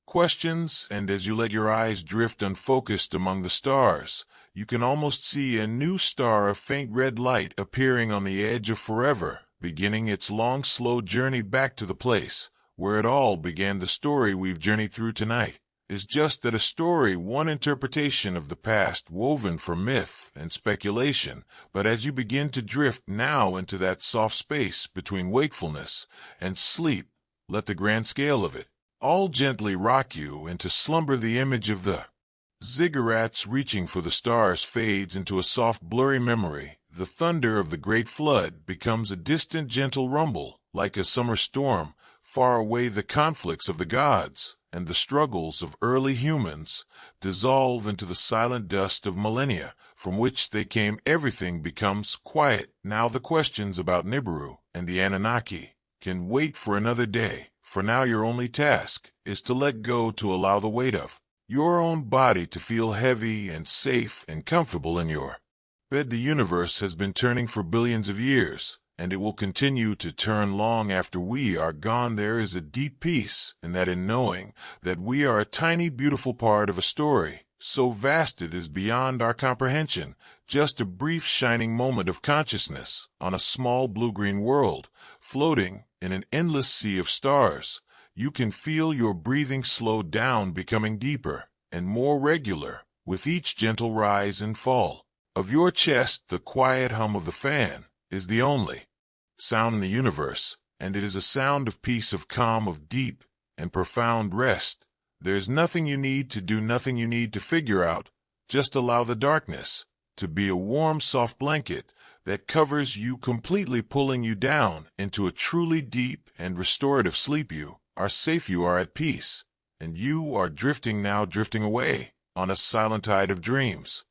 questions. And as you let your eyes drift unfocused among the stars, you can almost see a new star of faint red light appearing on the edge of forever, beginning its long, slow journey back to the place where it all began. The story we've journeyed through tonight is just that, a story, one interpretation of the past woven from myth and speculation. But as you begin to drift now into that soft space between wakefulness and sleep, let the grand scale of it all gently rock you into slumber. The image of the ziggurats reaching for the stars fades into a soft, blurry memory. The thunder of the great flood becomes a distant, gentle rumble, like a summer storm. Far away, the conflicts of the gods and the struggles of early humans dissolve into the silent dust of millennia from which they came. Everything becomes quiet. Now the questions about Nibiru and the Anunnaki can wait for another day. For now, your only task is to let go, to allow the weight of your own body to feel heavy and safe and comfortable in your bed. The universe has been turning for billions of years, and it will continue to turn long after we are gone. There is a deep peace in that, in knowing that we are a tiny, beautiful part of a story so vast it is beyond our comprehension, just a brief shining moment of consciousness on a small blue-green world, floating in an endless sea of stars. You can feel your breathing slow down, becoming deeper and more regular with each gentle rise and fall of your chest. The quiet hum of the fan is the only sound in the universe, and it is a sound of peace, of calm, of deep and profound rest. There's nothing you need to do, nothing you need to figure out. Just allow the darkness to be a warm, soft blanket that covers you completely, pulling you down into a truly deep and restorative sleep. You are safe, you are at peace, and you are drifting now, drifting away on a silent tide of dreams.